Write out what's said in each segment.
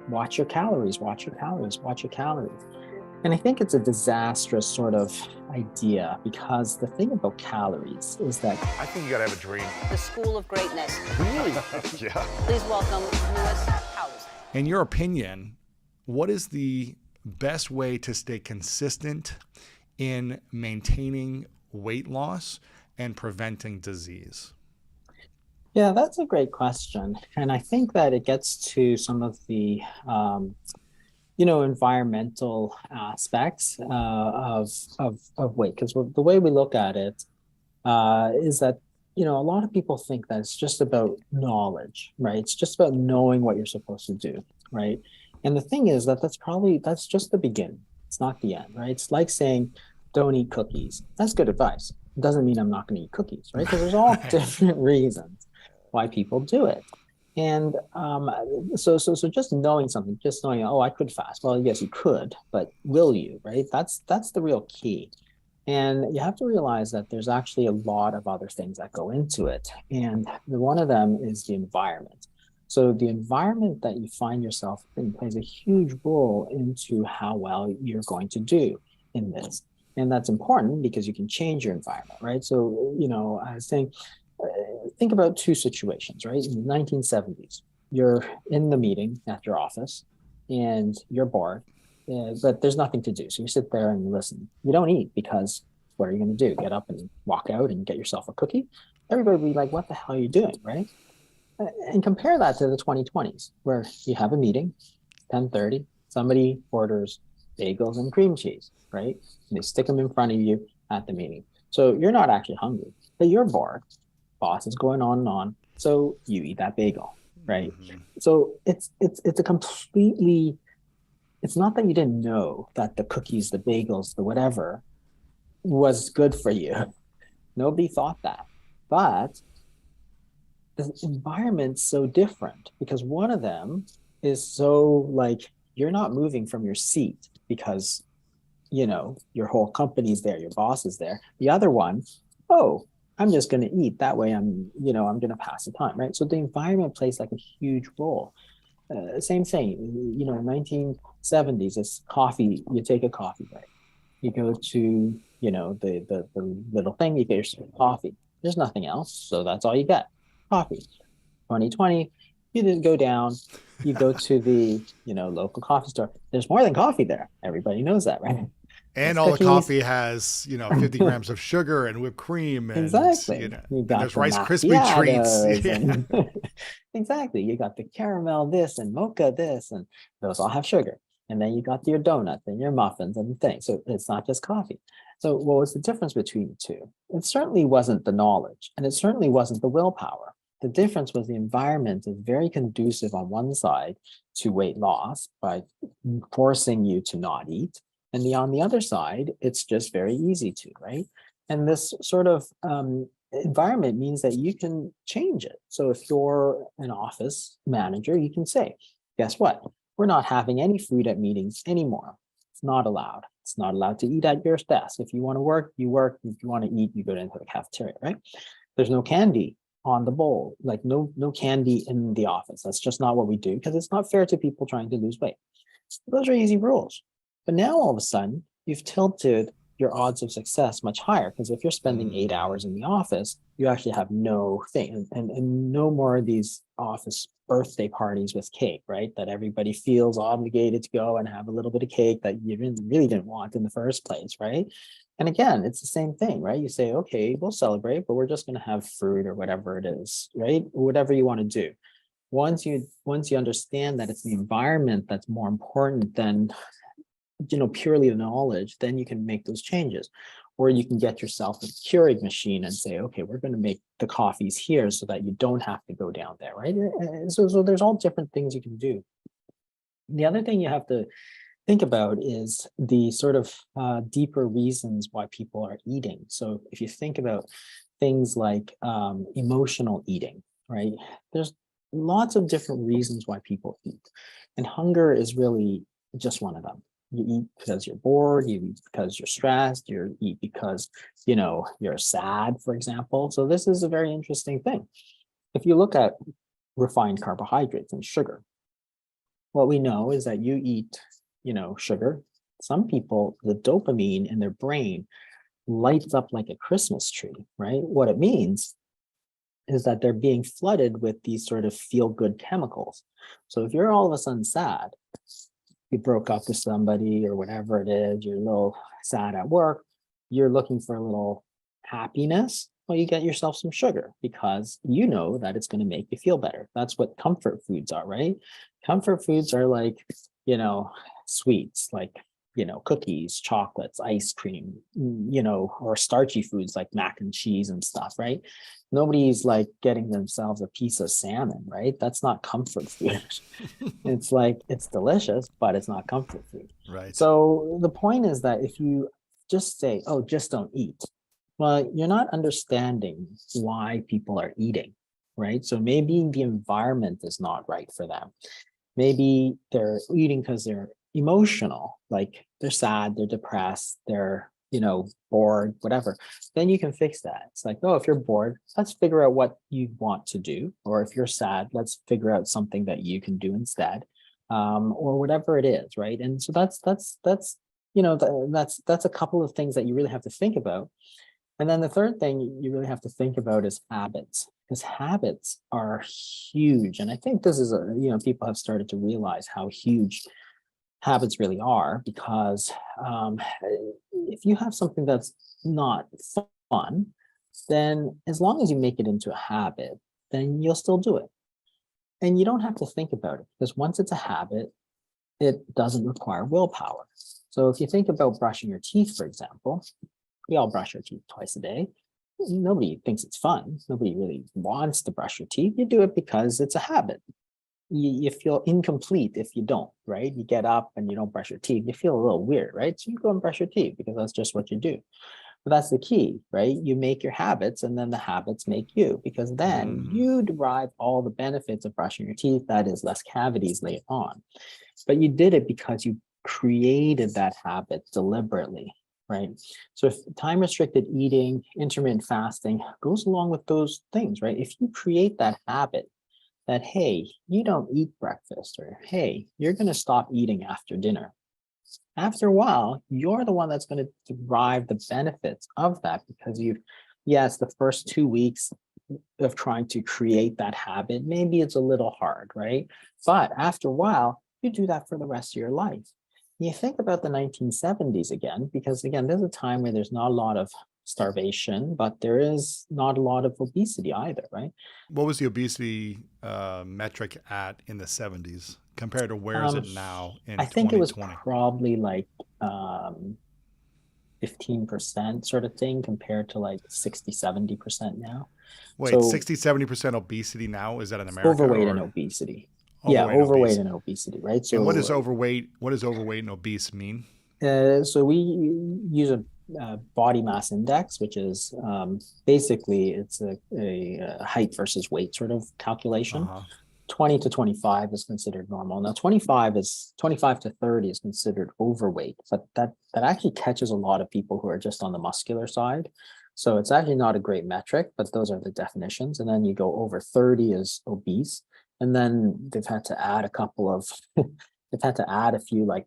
watch your calories, watch your calories, watch your calories. And I think it's a disastrous sort of idea because the thing about calories is that I think you gotta have a dream. The School of Greatness. Really? Yeah. Please welcome Lewis Howes. In your opinion, what is the best way to stay consistent in maintaining weight loss and preventing disease? yeah, that's a great question. And I think that it gets to some of the environmental aspects of weight. Because the way we look at it is that, a lot of people think that it's just about knowledge, right? It's just about knowing what you're supposed to do, right? And the thing is that that's just the beginning. It's not the end, right? It's like saying, don't eat cookies. That's good advice. It doesn't mean I'm not going to eat cookies, right? Because there's all different reasons why people do it. And so just knowing something, just knowing, oh, I could fast. Well, yes, you could, but will you, right? That's the real key. And you have to realize that there's actually a lot of other things that go into it. And one of them is the environment. So the environment that you find yourself in plays a huge role into how well you're going to do in this. And that's important because you can change your environment, right? So, I think about two situations, right? In the 1970s, you're in the meeting at your office and you're bored, but there's nothing to do. So you sit there and you listen. You don't eat because what are you going to do? Get up and walk out and get yourself a cookie? Everybody would be like, what the hell are you doing, right? And compare that to the 2020s where you have a meeting, 10:30, somebody orders bagels and cream cheese, right? And they stick them in front of you at the meeting. So you're not actually hungry, but you're bored. Boss is going on and on. So you eat that bagel, right? Mm-hmm. So it's a completely, it's not that you didn't know that the cookies, the bagels, the whatever was good for you. Nobody thought that. But the environment's so different because one of them is so like you're not moving from your seat because your whole company's there, your boss is there. The other one, oh, I'm just going to eat that way. I'm going to pass the time, right? So the environment plays like a huge role. Same thing, 1970s, it's coffee. You take a coffee break. You go to the little thing. You get yourself coffee. There's nothing else, so that's all you get. Coffee. 2020, you didn't go down. You go to the local coffee store. There's more than coffee there. Everybody knows that, right? And all the coffee has 50 grams of sugar and whipped cream, and exactly. And there's Rice Krispie treats. And exactly. You got the caramel this and mocha this, and those all have sugar. And then you got your donuts and your muffins and things. So it's not just coffee. So what was the difference between the two? It certainly wasn't the knowledge, and it certainly wasn't the willpower. The difference was the environment is very conducive on one side to weight loss by forcing you to not eat. And on the other side, it's just very easy to, right? And this sort of environment means that you can change it. So if you're an office manager, you can say, guess what? We're not having any food at meetings anymore. It's not allowed. It's not allowed to eat at your desk. If you want to work, you work. If you want to eat, you go into the cafeteria, right? There's no candy on the bowl, like no candy in the office. That's just not what we do because it's not fair to people trying to lose weight. Those are easy rules. But now all of a sudden, you've tilted your odds of success much higher because if you're spending 8 hours in the office, you actually have no thing and no more of these office birthday parties with cake, right? That everybody feels obligated to go and have a little bit of cake that you really didn't want in the first place, right? And again, it's the same thing, right? You say, okay, we'll celebrate, but we're just going to have fruit or whatever it is, right? Whatever you want to do. Once you understand that it's the environment that's more important than purely the knowledge, then you can make those changes. Or you can get yourself a Keurig machine and say, okay, we're going to make the coffees here so that you don't have to go down there, right? So there's all different things you can do. The other thing you have to think about is the sort of deeper reasons why people are eating. So if you think about things like emotional eating, right? There's lots of different reasons why people eat. And hunger is really just one of them. You eat because you're bored, you eat because you're stressed, you eat because, you're sad, for example. So this is a very interesting thing. If you look at refined carbohydrates and sugar, what we know is that you eat, sugar. Some people, the dopamine in their brain lights up like a Christmas tree, right? What it means is that they're being flooded with these sort of feel good chemicals. So if you're all of a sudden sad, you broke up with somebody or whatever it is, you're a little sad at work, you're looking for a little happiness, well, you get yourself some sugar because you know that it's going to make you feel better. That's what comfort foods are, right? Comfort foods are like, you know, sweets, like, cookies, chocolates, ice cream, or starchy foods like mac and cheese and stuff, right? Nobody's like getting themselves a piece of salmon, right? That's not comfort food. It's like, it's delicious, but it's not comfort food. Right. So the point is that if you just say, oh, just don't eat, well, you're not understanding why people are eating, right? So maybe the environment is not right for them. Maybe they're eating because they're emotional, like they're sad, they're depressed, they're, bored, whatever. Then you can fix that. It's like, oh, if you're bored, let's figure out what you want to do. Or if you're sad, let's figure out something that you can do instead. Or whatever it is, right? And so that's a couple of things that you really have to think about. And then the third thing you really have to think about is habits, because habits are huge. And I think this is people have started to realize how huge habits really are, because if you have something that's not fun, then as long as you make it into a habit, then you'll still do it. And you don't have to think about it, because once it's a habit, it doesn't require willpower. So if you think about brushing your teeth, for example, we all brush our teeth twice a day. Nobody thinks it's fun. Nobody really wants to brush your teeth. You do it because it's a habit. You feel incomplete if you don't, right? You get up and you don't brush your teeth. You feel a little weird, right? So you go and brush your teeth because that's just what you do. But that's the key, right? You make your habits and then the habits make you, because then you derive all the benefits of brushing your teeth. That is less cavities later on. But you did it because you created that habit deliberately, right? So if time restricted eating, intermittent fasting goes along with those things, right? If you create that habit that, hey, you don't eat breakfast, or hey, you're going to stop eating after dinner, after a while, you're the one that's going to derive the benefits of that, because yes, the first 2 weeks of trying to create that habit, maybe it's a little hard, right? But after a while, you do that for the rest of your life. You think about the 1970s again, because again, there's a time where there's not a lot of starvation, but there is not a lot of obesity either, right? What was the obesity metric at in the 70s compared to where is it now I in think it was 2020? probably like 15% sort of thing, compared to like 60-70% now. Wait, So 60-70% obesity now? Is that in America overweight and or obesity. Yeah, overweight and overweight obese? and obesity, right? And what So does overweight and obese mean? so we use a body mass index, which is basically it's a height versus weight sort of calculation. Uh-huh. 20 to 25 is considered normal. Now 25 to 30 is considered overweight, but that actually catches a lot of people who are just on the muscular side. So it's actually not a great metric, but those are the definitions. And then you go over 30 is obese. And then they've had to add a couple of they've had to add a few, like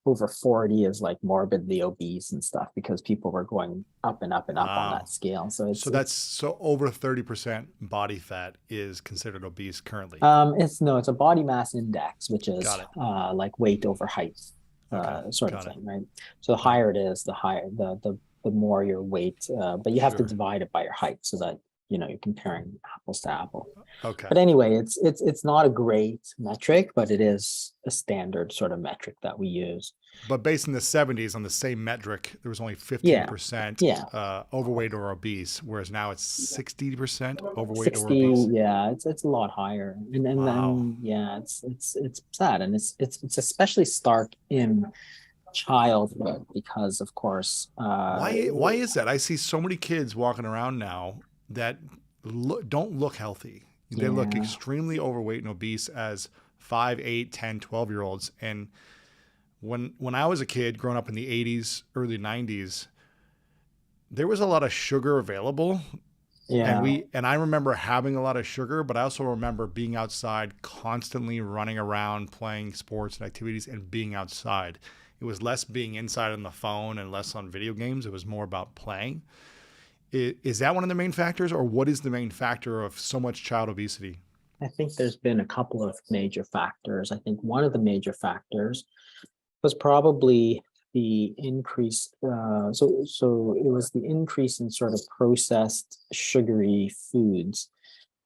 over 40 is like morbidly obese and stuff, because people were going up and up and up on Wow. that scale. So So over 30% body fat is considered obese currently. it's a body mass index, which is Got it. like weight over height, Okay. sort of Got it. thing, right? So the higher it is, the higher the more your weight, but you have to Sure. divide it by your height so that you're comparing apples to apple. Okay. But anyway, it's not a great metric, but it is a standard sort of metric that we use. But based in the 70s on the same metric, there was only Yeah, 15% yeah. overweight or obese, whereas now it's 60% overweight or 60, obese. yeah, it's a lot higher. And Wow. then yeah, it's sad, and it's especially stark in childhood, because of course Why is that? I see so many kids walking around now that don't look healthy. They look yeah, extremely overweight and obese as 5, 8, 10, 12-year-olds. And when I was a kid growing up in the 80s, early 90s, there was a lot of sugar available And Yeah. I remember having a lot of sugar, but I also remember being outside constantly running around, playing sports and activities and being outside. It was less being inside on the phone and less on video games. It was more about playing. Is that one of the main factors, or what is the main factor of so much child obesity? I think there's been a couple of major factors. I think one of the major factors was probably the increase. So it was the increase in sort of processed sugary foods.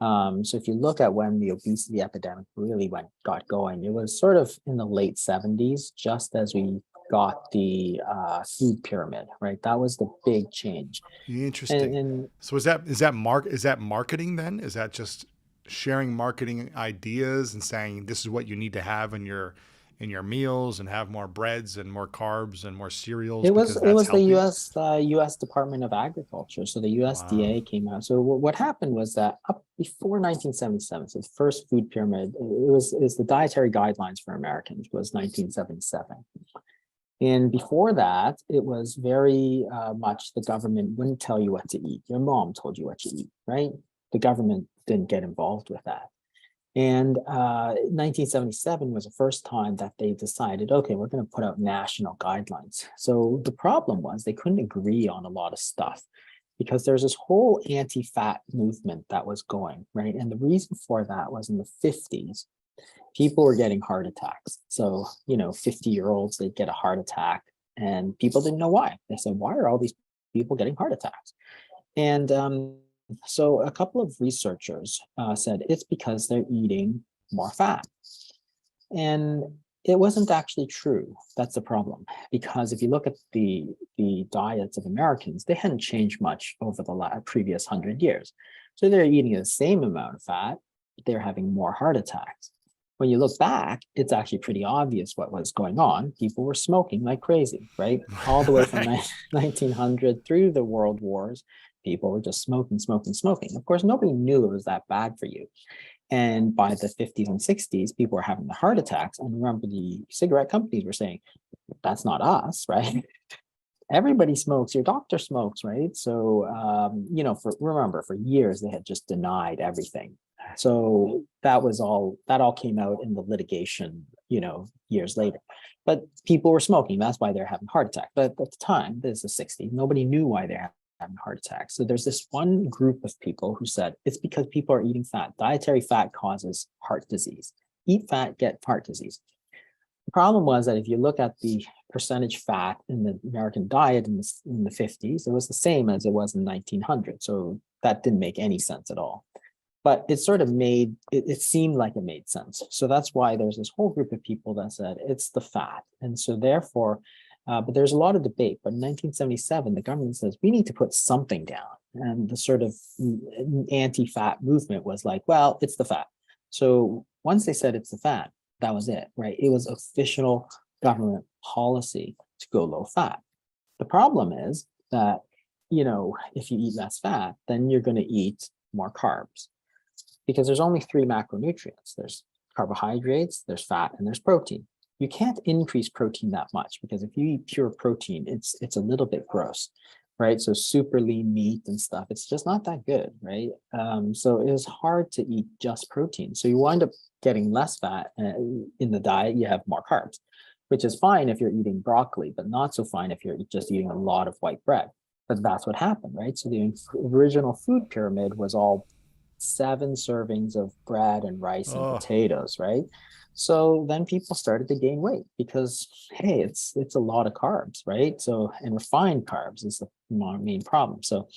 So if you look at when the obesity epidemic really got going, it was sort of in the late 70s, just as we got the food pyramid, right? That was the big change. And, Interesting. and So is that marketing then? Is that just sharing marketing ideas and saying this is what you need to have in your meals and have more breads and more carbs and more cereals because it that's was the healthy? U.S. Department of Agriculture. So the Wow. USDA came out. So what happened was that up before 1977, so the first food pyramid, is the dietary guidelines for Americans was 1977. And before that, it was very much the government wouldn't tell you what to eat. Your mom told you what to eat, right? The government didn't get involved with that. And 1977 was the first time that they decided, okay, we're going to put out national guidelines. So the problem was they couldn't agree on a lot of stuff because there's this whole anti-fat movement that was going, right? And the reason for that was in the 50s, people were getting heart attacks. So, 50-year-olds, they'd get a heart attack and people didn't know why. They said, why are all these people getting heart attacks? And so a couple of researchers said it's because they're eating more fat. And it wasn't actually true. That's the problem. Because if you look at the diets of Americans, they hadn't changed much over the previous 100 years. So they're eating the same amount of fat, but they're having more heart attacks. When you look back, it's actually pretty obvious what was going on. People were smoking like crazy, right? All the way from Right. 1900 through the world wars, people were just smoking, smoking, smoking. Of course, nobody knew it was that bad for you. And by the 50s and 60s, people were having the heart attacks. And remember, the cigarette companies were saying, that's not us, right? Everybody smokes, your doctor smokes, right? So, remember, for years, they had just denied everything. So that all came out in the litigation, years later. But people were smoking. That's why they're having heart attack. But at the time, this is the 60s, nobody knew why they're having heart attacks. So there's this one group of people who said it's because people are eating fat. Dietary fat causes heart disease. Eat fat, get heart disease. The problem was that if you look at the percentage fat in the American diet in the 50s, it was the same as it was in 1900. So that didn't make any sense at all. But it sort of it seemed like it made sense. So that's why there's this whole group of people that said it's the fat. And so therefore, but there's a lot of debate. But in 1977, the government says we need to put something down. And the sort of anti-fat movement was like, well, it's the fat. So once they said it's the fat, that was it, right? It was official government policy to go low fat. The problem is that, if you eat less fat, then you're going to eat more carbs because there's only three macronutrients. There's carbohydrates, there's fat, and there's protein. You can't increase protein that much because if you eat pure protein, it's a little bit gross, right? So super lean meat and stuff, it's just not that good, right? So it is hard to eat just protein. So you wind up getting less fat in the diet. You have more carbs, which is fine if you're eating broccoli, but not so fine if you're just eating a lot of white bread. But that's what happened, right? So the original food pyramid was all 7 servings of bread and rice and Oh, potatoes, right? So then people started to gain weight because hey, it's a lot of carbs, right? So and refined carbs is the main problem. So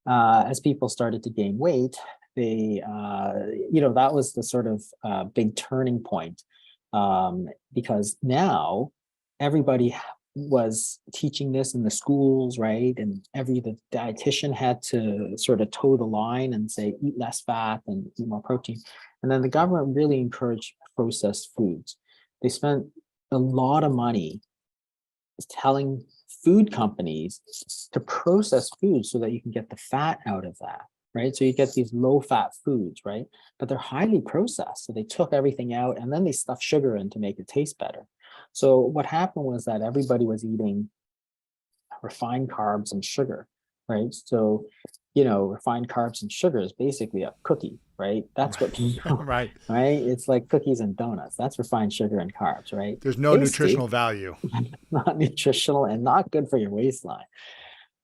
as people started to gain weight, they that was the sort of big turning point because now everybody was teaching this in the schools, right? And the dietitian had to sort of toe the line and say, eat less fat and eat more protein. And then the government really encouraged processed foods. They spent a lot of money telling food companies to process food so that you can get the fat out of that, right? So you get these low fat foods, right? But they're highly processed. So they took everything out and then they stuffed sugar in to make it taste better. So what happened was that everybody was eating refined carbs and sugar, right? So refined carbs and sugar is basically a cookie, right? That's what people, Right. right? It's like cookies and donuts. That's refined sugar and carbs, right? There's no Tasty, nutritional value. not nutritional and not good for your waistline.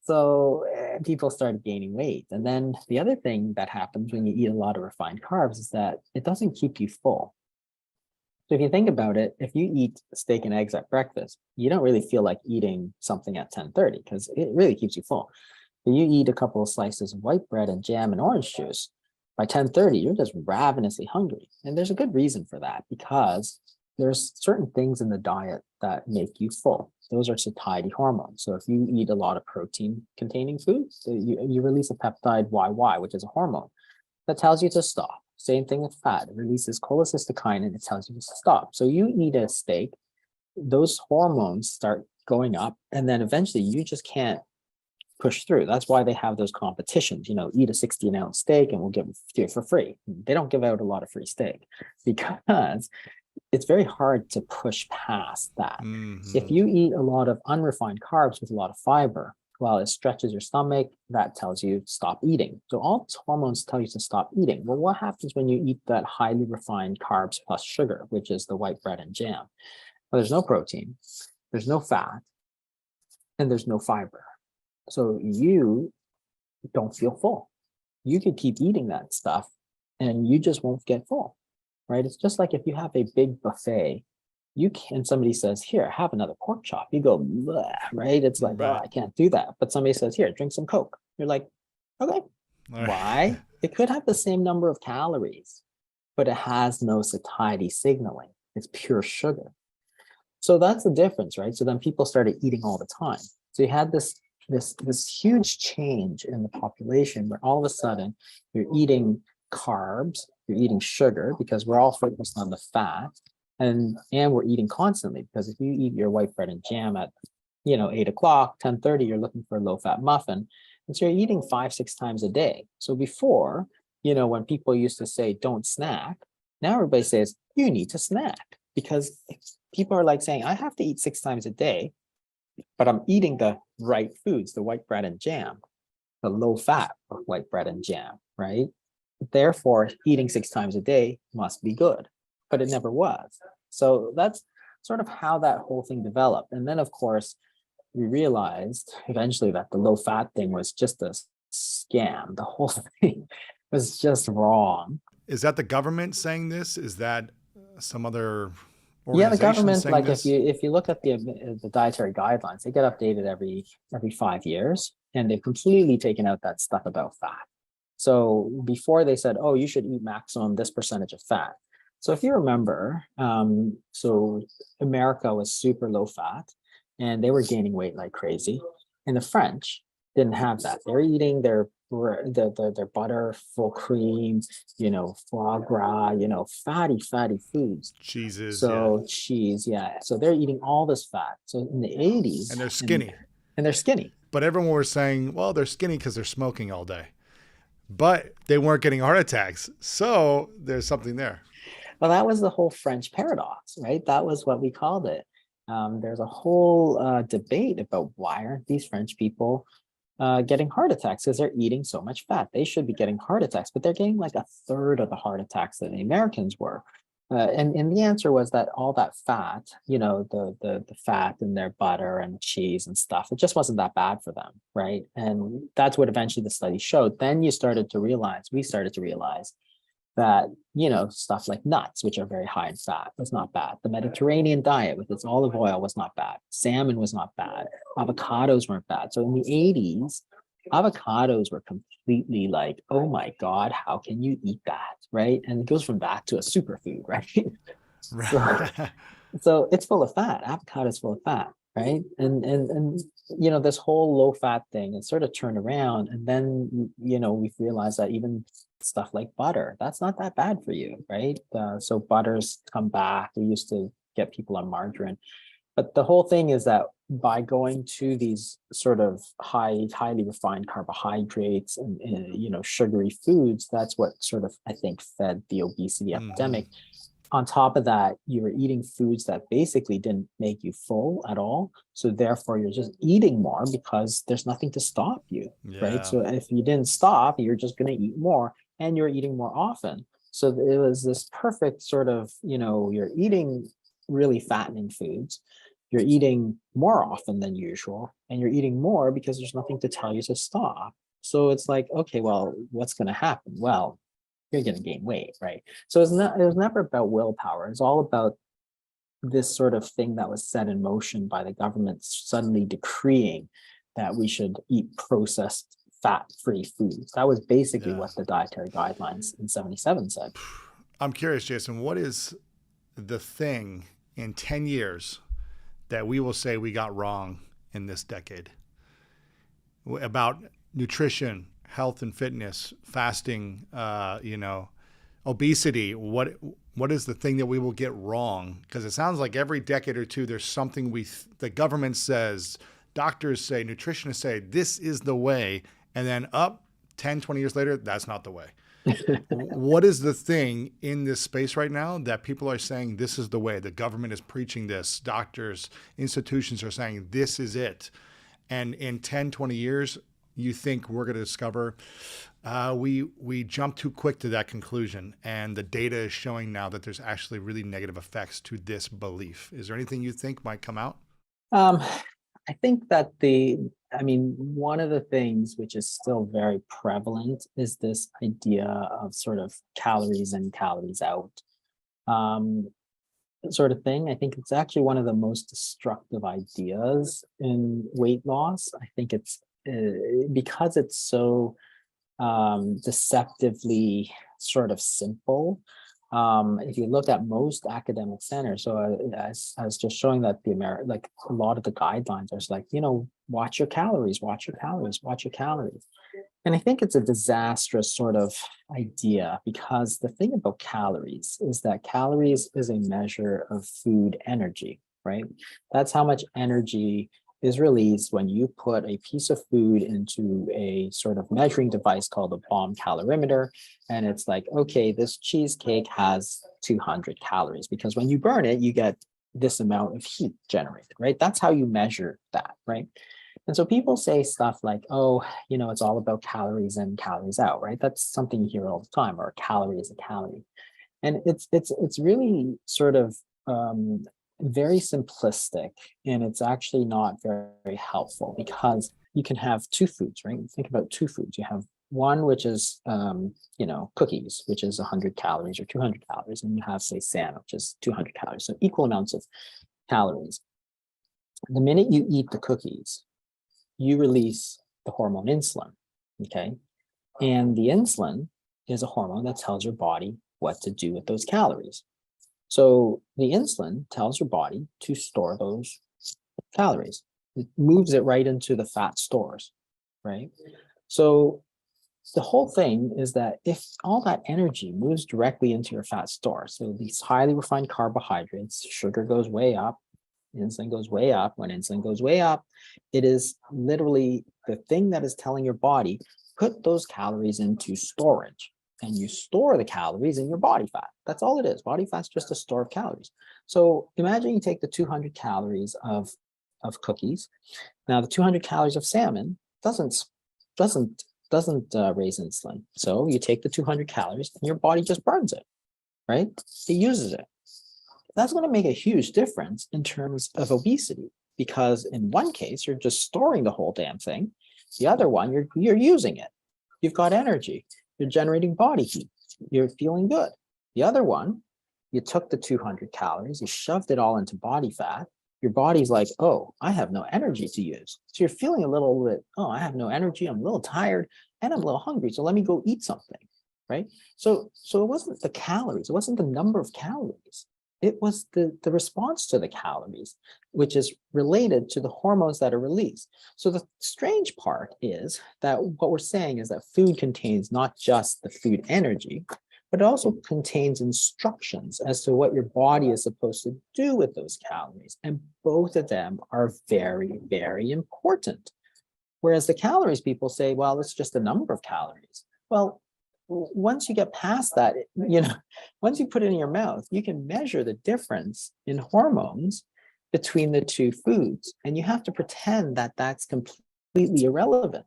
So people started gaining weight. And then the other thing that happens when you eat a lot of refined carbs is that it doesn't keep you full. So if you think about it, if you eat steak and eggs at breakfast, you don't really feel like eating something at 10:30 because it really keeps you full. But you eat a couple of slices of white bread and jam and orange juice, by 10:30, you're just ravenously hungry. And there's a good reason for that because there's certain things in the diet that make you full. Those are satiety hormones. So if you eat a lot of protein containing foods, you release a peptide YY, which is a hormone that tells you to stop. Same thing with fat. It releases cholecystokinin. It tells you to stop. So you eat a steak, those hormones start going up, and then eventually you just can't push through. That's why they have those competitions. Eat a 16-ounce steak and we'll give it to you for free. They don't give out a lot of free steak because it's very hard to push past that. If Mm-hmm. you eat a lot of unrefined carbs with a lot of fiber, while it stretches your stomach, that tells you stop eating. So all these hormones tell you to stop eating. Well, what happens when you eat that highly refined carbs plus sugar, which is the white bread and jam? Well, there's no protein, there's no fat, and there's no fiber. So you don't feel full. You could keep eating that stuff and you just won't get full, right? It's just like if you have a big buffet, somebody says, here, have another pork chop. You go, bleh, right? It's like, oh, Right. I can't do that. But somebody says, here, drink some Coke. You're like, okay, All right. why? It could have the same number of calories, but it has no satiety signaling. It's pure sugar. So that's the difference, right? So then people started eating all the time. So you had this huge change in the population where all of a sudden you're eating carbs, you're eating sugar because we're all focused on the fat, and we're eating constantly because if you eat your white bread and jam at 8 o'clock, 10:30, you're looking for a low-fat muffin. And so you're eating 5, 6 times a day. So before, when people used to say don't snack, now everybody says you need to snack because people are like saying, I have to eat 6 times a day, but I'm eating the right foods, the white bread and jam, the low fat white bread and jam, right? Therefore, eating 6 times a day must be good, but it never was. So that's sort of how that whole thing developed. And then, of course, we realized eventually that the low fat thing was just a scam. The whole thing was just wrong. Is that the government saying this? Is that some other Yeah, the organization government, saying like if this? you look at the dietary guidelines, they get updated every 5 years, and they've completely taken out that stuff about fat. So before they said, oh, you should eat maximum this percentage of fat. So if you remember, so America was super low fat, and they were gaining weight like crazy, and the French didn't have that. They're eating their butter, full cream, foie gras, fatty foods. Cheeses, yeah. So cheese, yeah. So they're eating all this fat. So in the 80s, And they're skinny. and they're skinny. But everyone was saying, well, they're skinny because they're smoking all day. But they weren't getting heart attacks. So there's something there. Well, that was the whole French paradox, right? That was what we called it. There's a whole debate about why aren't these French people getting heart attacks because they're eating so much fat. They should be getting heart attacks, but they're getting like a third of the heart attacks that the Americans were. And the answer was that all that fat, the fat in their butter and cheese and stuff, it just wasn't that bad for them, right? And that's what eventually the study showed. Then we started to realize that, stuff like nuts, which are very high in fat, was not bad. The Mediterranean diet with its olive oil was not bad. Salmon was not bad. Avocados weren't bad. So in the 80s, avocados were completely like, oh my God, how can you eat that? Right. And it goes from that to a superfood, right? Right. So it's full of fat. Avocado is full of fat, right? And this whole low fat thing, it sort of turned around. And then we've realized that even stuff like butter, that's not that bad for you, right? So butters come back. We used to get people on margarine. But the whole thing is that by going to these sort of highly refined carbohydrates and sugary foods, that's what sort of, I think, fed the obesity epidemic. on top of that, you were eating foods that basically didn't make you full at all. So therefore, you're just eating more because there's nothing to stop you, right? Yeah. So if you didn't stop, you're just going to eat more, and you're eating more often. So it was this perfect sort of, you're eating really fattening foods. You're eating more often than usual, and you're eating more because there's nothing to tell you to stop. So it's like, okay, well, what's going to happen? Well, you're going to gain weight, right? So it was never about willpower. It's all about this sort of thing that was set in motion by the government suddenly decreeing that we should eat processed fat-free foods. That was basically Yeah. what the dietary guidelines in 77 said. I'm curious, Jason, what is the thing in 10 years that we will say we got wrong in this decade about nutrition, health and fitness, fasting, obesity? What is the thing that we will get wrong? Because it sounds like every decade or two, there's something the government says, doctors say, nutritionists say, this is the way. And then 10, 20 years later, that's not the way. What is the thing in this space right now that people are saying this is the way? The government is preaching this. Doctors, institutions are saying this is it. And in 10, 20 years, you think we're going to discover we jump too quick to that conclusion, and the data is showing now that there's actually really negative effects to this belief. Is there anything you think might come out? I think that one of the things which is still very prevalent is this idea of sort of calories in, calories out sort of thing. I think it's actually one of the most destructive ideas in weight loss. I think it's because it's so deceptively sort of simple. If you look at most academic centers, so I was just showing that like a lot of the guidelines are like, watch your calories, watch your calories, watch your calories. And I think it's a disastrous sort of idea, because the thing about calories is that calories is a measure of food energy, right? That's how much energy is released when you put a piece of food into a sort of measuring device called a bomb calorimeter. And it's like, okay, this cheesecake has 200 calories, because when you burn it, you get this amount of heat generated, right? That's how you measure that, right? And so people say stuff like, oh, it's all about calories in, calories out, right? That's something you hear all the time, or a calorie is a calorie. And it's really sort of very simplistic, and it's actually not very helpful, because you can have two foods, right? Think about two foods. You have one which is cookies, which is 100 calories or 200 calories, and you have, say, salmon, which is 200 calories, so equal amounts of calories. The minute you eat the cookies, you release the hormone insulin, okay? And the insulin is a hormone that tells your body what to do with those calories. So the insulin tells your body to store those calories. It moves it right into the fat stores, right? So the whole thing is that if all that energy moves directly into your fat store, so these highly refined carbohydrates, sugar goes way up, insulin goes way up. When insulin goes way up, it is literally the thing that is telling your body, put those calories into storage. And you store the calories in your body fat. That's all it is. Body fat's just a store of calories. So imagine you take the 200 calories of cookies. Now the 200 calories of salmon doesn't raise insulin. So you take the 200 calories and your body just burns it, right? It uses it. That's going to make a huge difference in terms of obesity, because in one case you're just storing the whole damn thing. The other one, you're using it. You've got energy. You're generating body heat. You're feeling good. The other one, you took the 200 calories, you shoved it all into body fat. Your body's like, oh, I have no energy to use. So you're feeling a little bit, oh, I have no energy. I'm a little tired and I'm a little hungry. So let me go eat something, right? So it wasn't the calories. It wasn't the number of calories. It was the response to the calories, which is related to the hormones that are released. So the strange part is that what we're saying is that food contains not just the food energy, but it also contains instructions as to what your body is supposed to do with those calories. And both of them are very, very important. Whereas the calories, people say, well, it's just a number of calories. Well, once you get past that, once you put it in your mouth, you can measure the difference in hormones between the two foods. And you have to pretend that that's completely irrelevant.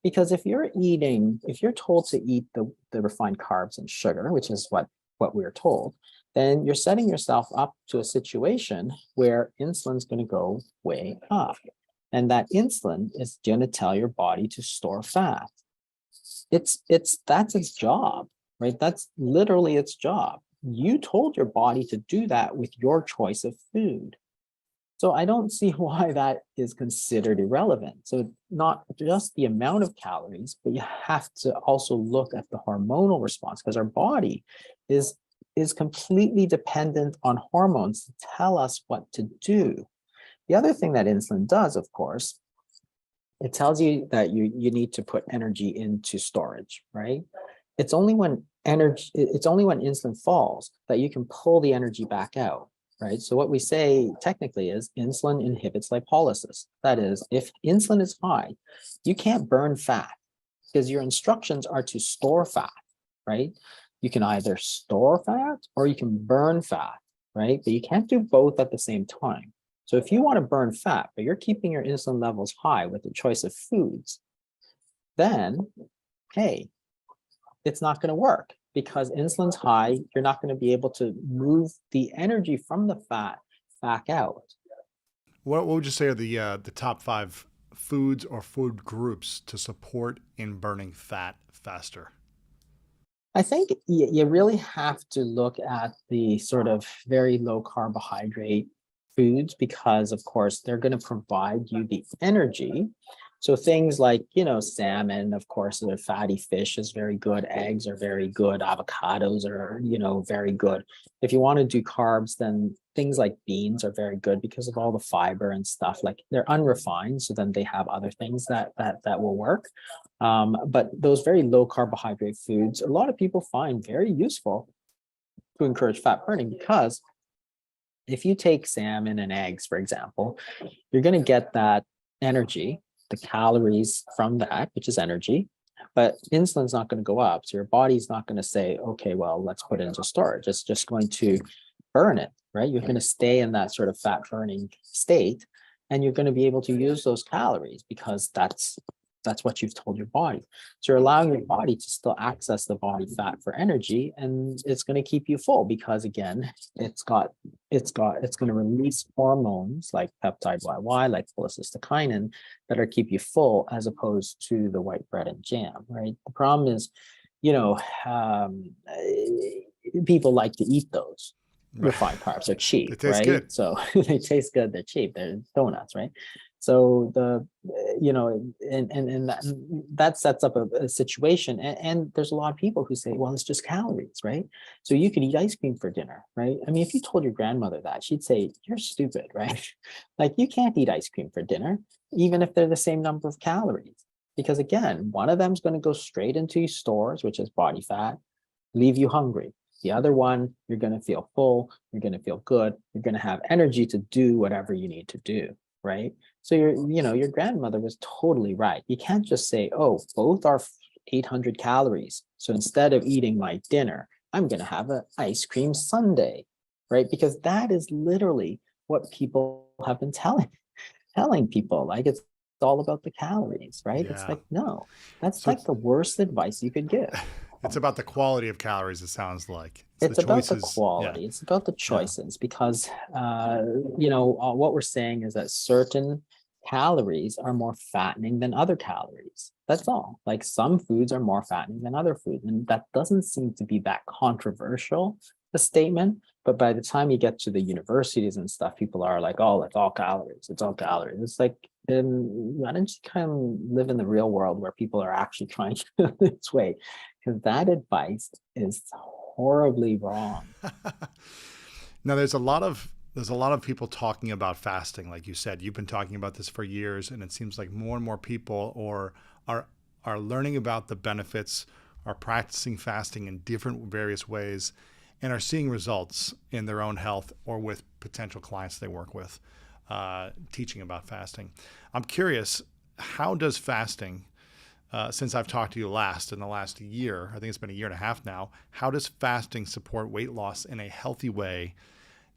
Because if you're told to eat the refined carbs and sugar, which is what we're told, then you're setting yourself up to a situation where insulin's going to go way up. And that insulin is going to tell your body to store fat. That's its job, right? That's literally its job. You told your body to do that with your choice of food. So I don't see why that is considered irrelevant. So not just the amount of calories, but you have to also look at the hormonal response, because our body is completely dependent on hormones to tell us what to do. The other thing that insulin does, of course, it tells you that you need to put energy into storage, right? It's only when insulin falls that you can pull the energy back out, right? So what we say technically is insulin inhibits lipolysis. That is, if insulin is high, you can't burn fat because your instructions are to store fat, right? You can either store fat or you can burn fat, right? But you can't do both at the same time. So if you want to burn fat, but you're keeping your insulin levels high with the choice of foods, then, hey, it's not going to work because insulin's high. You're not going to be able to move the energy from the fat back out. What would you say are the top 5 foods or food groups to support in burning fat faster? I think you really have to look at the sort of very low carbohydrate foods because, of course, they're going to provide you the energy. So things like, salmon, of course, the fatty fish is very good. Eggs are very good. Avocados are, very good. If you want to do carbs, then things like beans are very good because of all the fiber and stuff. Like they're unrefined, so then they have other things that will work. But those very low carbohydrate foods, a lot of people find very useful to encourage fat burning because if you take salmon and eggs, for example, you're going to get that energy, the calories from that, which is energy, but insulin's not going to go up. So your body's not going to say, okay, well, let's put it into storage. It's just going to burn it, right? You're going to stay in that sort of fat burning state, and you're going to be able to use those calories because that's what you've told your body. So you're allowing your body to still access the body fat for energy, and it's going to keep you full because again, it's going to release hormones like peptide YY, like cholecystokinin, that are keep you full as opposed to the white bread and jam, right? The problem is, people like to eat those. Refined carbs are cheap, It tastes right? good. So they taste good, they're cheap, they're donuts, right? So and that sets up a situation. And there's a lot of people who say, well, it's just calories, right? So you could eat ice cream for dinner, right? I mean, if you told your grandmother that, she'd say, you're stupid, right? Like you can't eat ice cream for dinner, even if they're the same number of calories. Because again, one of them is going to go straight into your stores, which is body fat, leave you hungry. The other one, you're going to feel full, you're going to feel good, you're going to have energy to do whatever you need to do, right? So your grandmother was totally right. You can't just say, oh, both are 800 calories. So instead of eating my dinner, I'm going to have an ice cream sundae, right? Because that is literally what people have been telling people. Like it's all about the calories, right? It's Yeah. like, no, that's So like the worst advice you could give. it's about the quality of calories, it sounds like. It's the about the choices. Yeah. quality. It's about the choices because, what we're saying is that certain calories are more fattening than other calories. That's all. Like some foods are more fattening than other foods. And that doesn't seem to be that controversial, a statement. But by the time you get to the universities and stuff, people are like, oh, it's all calories. It's all calories. It's like, why don't you kind of live in the real world where people are actually trying to lose weight? Because that advice is horribly wrong. Now there's a lot of people talking about fasting. Like you said, you've been talking about this for years, and it seems like more and more people are learning about the benefits, are practicing fasting in different various ways, and are seeing results in their own health or with potential clients they work with, teaching about fasting. I'm curious, how does fasting since I've talked to you last in the last year. I think it's been a year and a half now. How does fasting support weight loss in a healthy way?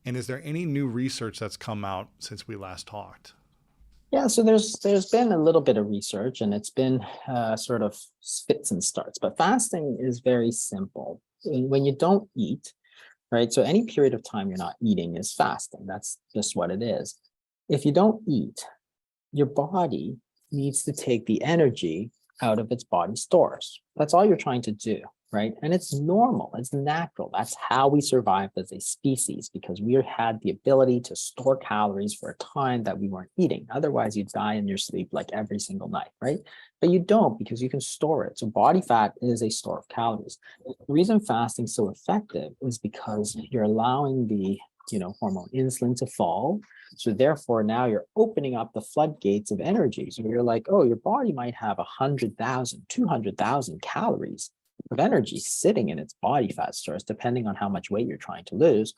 And is there any new research that's come out since we last talked? Yeah, so there's been a little bit of research, and it's been sort of fits and starts. But fasting is very simple. When you don't eat, right? So any period of time you're not eating is fasting. That's just what it is. If you don't eat, your body needs to take the energy out of its body stores. That's all you're trying to do, right? And it's normal, it's natural. That's how we survived as a species, because we had the ability to store calories for a time that we weren't eating. Otherwise, you'd die in your sleep like every single night, right? But you don't, because you can store it. So body fat is a store of calories. The reason fasting is so effective is because you're allowing the hormone insulin to fall. So therefore, now you're opening up the floodgates of energy. So you're like, oh, your body might have 100,000, 200,000 calories of energy sitting in its body fat stores, depending on how much weight you're trying to lose.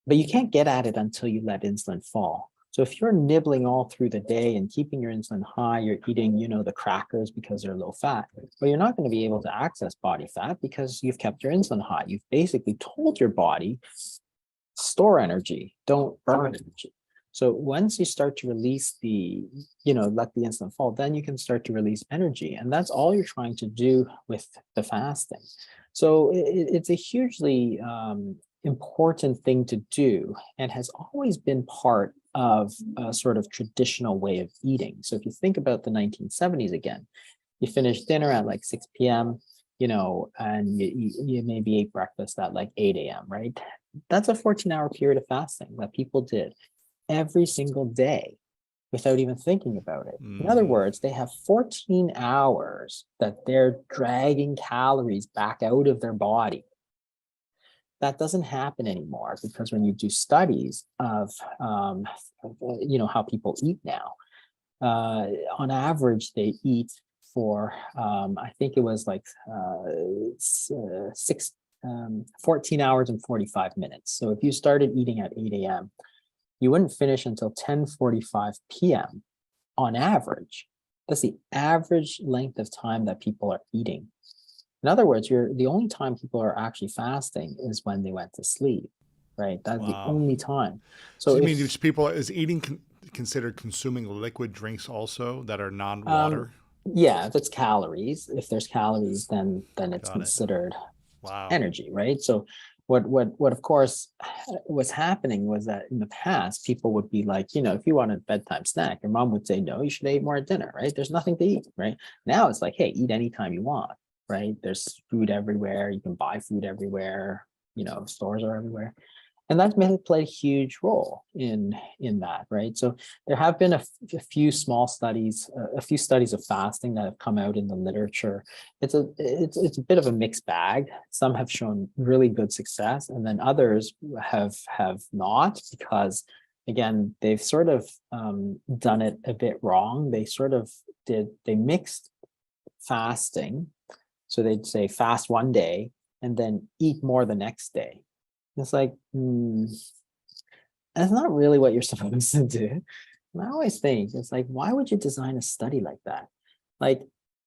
But you can't get at it until you let insulin fall. So if you're nibbling all through the day and keeping your insulin high, you're eating, the crackers because they're low fat, but you're not going to be able to access body fat because you've kept your insulin high. You've basically told your body, store energy, don't burn energy. So once you start to release let the insulin fall, then you can start to release energy. And that's all you're trying to do with the fasting. So it's a hugely important thing to do, and has always been part of a sort of traditional way of eating. So if you think about the 1970s again, you finish dinner at like 6 p.m., and you maybe ate breakfast at like 8 a.m., right? That's a 14-hour period of fasting that people did every single day without even thinking about it. In other words, they have 14 hours that they're dragging calories back out of their body. That doesn't happen anymore, because when you do studies of how people eat now, on average they eat for I think it was like 14 hours and 45 minutes. So if you started eating at 8 a.m., you wouldn't finish until 10:45 p.m. on average. That's the average length of time that people are eating. In other words, the only time people are actually fasting is when they went to sleep, right? That's the Wow. only time. So So you if mean these people, is eating considered consuming liquid drinks also that are non-water? yeah, if it's calories, if there's calories, then it's Got it. considered Wow. energy, right? So what of course was happening was that in the past, people would be like, if you want a bedtime snack, your mom would say, no, you should eat more at dinner, right? There's nothing to eat, right? Now it's like, hey, eat anytime you want, right? There's food everywhere. You can buy food everywhere. Stores are everywhere. And that's played a huge role in that, right? So there have been a few small studies, a few studies of fasting that have come out in the literature. It's a bit of a mixed bag. Some have shown really good success, and then others have not, because again, they've sort of done it a bit wrong. They mixed fasting, so they'd say fast one day and then eat more the next day. It's like, that's not really what you're supposed to do. And I always think, it's like, why would you design a study like that? Like,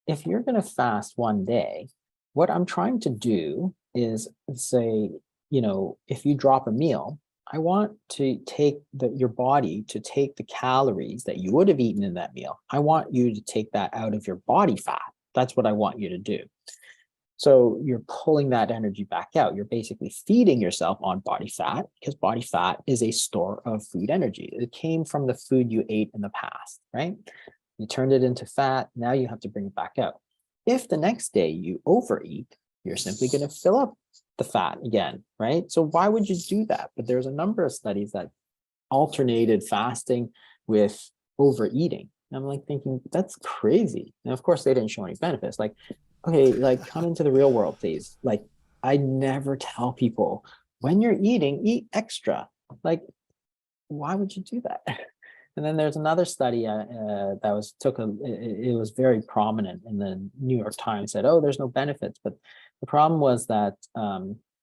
if you're going to fast one day, what I'm trying to do is say, if you drop a meal, I want to take your body to take the calories that you would have eaten in that meal. I want you to take that out of your body fat. That's what I want you to do. So you're pulling that energy back out. You're basically feeding yourself on body fat, because body fat is a store of food energy. It came from the food you ate in the past, right? You turned it into fat. Now you have to bring it back out. If the next day you overeat, you're simply going to fill up the fat again, right? So why would you do that? But there's a number of studies that alternated fasting with overeating. And I'm like thinking, that's crazy. And of course, they didn't show any benefits. Like, okay, like come into the real world, please. Like, I never tell people, when you're eating, eat extra. Like, why would you do that? And then there's another study that it was very prominent in the New York Times, said, oh, there's no benefits. But the problem was that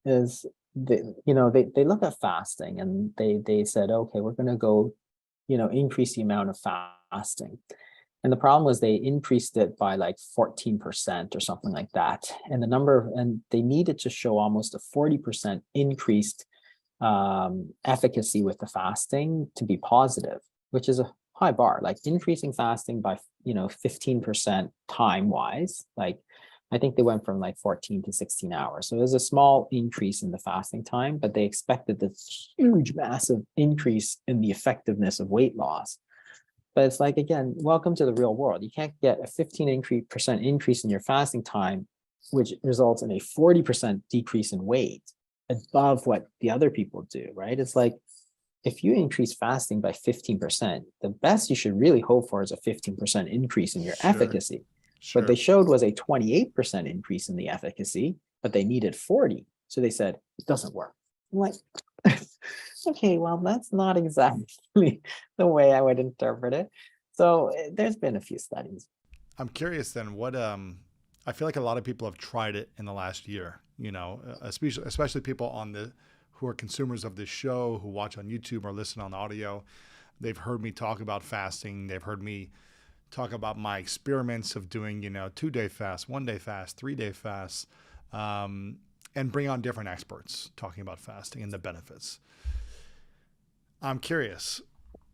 they look at fasting, and they said, okay, we're going to go, increase the amount of fasting. And the problem was they increased it by like 14% or something like that. And and they needed to show almost a 40% increased efficacy with the fasting to be positive, which is a high bar. Like increasing fasting by 15% time wise, like I think they went from like 14 to 16 hours. So there's a small increase in the fasting time, but they expected this huge, massive increase in the effectiveness of weight loss. But it's like, again, welcome to the real world. You can't get a 15% increase in your fasting time, which results in a 40% decrease in weight above what the other people do, right? It's like, if you increase fasting by 15%, the best you should really hope for is a 15% increase in your efficacy. Sure. What they showed was a 28% increase in the efficacy, but they needed 40. So they said, it doesn't work. I'm like, okay, well, that's not exactly the way I would interpret it. So there's been a few studies. I'm curious then, what I feel like a lot of people have tried it in the last year, especially people who are consumers of this show, who watch on YouTube or listen on audio. They've heard me talk about fasting. They've heard me talk about my experiments of doing, 2-day fast, 1-day fast, 3-day fast, and bring on different experts talking about fasting and the benefits. I'm curious,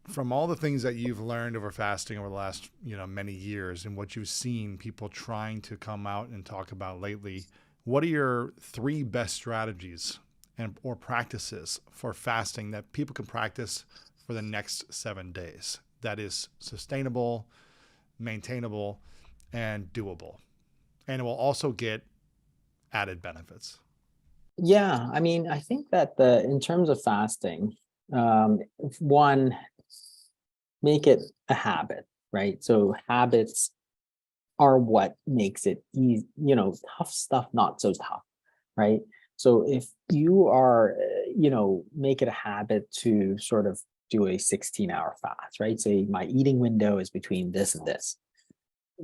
from all the things that you've learned over fasting over the last, many years and what you've seen people trying to come out and talk about lately, what are your 3 best strategies or practices for fasting that people can practice for the next 7 days that is sustainable, maintainable, and doable? And it will also get added benefits. Yeah, I mean, I think that in terms of fasting, one, make it a habit, right? So habits are what makes it easy, tough stuff, not so tough, right? So if you are, make it a habit to sort of do a 16-hour fast, right? Say my eating window is between this and this.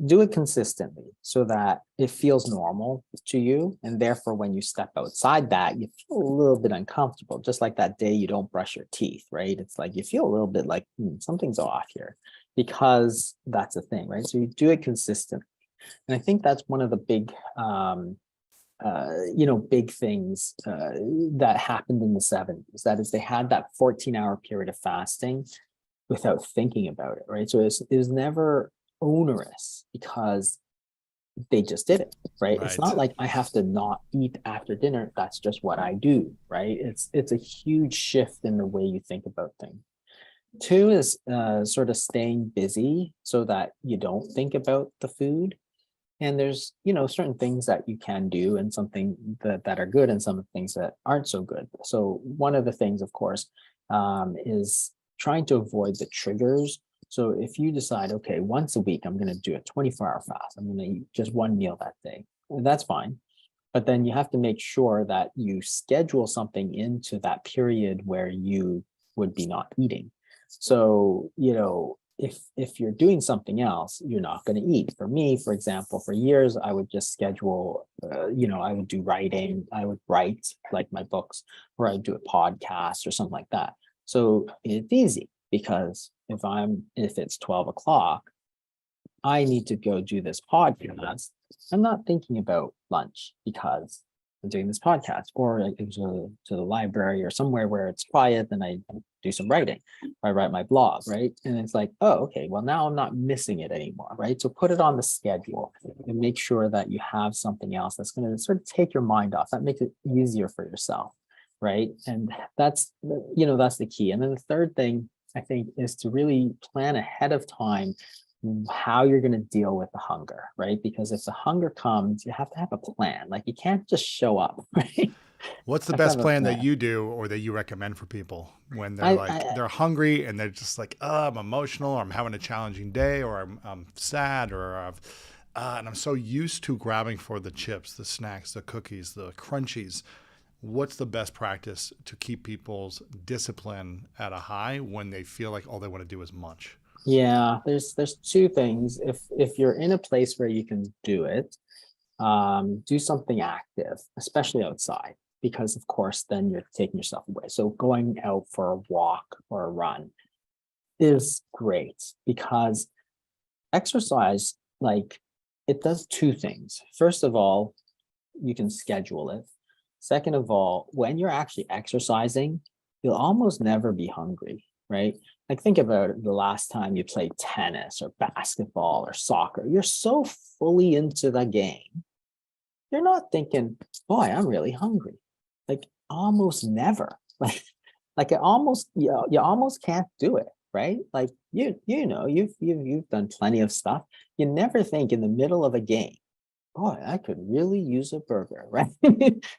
Do it consistently so that it feels normal to you. And therefore, when you step outside that, you feel a little bit uncomfortable, just like that day you don't brush your teeth, right? It's like you feel a little bit like something's off here, because that's the thing, right? So you do it consistently. And I think that's one of the big, big things that happened in the 70s. That is, they had that 14-hour period of fasting without thinking about it, right? So it was never onerous because they just did it, right? It's not like I have to not eat after dinner. That's just what I do, right? It's a huge shift in the way you think about things. 2 is sort of staying busy so that you don't think about the food. And there's, certain things that you can do and something that are good and some things that aren't so good. So one of the things, of course, is trying to avoid the triggers. So if you decide, okay, once a week, I'm going to do a 24-hour fast, I'm going to eat just one meal that day, that's fine. But then you have to make sure that you schedule something into that period where you would be not eating. So, if you're doing something else, you're not going to eat. For me, for example, for years, I would just schedule, I would do writing. I would write like my books, or I'd do a podcast or something like that. So it's easy because if it's 12 o'clock, I need to go do this podcast. I'm not thinking about lunch because I'm doing this podcast, or I go to the library or somewhere where it's quiet, and I do some writing. I write my blog, right? And it's like, oh, okay, well, now I'm not missing it anymore, right? So put it on the schedule and make sure that you have something else that's going to sort of take your mind off. That makes it easier for yourself, right? And that's the key. And then the third thing, I think, is to really plan ahead of time how you're going to deal with the hunger, right? Because if the hunger comes, you have to have a plan. Like, you can't just show up, right? What's the best plan that you do or that you recommend for people when they're they're hungry and they're just like, oh, I'm emotional, or I'm having a challenging day, or I'm sad, or and I'm so used to grabbing for the chips, the snacks, the cookies, the crunchies. What's the best practice to keep people's discipline at a high when they feel like all they want to do is munch? Yeah, there's 2 things. If you're in a place where you can do it, do something active, especially outside, because of course then you're taking yourself away. So going out for a walk or a run is great, because exercise, like, it does two things. First of all, you can schedule it. Second of all, when you're actually exercising, you'll almost never be hungry, right? Like, think about the last time you played tennis or basketball or soccer. You're so fully into the game, you're not thinking, boy, I'm really hungry. Like, almost never. Like it almost, you almost can't do it, right? Like, you've done plenty of stuff. You never think in the middle of a game, boy, I could really use a burger, right?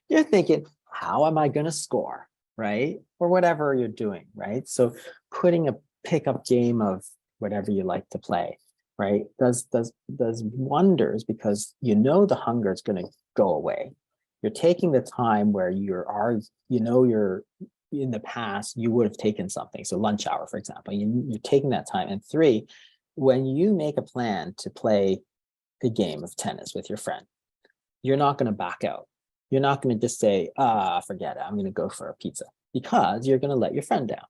You're thinking, how am I going to score, right? Or whatever you're doing, right? So putting a pickup game of whatever you like to play, right, does wonders, because the hunger is going to go away. You're taking the time where you're in the past you would have taken something. So lunch hour, for example, you're taking that time. And three, when you make a plan to play a game of tennis with your friend, you're not going to back out. You're not going to just say, forget it, I'm going to go for a pizza, because you're going to let your friend down.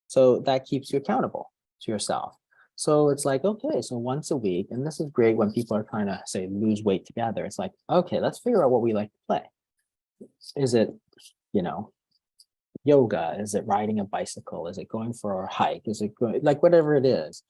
So that keeps you accountable to yourself. So it's like, okay, so once a week, and this is great when people are trying to say lose weight together. It's like, okay, let's figure out what we like to play. Is it, you know, yoga? Is it riding a bicycle? Is it going for a hike? Is it going, like, whatever it is,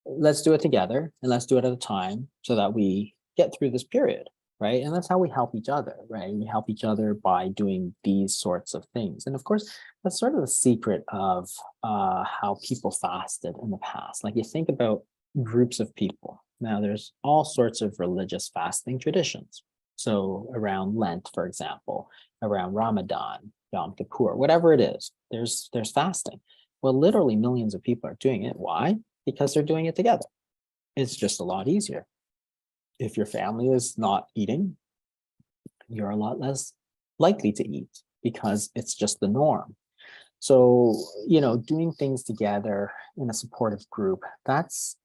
let's do it together, and let's do it at a time so that we get through this period, right? And that's how we help each other, right? We help each other by doing these sorts of things. And of course, that's sort of the secret of how people fasted in the past. Like, you think about groups of people. Now, there's all sorts of religious fasting traditions. So around Lent, for example, around Ramadan, Yom Kippur, whatever it is, there's fasting. Well, literally millions of people are doing it. Why? Because they're doing it together. It's just a lot easier. If your family is not eating, you're a lot less likely to eat, because it's just the norm. So, doing things together in a supportive group, that's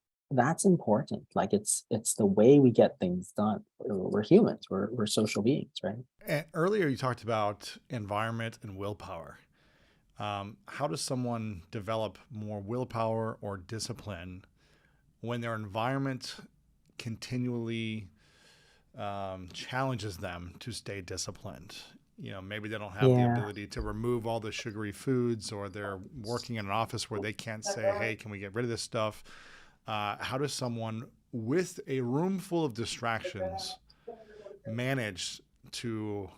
important. Like, it's the way we get things done. We're humans, we're social beings, right? And earlier, you talked about environment and willpower. How does someone develop more willpower or discipline when their environment continually challenges them to stay disciplined? Maybe they don't have the Yeah. ability to remove all the sugary foods, or they're working in an office where they can't say, hey, can we get rid of this stuff? How does someone with a room full of distractions manage to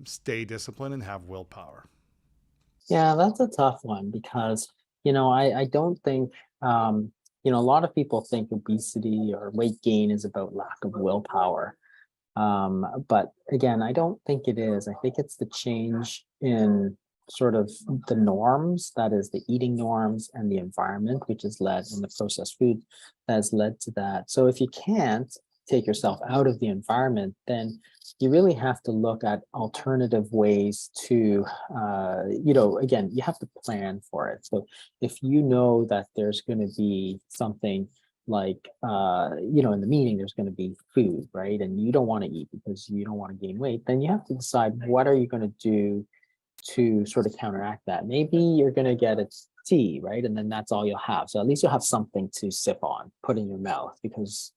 stay disciplined and have willpower? Yeah, that's a tough one, because, I don't think, a lot of people think obesity or weight gain is about lack of willpower. But again, I don't think it is. I think it's the change in sort of the norms, that is the eating norms, and the environment, which has led, in the processed food, that has led to that. So if you can't take yourself out of the environment, then you really have to look at alternative ways to, again, you have to plan for it. So if you know that there's going to be something like, in the meeting, there's going to be food, right? And you don't want to eat because you don't want to gain weight, then you have to decide, what are you going to do to sort of counteract that? Maybe you're going to get a tea, right? And then that's all you'll have. So at least you'll have something to sip on, put in your mouth, because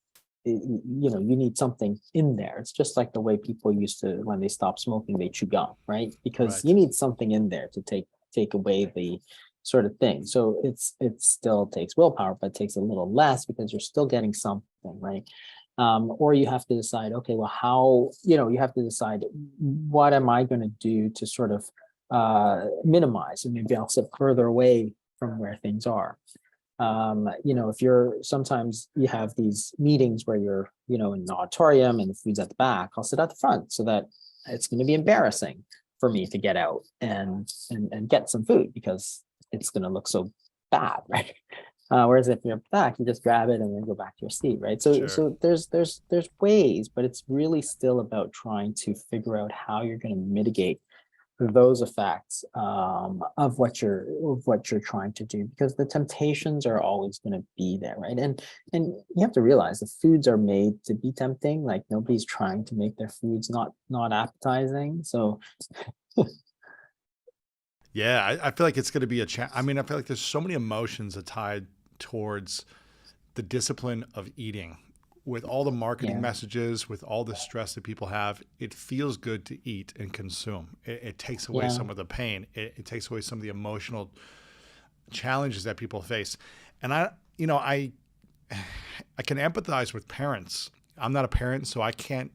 you need something in there. It's just like the way people used to, when they stop smoking, they chew gum, right? Because Right. you need something in there to take away the sort of thing. So it still takes willpower, but it takes a little less, because you're still getting something, right? Or you have to decide, okay, well, how, you have to decide, what am I going to do to sort of minimize, and maybe I'll sit further away from where things are. If sometimes you have these meetings where you're, in the auditorium and the food's at the back, I'll sit at the front, so that it's going to be embarrassing for me to get out and get some food, because it's going to look so bad, right? Whereas if you're back, you just grab it and then go back to your seat, right? So Sure. so there's ways, but it's really still about trying to figure out how you're going to mitigate those effects, of what you're trying to do, because the temptations are always going to be there, right? And you have to realize the foods are made to be tempting. Like, nobody's trying to make their foods not appetizing. So Yeah, I feel like it's going to be I mean, I feel like there's so many emotions that tied towards the discipline of eating. With all the marketing Yeah. messages, with all the stress that people have, it feels good to eat and consume. It takes away Yeah. some of the pain. It takes away some of the emotional challenges that people face. And I can empathize with parents. I'm not a parent, so I can't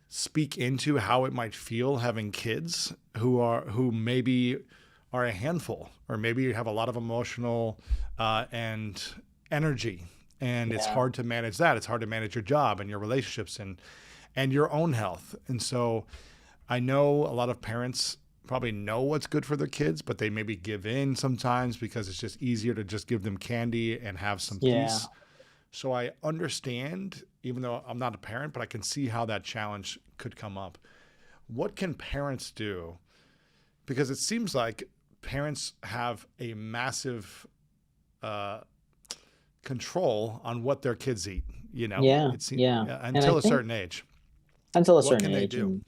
speak into how it might feel having kids who maybe are a handful, or maybe have a lot of emotional and energy, and it's Yeah. hard to manage that. It's hard to manage your job and your relationships and your own health. And so I know a lot of parents probably know what's good for their kids, but they maybe give in sometimes because it's just easier to just give them candy and have some Yeah. peace. So I understand, even though I'm not a parent, but I can see how that challenge could come up. What can parents do? Because it seems like parents have a massive uh, control on what their kids eat. Yeah. It seems, Yeah. And I until a think certain age. until a What certain can they age, do? and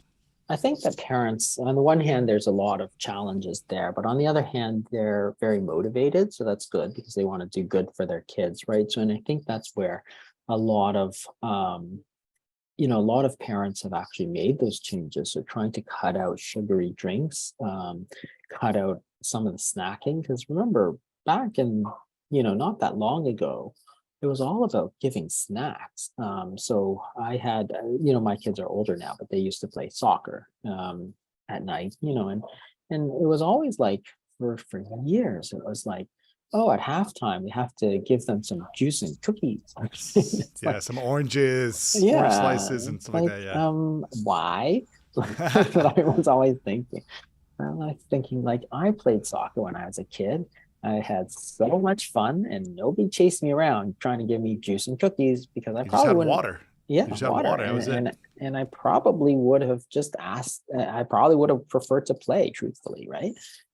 I think that parents, on the one hand, there's a lot of challenges there, but on the other hand, they're very motivated. So that's good because they want to do good for their kids, right? So, and I think that's where a lot of, a lot of parents have actually made those changes. So trying to cut out sugary drinks, cut out some of the snacking. Because remember, back in, not that long ago, it was all about giving snacks. So I had, my kids are older now, but they used to play soccer at night, and it was always like for years, it was like, oh, at halftime we have to give them some juice and cookies. It's like, Yeah, some orange yeah, slices and it's stuff like like, that. Yeah. why? That's what I was always thinking. I was thinking, like, I played soccer when I was a kid. I had so much fun, and nobody chased me around trying to give me juice and cookies because I You just probably had wouldn't. water. Yeah, You just had water, water. That and was it. and I probably would have just asked. I probably would have preferred to play, truthfully, right?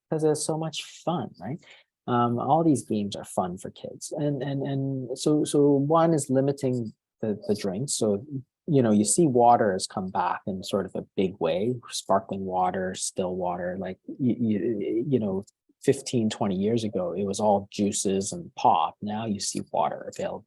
Because it's so much fun, right? All these games are fun for kids, and so one is limiting the drinks. So you see water has come back in sort of a big way, sparkling water, still water. Like 15, 20 years ago, it was all juices and pop. Now you see water available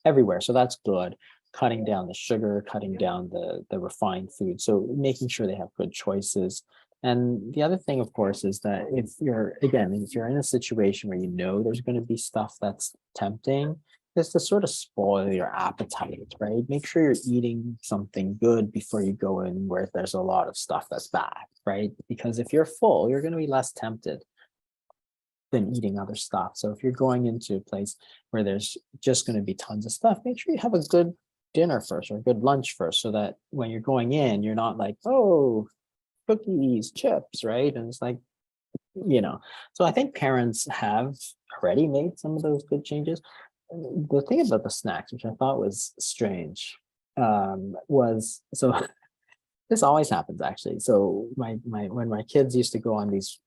everywhere. So that's good. Cutting down the sugar, cutting down the refined food. So making sure they have good choices. And the other thing, of course, is that if you're in a situation where there's going to be stuff that's tempting, is to sort of spoil your appetite, right? Make sure you're eating something good before you go in where there's a lot of stuff that's bad, right? Because if you're full, you're going to be less tempted than eating other stuff. So if you're going into a place where there's just going to be tons of stuff, make sure you have a good dinner first or a good lunch first, so that when you're going in, you're not like, oh, cookies, chips, right? And it's like, so I think parents have already made some of those good changes. The thing about the snacks, which I thought was strange, was so this always happens actually. So my when my kids used to go on these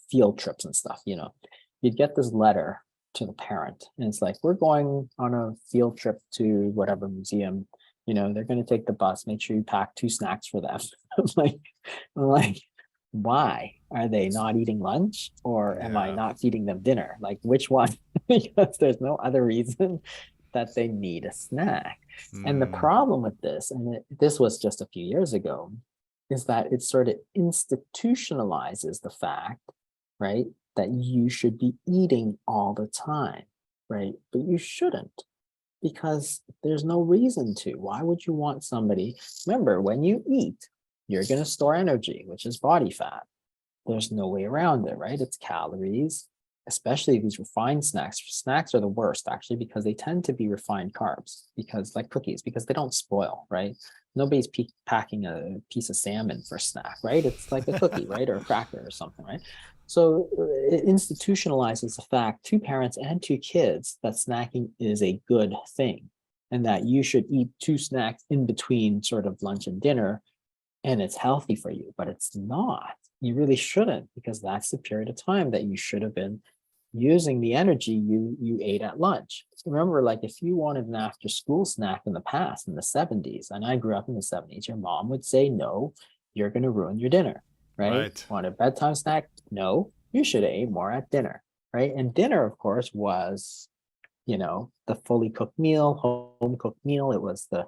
field trips and stuff, you'd get this letter to the parent, and it's like, we're going on a field trip to whatever museum. They're going to take the bus. Make sure you pack 2 snacks for them. I'm like, why are they not eating lunch, or am I Yeah. not feeding them dinner? Like, which one? Because there's no other reason that they need a snack. And the Mm, problem with this, and this was just a few years ago, is that it sort of institutionalizes the fact, right, that you should be eating all the time, right? But you shouldn't, because there's no reason to. Why would you want somebody? Remember, when you eat, you're going to store energy, which is body fat. There's no way around it, right? It's calories, especially these refined snacks. Snacks are the worst, actually, because they tend to be refined carbs, because like cookies, because they don't spoil, right? Nobody's packing a piece of salmon for a snack, right? It's like a cookie, right? Or a cracker or something, right? So it institutionalizes the fact to parents and to kids that snacking is a good thing, and that you should eat 2 snacks in between sort of lunch and dinner, and it's healthy for you, but it's not. You really shouldn't, because that's the period of time that you should have been using the energy you ate at lunch. Remember, like, if you wanted an after school snack in the past, in the 70s, and I grew up in the 70s, your mom would say, no, you're going to ruin your dinner, right? right. Want a bedtime snack? No, you should have ate more at dinner, right? And dinner, of course, was the fully cooked meal, home cooked meal. It was the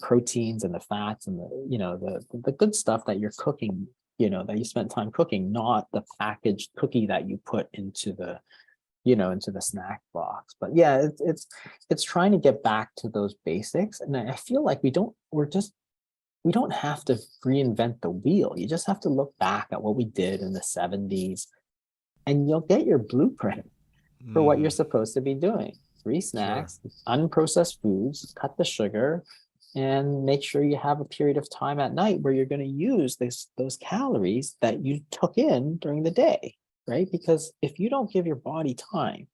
proteins and the fats and the good stuff that you're cooking, that you spent time cooking, not the packaged cookie that you put into the snack box. But yeah, it's trying to get back to those basics. And I feel like we don't have to reinvent the wheel. You just have to look back at what we did in the 70s and you'll get your blueprint for what you're Hmm. supposed to be doing. Three Sure. snacks, unprocessed foods, cut the sugar, and make sure you have a period of time at night where you're going to use those calories that you took in during the day, right? Because if you don't give your body time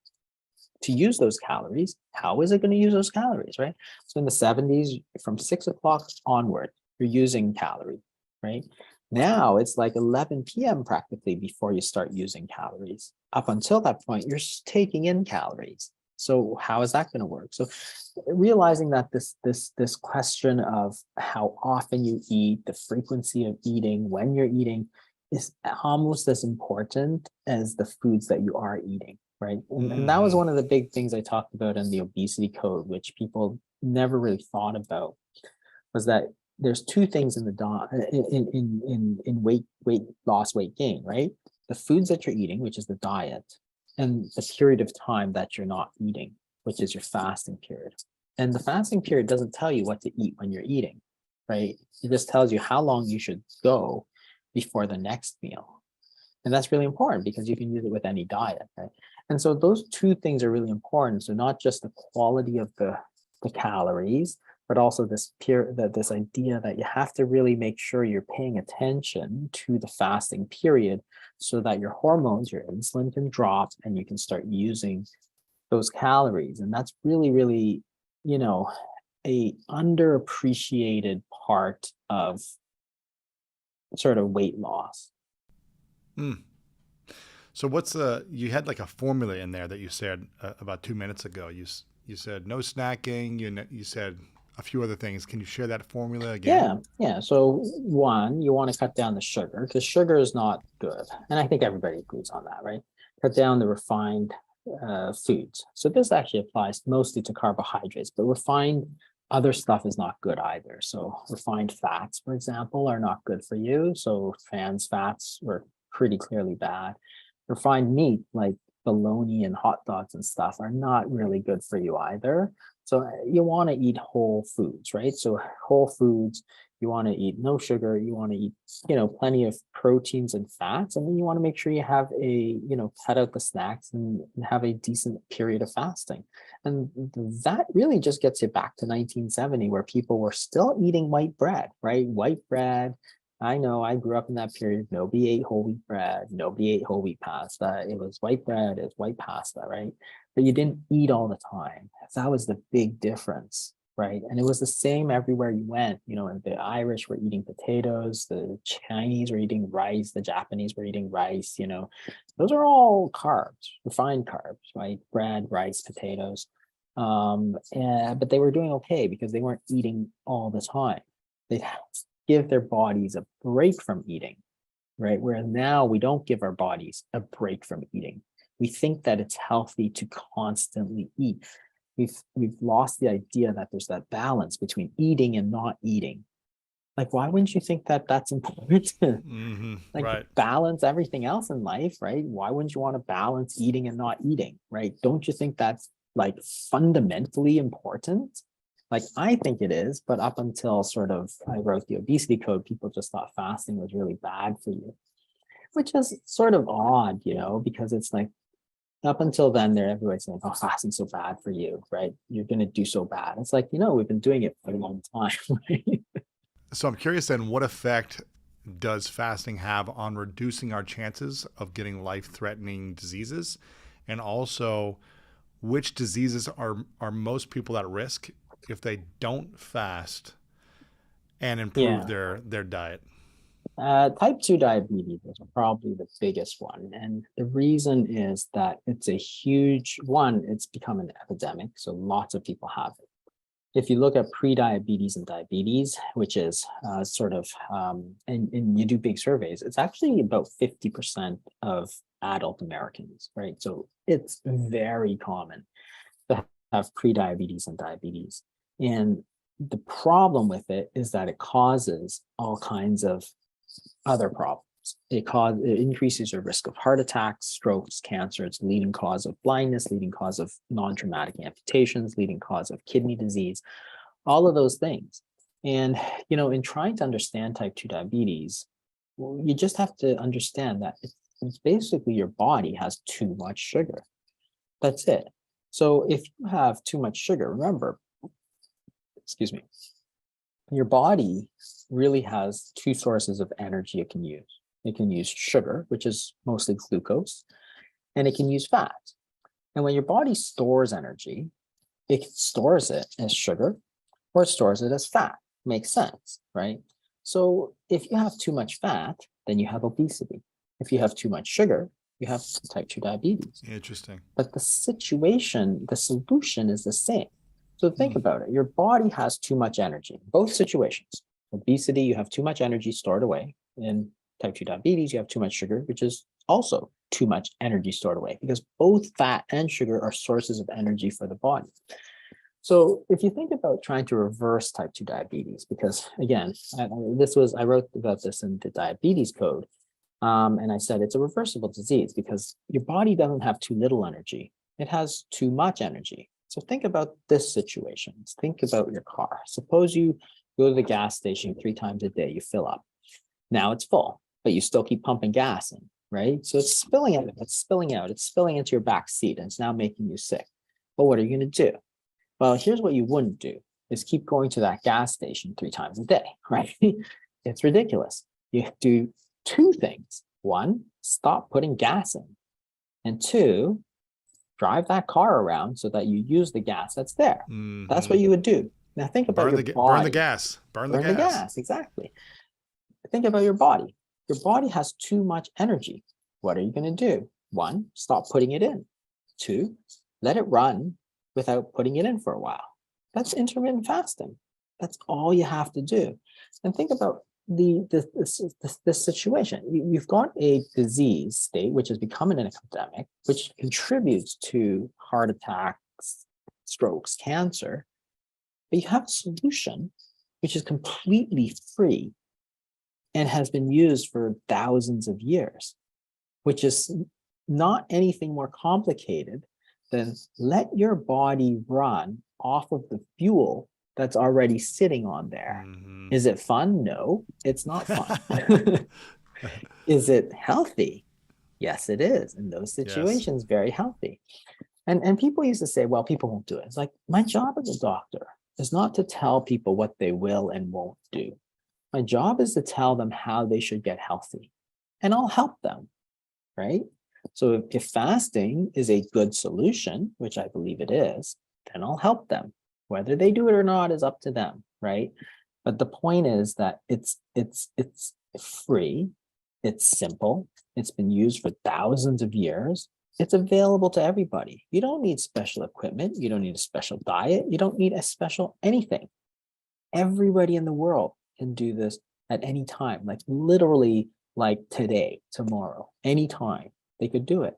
to use those calories, how is it going to use those calories, right? So in the 70s, from 6 o'clock onward, you're using calorie, right? Now it's like 11 p.m. practically before you start using calories. Up until that point, you're taking in calories. So how is that going to work? So realizing that this question of how often you eat, the frequency of eating, when you're eating, is almost as important as the foods that you are eating, right? And that was Hmm. one of the big things I talked about in the obesity code, which people never really thought about, was that there's two things in the in weight loss, weight gain, right? The foods that you're eating, which is the diet, and the period of time that you're not eating, which is your fasting period. And the fasting period doesn't tell you what to eat when you're eating, right? It just tells you how long you should go before the next meal. And that's really important because you can use it with any diet, right? And so those two things are really important. So not just the quality of the calories, but also this idea that you have to really make sure you're paying attention to the fasting period so that your hormones, your insulin can drop and you can start using those calories. And that's really, really, you know, a underappreciated part of sort of weight loss. Hmm. So what's the, you had like a formula in there that you said about 2 minutes ago. You said no snacking. You said a few other things. Can you share that formula again? Yeah. So one, you want to cut down the sugar because sugar is not good, and I think everybody agrees on that, right? Cut down the refined foods. So this actually applies mostly to carbohydrates, but refined other stuff is not good either. So refined fats, for example, are not good for you. So trans fats were pretty clearly bad. Refined meat like bologna and hot dogs and stuff are not really good for you either. So you want to eat whole foods, right? So whole foods, you want to eat no sugar, you want to eat, plenty of proteins and fats, and then you want to make sure you have cut out the snacks and have a decent period of fasting. And that really just gets you back to 1970, where people were still eating white bread, right? White bread. I know I grew up in that period. Nobody ate whole wheat bread. Nobody ate whole wheat pasta. It was white bread, it's white pasta, right? But you didn't eat all the time. That was the big difference, right? And it was the same everywhere you went. And the Irish were eating potatoes, the Chinese were eating rice, the Japanese were eating rice. Those are all carbs, refined carbs, right? Bread, rice, potatoes. But they were doing okay because they weren't eating all the time. They'd give their bodies a break from eating, right? Whereas now we don't give our bodies a break from eating. We think that it's healthy to constantly eat. We've lost the idea that there's that balance between eating and not eating. Like, why wouldn't you think that that's important? Hmm. Like, Right. balance everything else in life, right? Why wouldn't you want to balance eating and not eating, right? Don't you think that's like fundamentally important? Like, I think it is, but up until sort of I wrote the obesity code, people just thought fasting was really bad for you, which is sort of odd, because it's like up until then, everybody's saying, "Oh, fasting's so bad for you, right? You're gonna do so bad." It's like, we've been doing it for a long time, right? So I'm curious then, what effect does fasting have on reducing our chances of getting life-threatening diseases? And also, which diseases are most people at risk if they don't fast and improve Yeah. their diet? Type 2 diabetes is probably the biggest one. And the reason is that it's a huge one, it's become an epidemic. So lots of people have it. If you look at pre-diabetes and diabetes, which is and you do big surveys, it's actually about 50% of adult Americans, right? So it's very common to have prediabetes and diabetes. And the problem with it is that it causes all kinds of other problems. It increases your risk of heart attacks, strokes, cancer. It's leading cause of blindness, leading cause of non-traumatic amputations, leading cause of kidney disease, all of those things. And, in trying to understand type 2 diabetes, well, you just have to understand that it's basically your body has too much sugar. That's it. So if you have too much sugar, remember, excuse me, your body really has two sources of energy it can use. It can use sugar, which is mostly glucose, and it can use fat. And when your body stores energy, it stores it as sugar or it stores it as fat. Makes sense, right? So if you have too much fat, then you have obesity. If you have too much sugar, you have type 2 diabetes. Interesting. But the solution is the same. So think about it. Your body has too much energy, both situations. Obesity, you have too much energy stored away. In type 2 diabetes, you have too much sugar, which is also too much energy stored away, because both fat and sugar are sources of energy for the body. So if you think about trying to reverse type 2 diabetes, because again, I wrote about this in the diabetes code, and I said it's a reversible disease because your body doesn't have too little energy. It has too much energy. So think about this situation. Think about your car. Suppose you go to the gas station 3 times a day, you fill up. Now it's full, but you still keep pumping gas in, right? So it's spilling out, it's spilling into your back seat, and it's now making you sick. But what are you going to do? Well, here's what you wouldn't do is keep going to that gas station 3 times a day, right? It's ridiculous. You do 2 things. 1, stop putting gas in. And 2, drive that car around so that you use the gas that's there. Mm-hmm. That's what you would do. Now think about your body. Burn the gas. Burn the gas. Exactly. Think about your body. Your body has too much energy. What are you going to do? 1, stop putting it in. 2, let it run without putting it in for a while. That's intermittent fasting. That's all you have to do. And think about this situation. You've got a disease state which has become an epidemic, which contributes to heart attacks, strokes, cancer. But you have a solution which is completely free and has been used for thousands of years, which is not anything more complicated than let your body run off of the fuel that's already sitting on there. Mm-hmm. Is it fun? No, it's not fun. Is it healthy? Yes, it is. In those situations, very healthy. And people used to say, well, people won't do it. It's like, my job as a doctor is not to tell people what they will and won't do. My job is to tell them how they should get healthy, and I'll help them, right? So if fasting is a good solution, which I believe it is, then I'll help them. Whether they do it or not is up to them, right? But the point is that it's free, it's simple, it's been used for thousands of years, it's available to everybody. You don't need special equipment, you don't need a special diet, you don't need a special anything. Everybody in the world can do this at any time, like literally like today, tomorrow, anytime. They could do it.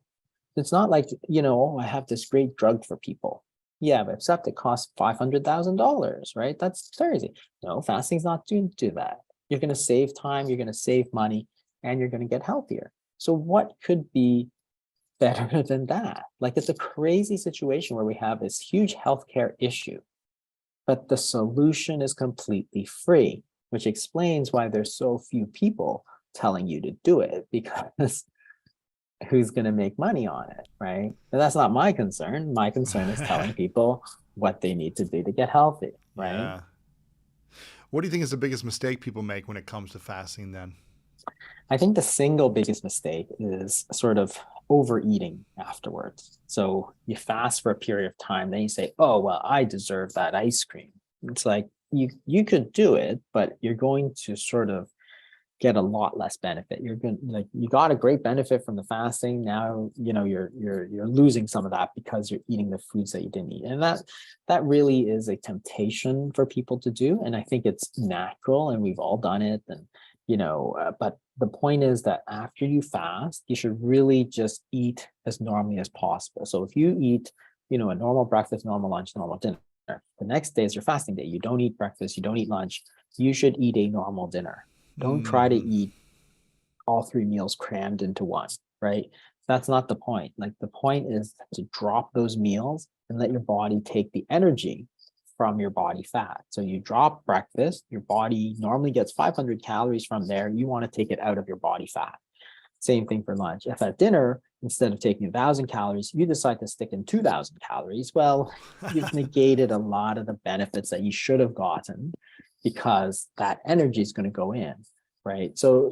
It's not like, I have this great drug for people. Yeah, but except it costs $500,000, right? That's crazy. No, fasting's not doing do that. You're going to save time, you're going to save money, and you're going to get healthier. So what could be better than that? Like, it's a crazy situation where we have this huge healthcare issue, but the solution is completely free, which explains why there's so few people telling you to do it, because who's going to make money on it, right? And that's not my concern. My concern is telling people what they need to do to get healthy, right? Yeah. What do you think is the biggest mistake people make when it comes to fasting then? I think the single biggest mistake is sort of overeating afterwards. So you fast for a period of time, then you say, oh, well, I deserve that ice cream. It's like, you could do it, but you're going to sort of get a lot less benefit. You're going you got a great benefit from the fasting. Now, you're losing some of that because you're eating the foods that you didn't eat. And that really is a temptation for people to do. And I think it's natural, and we've all done it. And, but the point is that after you fast, you should really just eat as normally as possible. So if you eat a normal breakfast, normal lunch, normal dinner. The next day is your fasting day. You don't eat breakfast, you don't eat lunch. You should eat a normal dinner. Don't try to Hmm. eat all three meals crammed into one, right? That's not the point. Like the point is to drop those meals and let your body take the energy from your body fat. So you drop breakfast, your body normally gets 500 calories from there. You want to take it out of your body fat. Same thing for lunch. If at dinner, instead of taking 1,000 calories, you decide to stick in 2,000 calories, well, you've negated a lot of the benefits that you should have gotten because that energy is going to go in, right? So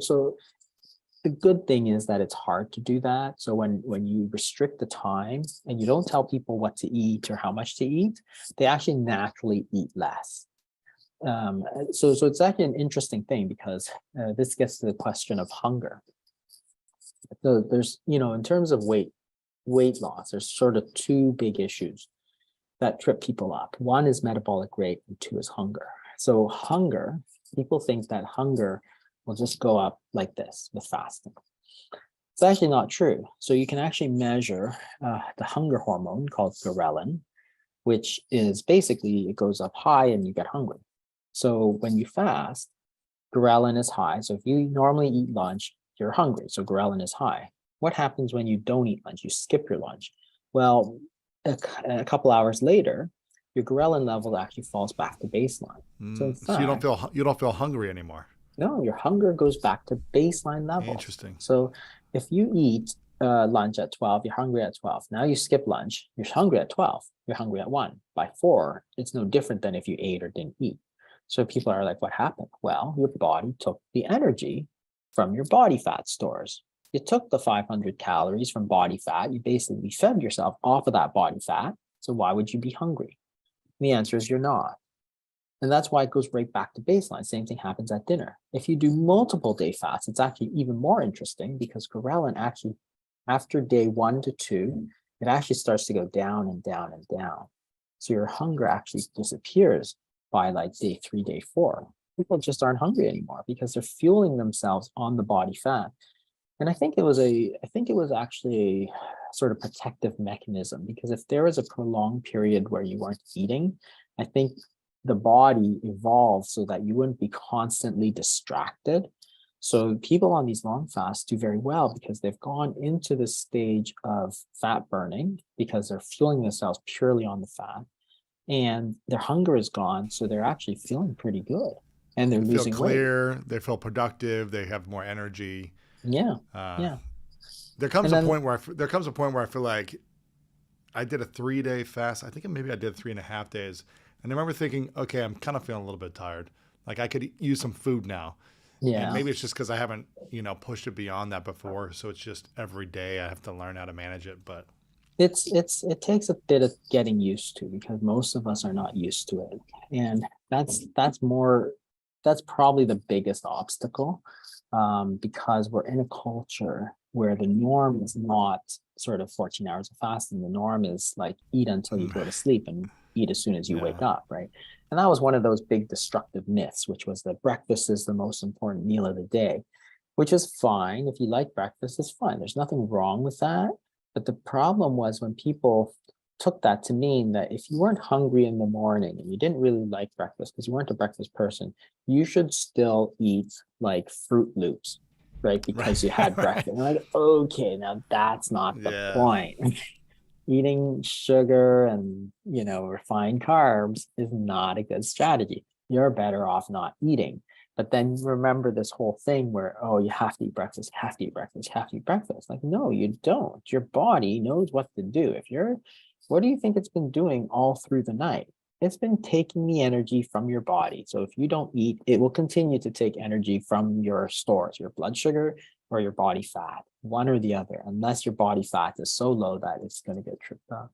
the good thing is that it's hard to do that. So when you restrict the time and you don't tell people what to eat or how much to eat, they actually naturally eat less. So it's actually an interesting thing because this gets to the question of hunger. So there's, in terms of weight loss, there's sort of two big issues that trip people up. One is metabolic rate, and two is hunger. So hunger, people think that hunger will just go up like this with fasting. It's actually not true. So you can actually measure the hunger hormone called ghrelin, which is basically it goes up high and you get hungry. So when you fast, ghrelin is high. So if you normally eat lunch, you're hungry. So ghrelin is high. What happens when you don't eat lunch? You skip your lunch. Well, a couple hours later, your ghrelin level actually falls back to baseline. So in So fact, you don't feel hungry anymore. no, your hunger goes back to baseline levels. Interesting. So if you eat lunch at 12, you're hungry at 12. Now you skip lunch, you're hungry at 12, you're hungry at 1. By 4, it's no different than if you ate or didn't eat. So people are like, what happened? Well, your body took the energy from your body fat stores. You took the 500 calories from body fat. You basically fed yourself off of that body fat. So why would you be hungry? The answer is you're not. And that's why it goes right back to baseline. Same thing happens at dinner. If you do multiple day fasts, it's actually even more interesting because ghrelin actually, after day 1 to 2, it actually starts to go down and down and down. So your hunger actually disappears by like day 3, day 4. People just aren't hungry anymore because they're fueling themselves on the body fat. And I think it was actually a sort of protective mechanism because if there was a prolonged period where you weren't eating, I think the body evolved so that you wouldn't be constantly distracted. So people on these long fasts do very well because they've gone into the stage of fat burning because they're fueling themselves purely on the fat and their hunger is gone. So they're actually feeling pretty good and they're They feel losing weight. clear. They feel productive. They have more energy. Yeah. Uh, Yeah. there comes And a then, point where I feel like I did a 3-day fast. I think maybe I did 3.5 days. And I remember thinking, okay, I'm kind of feeling a little bit tired. Like I could use some food now. And yeah. maybe it's just because I haven't, pushed it beyond that before. So it's just every day I have to learn how to manage it. But It takes a bit of getting used to because most of us are not used to it. And that's probably the biggest obstacle because we're in a culture where the norm is not sort of 14 hours of fasting. The norm is like eat until you go to sleep and eat as soon as you yeah, wake up, right? And that was one of those big destructive myths, which was that breakfast is the most important meal of the day, which is fine. If you like breakfast, it's fine. There's nothing wrong with that. But the problem was when people took that to mean that if you weren't hungry in the morning and you didn't really like breakfast because you weren't a breakfast person, you should still eat like Fruit Loops, right? right, Because you had right, breakfast. And like, okay, now that's not the yeah. point. Eating sugar and, refined carbs is not a good strategy. You're better off not eating. But then remember this whole thing where, oh, you have to eat breakfast, you have to eat breakfast, you have to eat breakfast. Like, no, you don't. Your body knows what to do. What do you think it's been doing all through the night? It's been taking the energy from your body. So if you don't eat, it will continue to take energy from your stores, your blood sugar or your body fat, one or the other, unless your body fat is so low that it's going to get tripped up.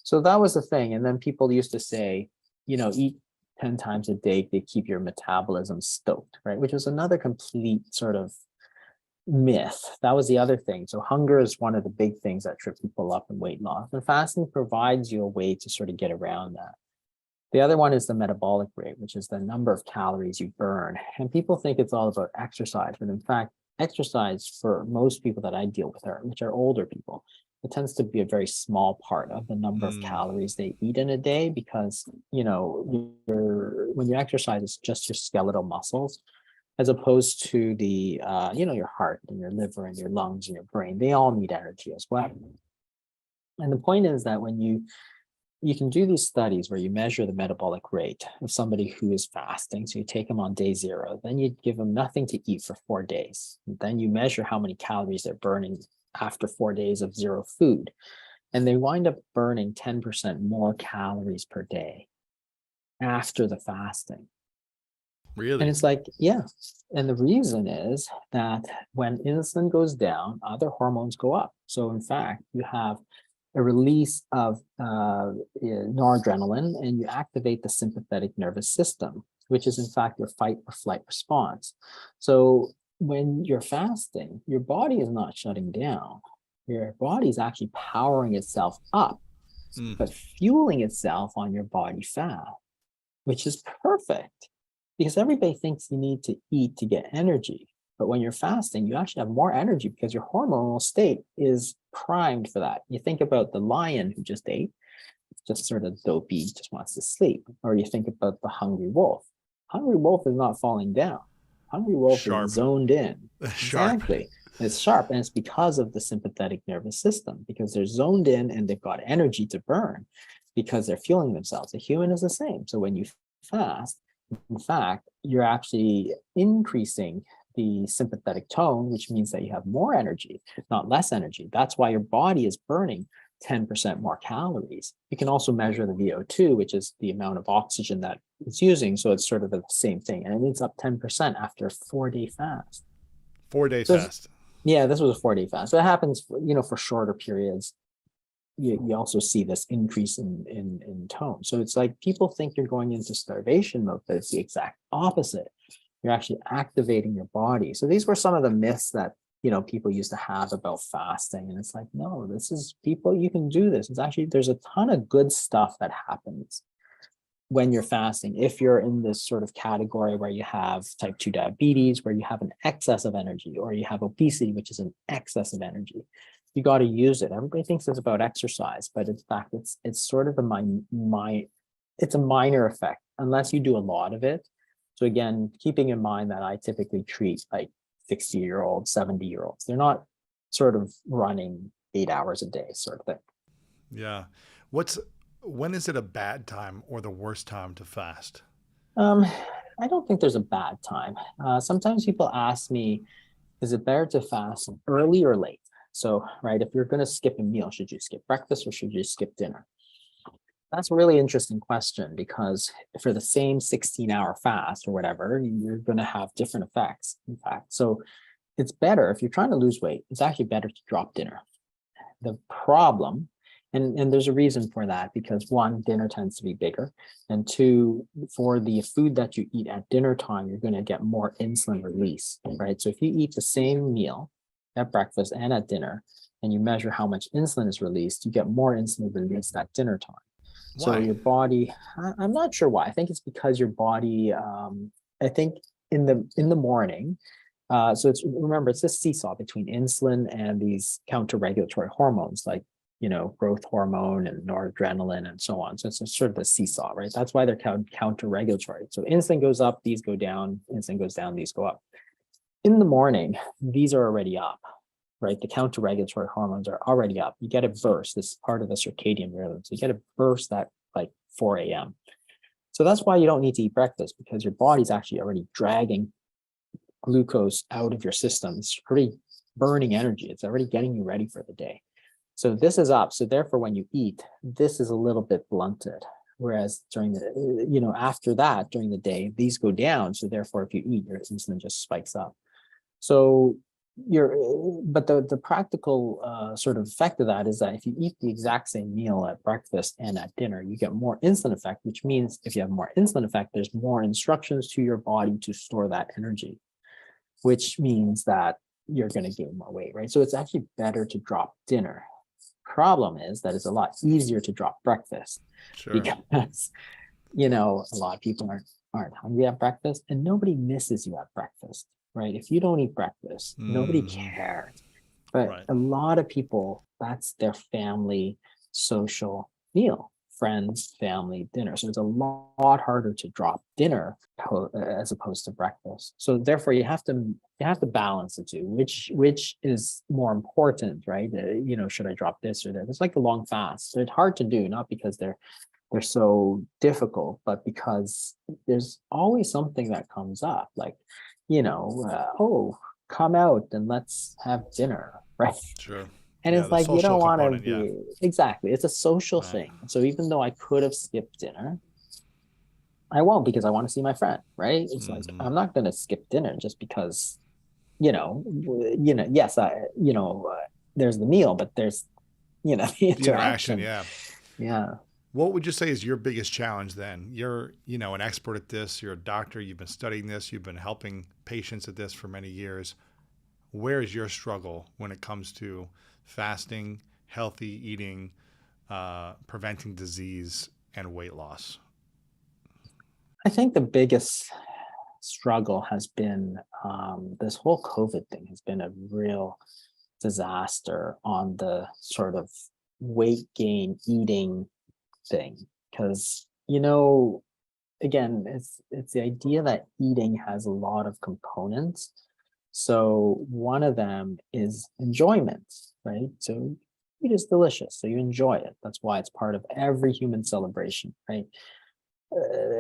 So that was the thing. And then people used to say, eat 10 times a day to keep your metabolism stoked, right? Which was another complete sort of myth. That was the other thing. So hunger is one of the big things that trip people up in weight loss. And fasting provides you a way to sort of get around that. The other one is the metabolic rate, which is the number of calories you burn. And people think it's all about exercise, but in fact, exercise for most people that I deal with which are older people, it tends to be a very small part of the number of Mm, calories they eat in a day because, when you exercise, it's just your skeletal muscles as opposed to your heart and your liver and your lungs and your brain. They all need energy as well. And the point is that when you can do these studies where you measure the metabolic rate of somebody who is fasting. So you take them on day 0, then you give them nothing to eat for 4 days. Then you measure how many calories they're burning after 4 days of zero food. And they wind up burning 10% more calories per day after the fasting. And really? it's like, yeah. And the reason is that when insulin goes down, other hormones go up. So, in fact, you have a release of noradrenaline and you activate the sympathetic nervous system, which is, in fact, your fight or flight response. So, when you're fasting, your body is not shutting down. Your body is actually powering itself up, Mm, but fueling itself on your body fat, which is perfect because everybody thinks you need to eat to get energy. But when you're fasting, you actually have more energy because your hormonal state is primed for that. You think about the lion who just ate, just sort of dopey, just wants to sleep. Or you think about the hungry wolf. Hungry wolf is not falling down. Hungry wolf is sharp. zoned in. Sharp. Exactly. It's sharp, and it's because of the sympathetic nervous system, because they're zoned in and they've got energy to burn because they're fueling themselves. A human is the same. So when you fast, in fact, you're actually increasing the sympathetic tone, which means that you have more energy, not less energy. That's why your body is burning 10% more calories. You can also measure the VO2, which is the amount of oxygen that it's using. So it's sort of the same thing. And it's up 10% after a 4-day fast. 4 day So fast. yeah, this was a 4-day fast. So it happens, for shorter periods. You also see this increase in tone. So it's like people think you're going into starvation mode, but it's the exact opposite. You're actually activating your body. So these were some of the myths that people used to have about fasting. And it's like, no, this is people, you can do this. It's actually, there's a ton of good stuff that happens when you're fasting. If you're in this sort of category where you have type 2 diabetes, where you have an excess of energy, or you have obesity, which is an excess of energy, you got to use it. Everybody thinks it's about exercise, but in fact, it's sort of it's a minor effect unless you do a lot of it. So again, keeping in mind that I typically treat like 60-year-olds, 70-year-olds. They're not sort of running 8 hours a day sort of thing. Yeah. What's when is it a bad time or the worst time to fast? Um, I don't think there's a bad time. Sometimes people ask me, is it better to fast early or late? So, right, if you're going to skip a meal, should you skip breakfast or should you skip dinner? That's a really interesting question because for the same 16-hour fast or whatever, you're going to have different effects, in fact. So it's better if you're trying to lose weight, it's actually better to drop dinner. The problem, and there's a reason for that, because one, dinner tends to be bigger, and two, for the food that you eat at dinner time, you're going to get more insulin release, right? So if you eat the same meal at breakfast and at dinner, and you measure how much insulin is released, you get more insulin released at dinner time. So Why? your body, I'm not sure why. I think it's because your body, I think in the morning, so remember, it's this seesaw between insulin and these counter-regulatory hormones like, growth hormone and noradrenaline and so on. So it's sort of a seesaw, right? That's why they're counter-regulatory. So insulin goes up, these go down, insulin goes down, these go up. In the morning, these are already up, right? The counter-regulatory hormones are already up. You get a burst. This is part of the circadian rhythm. So you get a burst at like 4 a.m. So that's why you don't need to eat breakfast, because your body's actually already dragging glucose out of your system. It's already burning energy. It's already getting you ready for the day. So this is up. So therefore, when you eat, this is a little bit blunted. Whereas during after that, during the day, these go down. So therefore, if you eat, your insulin just spikes up. So but the practical sort of effect of that is that if you eat the exact same meal at breakfast and at dinner, you get more insulin effect, which means if you have more insulin effect, there's more instructions to your body to store that energy, which means that you're going to gain more weight, right? So it's actually better to drop dinner. Problem is that it's a lot easier to drop breakfast Sure. because, a lot of people aren't hungry at breakfast, and nobody misses you at breakfast, right? If you don't eat breakfast, nobody Hmm. cares. But Right. a lot of people, that's their family social meal, friends, family, dinner. So it's a lot harder to drop dinner as opposed to breakfast. So therefore, you have to balance the two. Which is more important, right? Should I drop this or that? It's like the long fast. They're hard to do, not because they're so difficult, but because there's always something that comes up, like, oh, come out and let's have dinner, right? Sure. And Yeah, it's the like you social don't want to component. Yeah. be exactly. It's a social Right. thing. So even though I could have skipped dinner, I won't because I want to see my friend, right? It's like Hmm. I'm not going to skip dinner just because, yes, there's the meal, but there's, the The interaction. interaction. Yeah. Yeah. What would you say is your biggest challenge then? You're, an expert at this. You're a doctor. You've been studying this. You've been helping patients at this for many years. Where is your struggle when it comes to fasting, healthy eating, preventing disease, and weight loss? I think the biggest struggle has been this whole COVID thing has been a real disaster on the sort of weight gain eating thing. Because, again, it's the idea that eating has a lot of components. So one of them is enjoyment, right? So it is delicious. So you enjoy it. That's why it's part of every human celebration, right?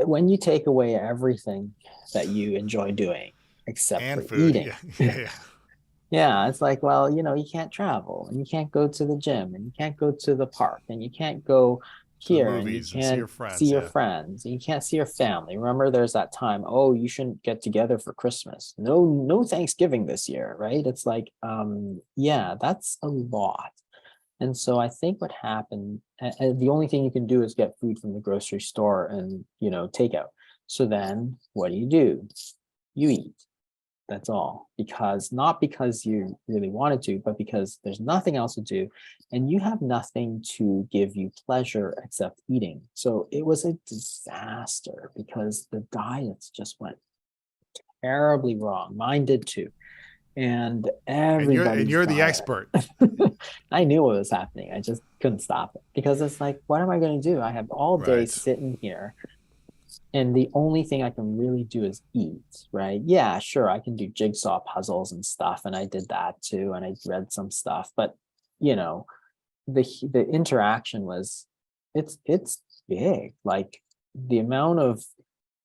When you take away everything that you enjoy doing except And for food. eating, Yeah. Yeah. Yeah. yeah, it's like, well, you can't travel and you can't go to the gym and you can't go to the park and you can't go To the here and you movies and see can't your see friends. your Yeah. friends and you can't see your family. Remember, there's that time, oh, you shouldn't get together for Christmas. No, no Thanksgiving this year, right? It's like, yeah, that's a lot. And so I think what happened, and the only thing you can do is get food from the grocery store and, takeout. So then what do? You eat. That's all. Because not because you really wanted to, but because there's nothing else to do and you have nothing to give you pleasure except eating. So it was a disaster because the diets just went terribly wrong. Mine did too. And And everybody's you're the diet. expert. I knew what was happening. I just couldn't stop it because it's like, what am I going to do? I have all day Right. sitting here and the only thing I can really do is eat, right? Yeah, sure, I can do jigsaw puzzles and stuff, and I did that too, and I read some stuff, but you know, the interaction was it's big, like the amount of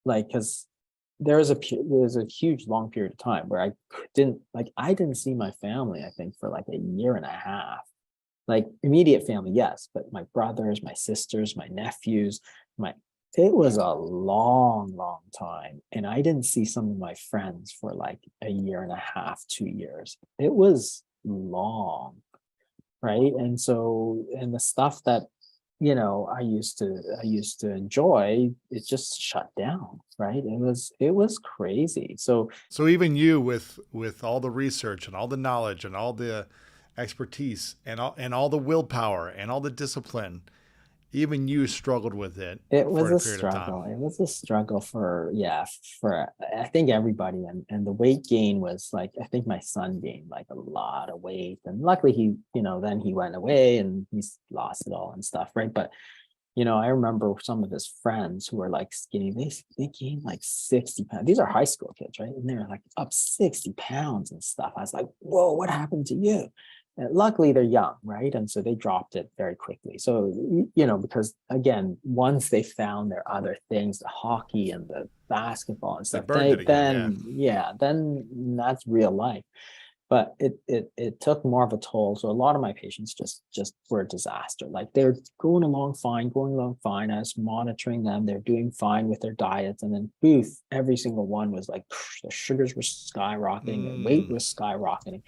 because there was a huge long period of time where I didn't see my family, I think, for like a year and a half. Like immediate family, yes, but my brothers, my sisters, my nephews, my it was a long, long time. And I didn't see some of my friends for like a year and a half, 2 years. It was long, right? And so, and the stuff that I used to enjoy, it just shut down, right? It was crazy. So So even you, with all the research and all the knowledge and all the expertise and all the willpower and all the discipline, even you struggled with it it for was a a period of time. struggle. It was a struggle for, yeah, for I think everybody. And the weight gain was like, I think my son gained like a lot of weight. And luckily then he went away and he's lost it all and stuff, right? But I remember some of his friends who were like skinny, they gained like 60 pounds. These are high school kids, right? And they're like up 60 pounds and stuff. I was like, whoa, what happened to you? And luckily they're young, right? And so they dropped it very quickly. So, because again, once they found their other things, the hockey and the basketball and They stuff, burned it again. Yeah. then that's real life. But it took more of a toll. So a lot of my patients just were a disaster. Like they're going along fine, going along fine. I was monitoring them. They're doing fine with their diets. And then poof, every single one was like their sugars were skyrocketing, their weight Mm. was skyrocketing.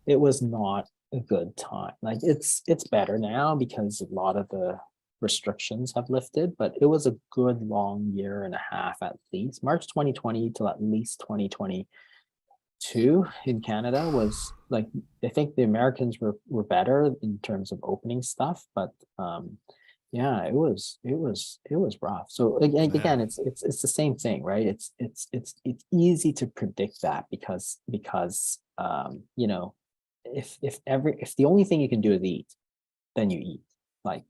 It was not a good time. Like it's better now because a lot of the restrictions have lifted, but it was a good long year and a half at least. March 2020 till at least 2022 in Canada was like, I think the Americans were better in terms of opening stuff, but yeah, it was rough. So Yeah. again, it's the same thing, right? It's easy to predict that because if the only thing you can do is eat, then you eat. Like,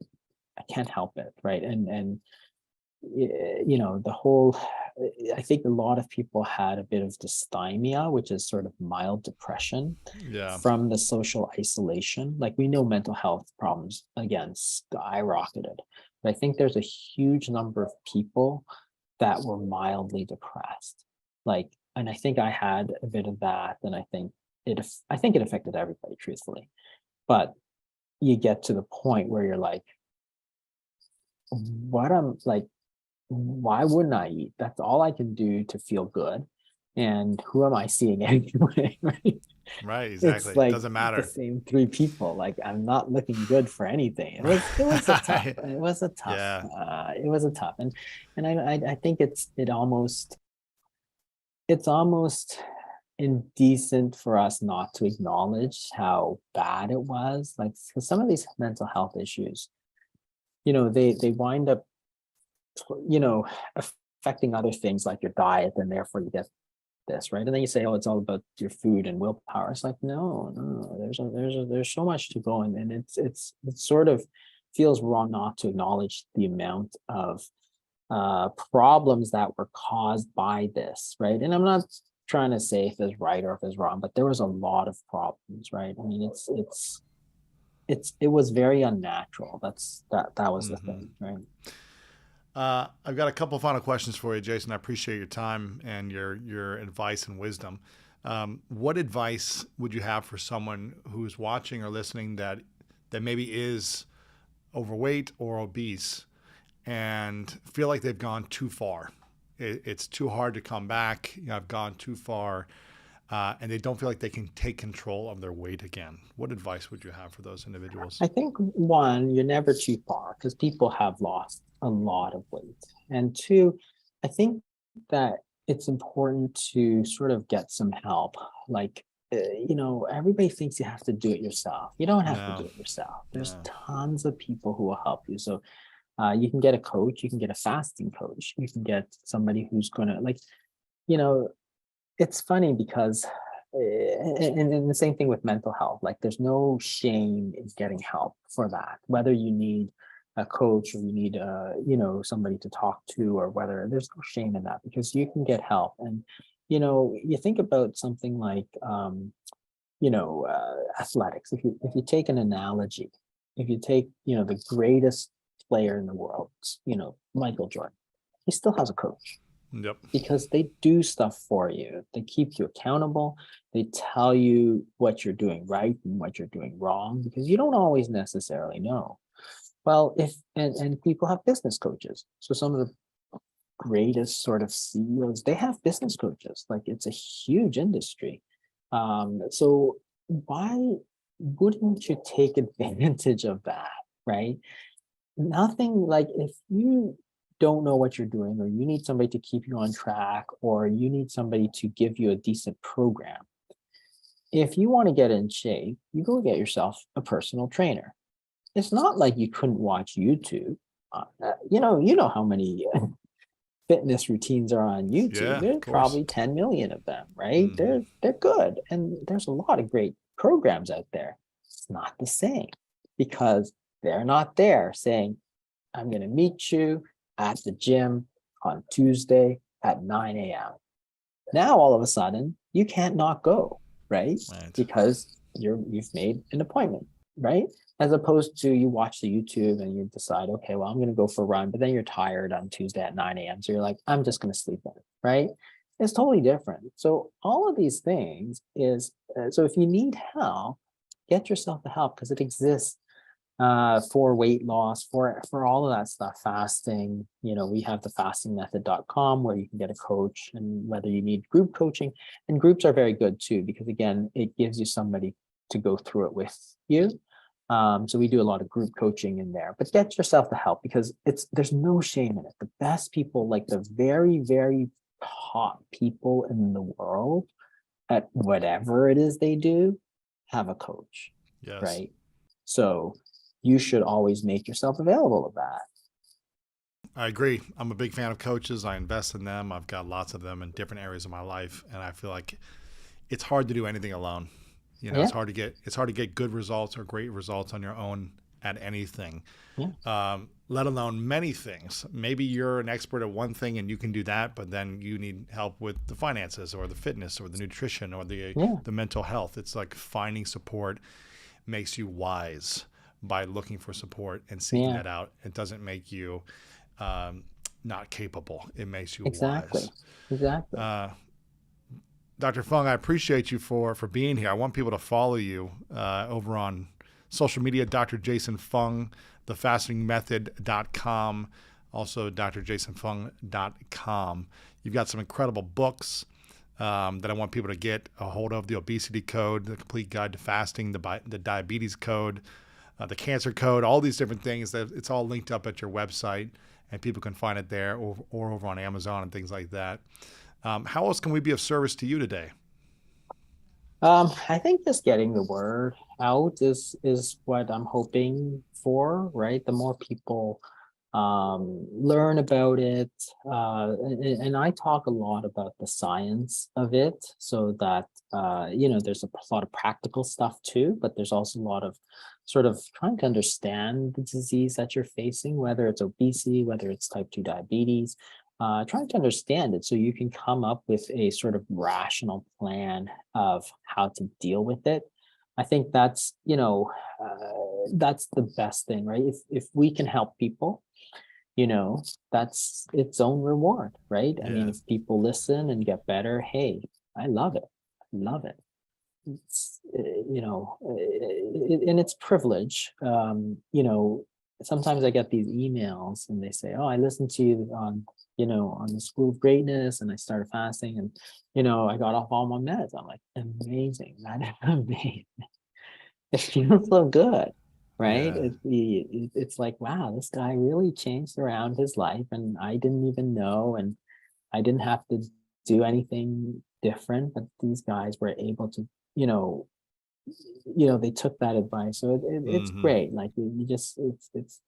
I can't help it, right? And the whole, I think a lot of people had a bit of dysthymia, which is sort of mild depression Yeah. from the social isolation. Like, we know mental health problems again skyrocketed, but I think there's a huge number of people that were mildly depressed. Like, and I think I had a bit of that, and I think it affected everybody, truthfully. But you get to the point where you're like, what I'm like, why wouldn't I eat? That's all I can do to feel good. And who am I seeing anyway? Right? Right. It's Exactly. like Doesn't the matter. same three people. Like, I'm not looking good for anything. It was a tough, Right. it was a tough, Yeah. it was a tough. And I think it's almost indecent for us not to acknowledge how bad it was. Like, for some of these mental health issues, they wind up, you know, affecting other things like your diet, and therefore you get this, right? And then you say, oh, it's all about your food and willpower. It's like, no, no, there's so much to go, and it sort of feels wrong not to acknowledge the amount of problems that were caused by this, right? And I'm not trying to say if it's right or if it's wrong, but there was a lot of problems, right? I mean, it was very unnatural. That was the Hmm. thing, right? I've got a couple final questions for you, Jason. I appreciate your time and your advice and wisdom. What advice would you have for someone who's watching or listening that maybe is overweight or obese and feel like they've gone too far? It's too hard to come back. I've gone too far, and they don't feel like they can take control of their weight again. What advice would you have for those individuals? I think, one, you're never too far because people have lost a lot of weight. And two, I think that it's important to sort of get some help. Like, everybody thinks you have to do it yourself. You don't have to No, do it yourself. There's no. tons of people who will help you. So you can get a coach, you can get a fasting coach, you can get somebody who's going to, like, you know, it's funny because and the same thing with mental health. Like, there's no shame in getting help for that, whether you need a coach or you need somebody to talk to, or whether, there's no shame in that, because you can get help. And you think about something like athletics. If you take an analogy, if you take the greatest player in the world, Michael Jordan, he still has a coach, Yep. because they do stuff for you. They keep you accountable. They tell you what you're doing right and what you're doing wrong, because you don't always necessarily know. Well, if and people have business coaches. So some of the greatest sort of CEOs, they have business coaches. Like, it's a huge industry. So why wouldn't you take advantage of that, right? Nothing, like, if you don't know what you're doing, or you need somebody to keep you on track, or you need somebody to give you a decent program, if you want to get in shape, you go get yourself a personal trainer. It's not like you couldn't watch YouTube. You know how many fitness routines are on YouTube. Yeah, of There's course. probably 10 million of them, right? Hmm. They're good, and there's a lot of great programs out there. It's not the same, because they're not there saying, I'm going to meet you at the gym on Tuesday at 9 a.m. Now, all of a sudden, you can't not go, right? Right. Because you've made an appointment, right? As opposed to, you watch the YouTube and you decide, okay, well, I'm going to go for a run, but then you're tired on Tuesday at 9 a.m. So you're like, I'm just going to sleep in, right? It's totally different. So all of these things is, so if you need help, get yourself the help, because it exists for weight loss, for all of that stuff. Fasting, we have the fastingmethod.com, where you can get a coach, and whether you need group coaching, and groups are very good too, because again, it gives you somebody to go through it with you. So we do a lot of group coaching in there, but get yourself the help, because there's no shame in it. The best people, like the very, very top people in the world at whatever it is they do, have a coach, Yes. right? So you should always make yourself available of that. I agree. I'm a big fan of coaches. I invest in them. I've got lots of them in different areas of my life. And I feel like it's hard to do anything alone. You know, Yeah, it's hard to get good results or great results on your own at anything, yeah, let alone many things. Maybe you're an expert at one thing and you can do that, but then you need help with the finances or the fitness or the nutrition or yeah, the mental health. It's like finding support makes you wise by looking for support and seeking yeah, that out. It doesn't make you um, not capable. It makes you exactly, wise. exactly. Uh, Dr. Fung, I appreciate you for being here. I want people to follow you over on social media, Dr. Jason Fung, thefastingmethod.com, also drjasonfung.com. You've got some incredible books that I want people to get a hold of: the Obesity Code, the Complete Guide to Fasting, the Diabetes Code, the Cancer Code, all these different things. That it's all linked up at your website, and people can find it there or over on Amazon and things like that. How else can we be of service to you today? I think just getting the word out is what I'm hoping for, right? The more people learn about it, and I talk a lot about the science of it, so that there's a lot of practical stuff too, but there's also a lot of sort of trying to understand the disease that you're facing, whether it's obesity, whether it's type 2 diabetes, trying to understand it so you can come up with a sort of rational plan of how to deal with it. I think that's the best thing, right? If we can help people, that's its own reward, right? I mean, Yeah. if people listen and get better, hey, I love it. I love it. It's and it's privilege. Sometimes I get these emails and they say, oh, I listened to you on the School of Greatness, and I started fasting, and I got off all my meds. I'm like, amazing. That is amazing. It feels so good, right? Yeah. It's like, wow, this guy really changed around his life, and I didn't even know, and I didn't have to do anything different, but these guys were able to, you know, they took that advice. So it's Mm-hmm. great. Like you just, it's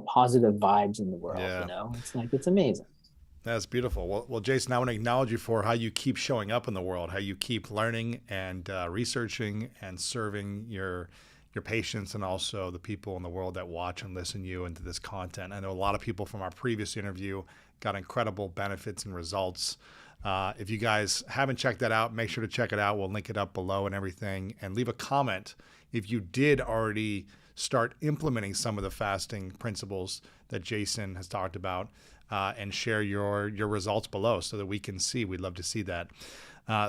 positive vibes in the world. Yeah. It's like it's amazing. That's beautiful. Well, Jason, I want to acknowledge you for how you keep showing up in the world, how you keep learning and researching and serving your patients and also the people in the world that watch and listen to you and to this content. I know a lot of people from our previous interview got incredible benefits and results. If you guys haven't checked that out, make sure to check it out. We'll link it up below and everything. And leave a comment if you did already start implementing some of the fasting principles that Jason has talked about, and share your results below so that we can see. We'd love to see that.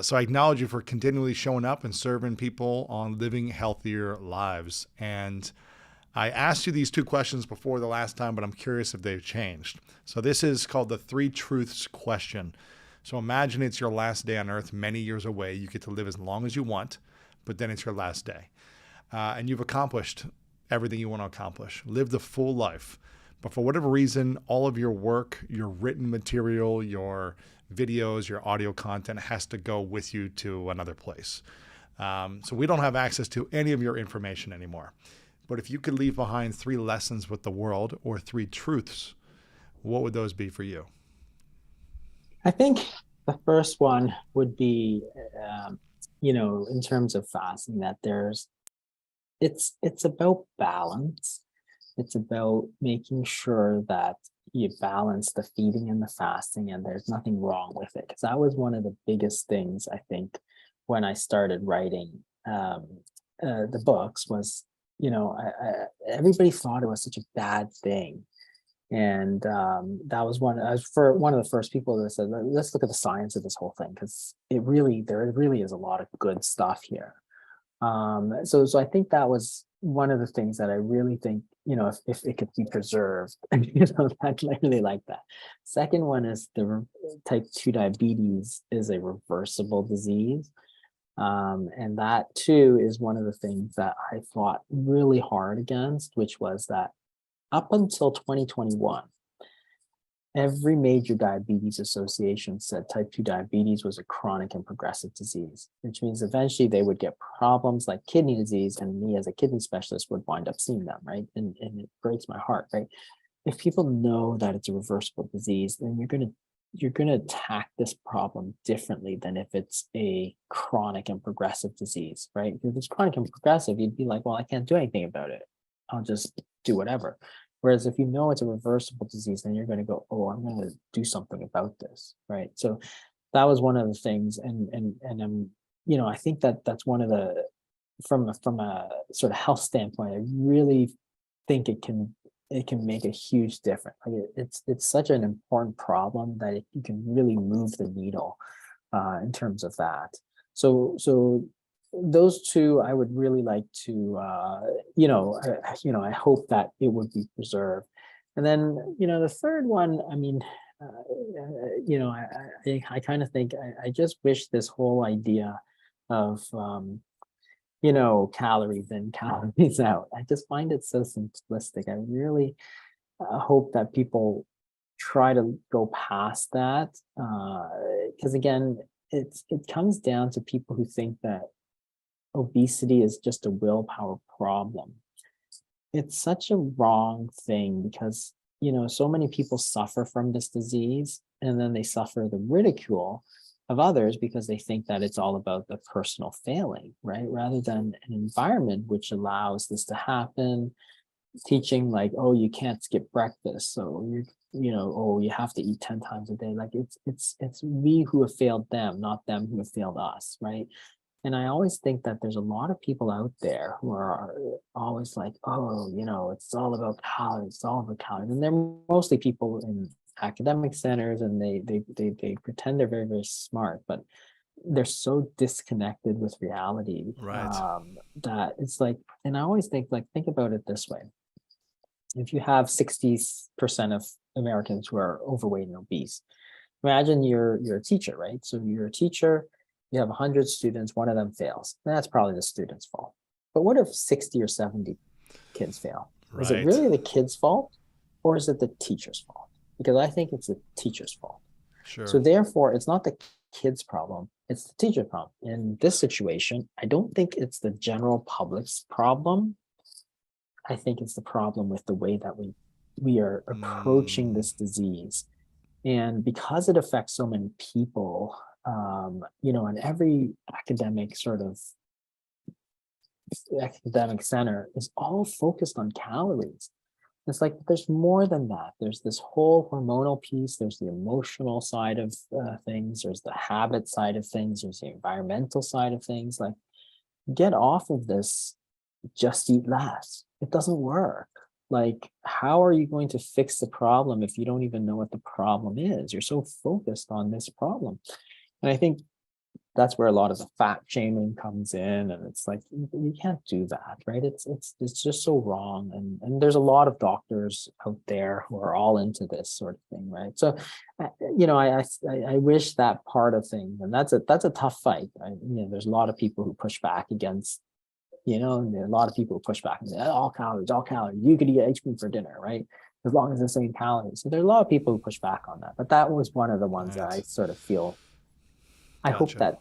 So I acknowledge you for continually showing up and serving people on living healthier lives. And I asked you these two questions before the last time, but I'm curious if they've changed. So this is called the 3 truths question. So imagine it's your last day on earth many years away. You get to live as long as you want, but then it's your last day. And you've accomplished everything you want to accomplish. Live the full life. But for whatever reason, all of your work, your written material, your videos, your audio content has to go with you to another place. So we don't have access to any of your information anymore. But if you could leave behind 3 lessons with the world or 3 truths, what would those be for you? I think the first one would be, in terms of fasting, that it's about balance. It's about making sure that you balance the feeding and the fasting, and there's nothing wrong with it. Because that was one of the biggest things, I think, when I started writing the books was, everybody thought it was such a bad thing. And that was I was for one of the first people that said, let's look at the science of this whole thing, because there really is a lot of good stuff here. So I think that was one of the things that I really think, if it could be preserved, I'd really like that. Second one is the type 2 diabetes is a reversible disease. And that too is one of the things that I fought really hard against, which was that up until 2021, every major diabetes association said type 2 diabetes was a chronic and progressive disease, which means eventually they would get problems like kidney disease, and me as a kidney specialist would wind up seeing them, right? And it breaks my heart, right? If people know that it's a reversible disease, then you're going to you're going to attack this problem differently than if it's a chronic and progressive disease, right? If it's chronic and progressive, you'd be like, well, I can't do anything about it. I'll just do whatever. Whereas if you know it's a reversible disease, then you're going to go, oh, I'm going to do something about this, right? So that was one of the things, and I think that that's one of the from a sort of health standpoint, I really think it can make a huge difference. Like it's such an important problem that you can really move the needle in terms of that. So those two I would really like to I hope that it would be preserved. And then the third one, I mean, I kind of think I just wish this whole idea of calories in, calories out. I just find it so simplistic. I really hope that people try to go past that. Because again, it comes down to people who think that obesity is just a willpower problem. It's such a wrong thing because, so many people suffer from this disease and then they suffer the ridicule of others because they think that it's all about the personal failing, right? Rather than an environment which allows this to happen, teaching like, oh, you can't skip breakfast. So oh, you have to eat 10 times a day. Like it's we who have failed them, not them who have failed us, right? And I always think that there's a lot of people out there who are always like, oh, it's all about calories, it's all about calories. And they're mostly people in academic centers and they pretend they're very, very smart, but they're so disconnected with reality Right. that it's like, and I always think about it this way. If you have 60% of Americans who are overweight and obese, imagine you're a teacher, right? So you're a teacher, you have 100 students, one of them fails. That's probably the student's fault. But what if 60 or 70 kids fail? Is it Right. really the kid's fault or is it the teacher's fault? Because I think it's the teacher's fault. So Sure. therefore, it's not the kid's problem, it's the teacher's problem. In this situation, I don't think it's the general public's problem. I think it's the problem with the way that we are approaching Mm, this disease. And because it affects so many people, and every academic center is all focused on calories. It's like there's more than that. There's this whole hormonal piece. There's the emotional side of things. There's the habit side of things. There's the environmental side of things. Like, get off of this. Just eat less. It doesn't work. Like, how are you going to fix the problem if you don't even know what the problem is? You're so focused on this problem. And I think that's where a lot of the fat shaming comes in, and it's like you can't do that, right? It's just so wrong. And there's a lot of doctors out there who are all into this sort of thing, right? So I wish that part of things, and that's a tough fight. There's a lot of people who push back against, and there are a lot of people who push back and say, all calories, all calories, you could eat ice cream for dinner, right? As long as it's the same calories. So there's a lot of people who push back on that, but that was one of the ones that I right. sort of feel, I hope Gotcha. that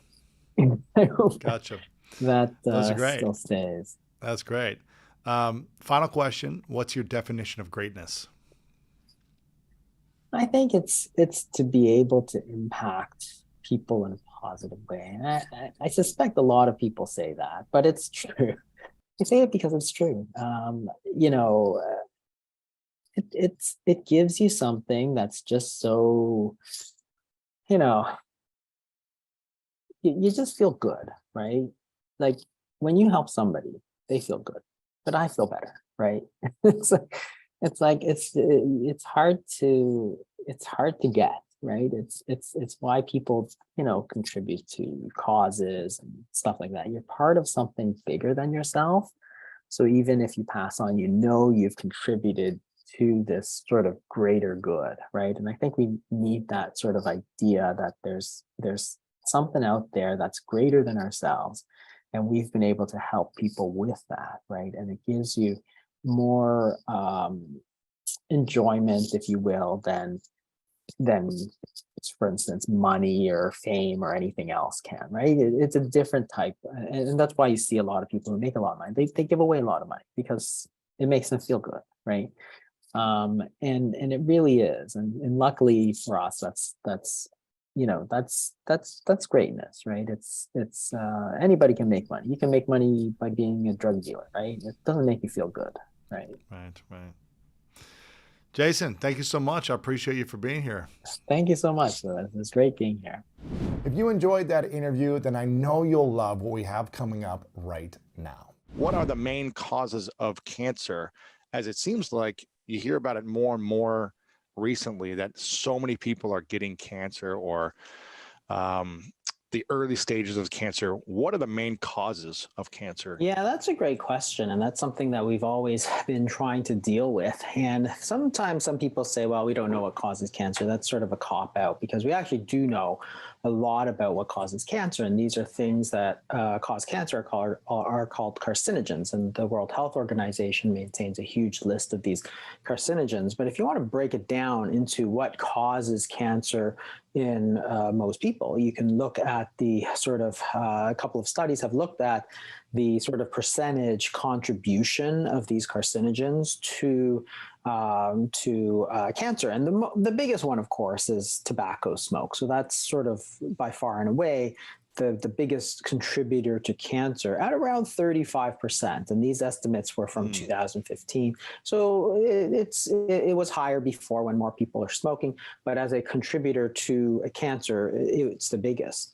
I hope Gotcha. that Those are great. still stays. That's great. Final question. What's your definition of greatness? I think it's to be able to impact people in a positive way. And I suspect a lot of people say that, but it's true. I say it because it's true. It gives you something that's just so, you know, you just feel good, right? Like when you help somebody, they feel good, but I feel better, right? It's like it's hard to get, right? It's why people contribute to causes and stuff like that. You're part of something bigger than yourself. So even if you pass on, you've contributed to this sort of greater good, right? And I think we need that sort of idea that there's something out there that's greater than ourselves, and we've been able to help people with that, right? And it gives you more enjoyment, if you will, than for instance money or fame or anything else can, right? It's a different type, and that's why you see a lot of people who make a lot of money, they give away a lot of money because it makes them feel good, right? And it really is. And luckily for us, that's that's greatness, right? It's anybody can make money. You can make money by being a drug dealer, right? It doesn't make you feel good, right? Right, right. Jason, thank you so much. I appreciate you for being here. Thank you so much, Louis. It's great being here. If you enjoyed that interview, then I know you'll love what we have coming up right now. What are the main causes of cancer? As it seems like you hear about it more and more recently that so many people are getting cancer or the early stages of cancer. What are the main causes of cancer? Yeah, that's a great question. And that's something that we've always been trying to deal with. And sometimes some people say, well, we don't know what causes cancer. That's sort of a cop out because we actually do know a lot about what causes cancer. And these are things that cause cancer are called carcinogens. And the World Health Organization maintains a huge list of these carcinogens. But if you want to break it down into what causes cancer in most people, you can look at the sort of a couple of studies have looked at the sort of percentage contribution of these carcinogens to cancer. And the biggest one, of course, is tobacco smoke. So that's sort of by far and away the biggest contributor to cancer at around 35%. And these estimates were from 2015. So it was higher before when more people are smoking, but as a contributor to a cancer, it's the biggest.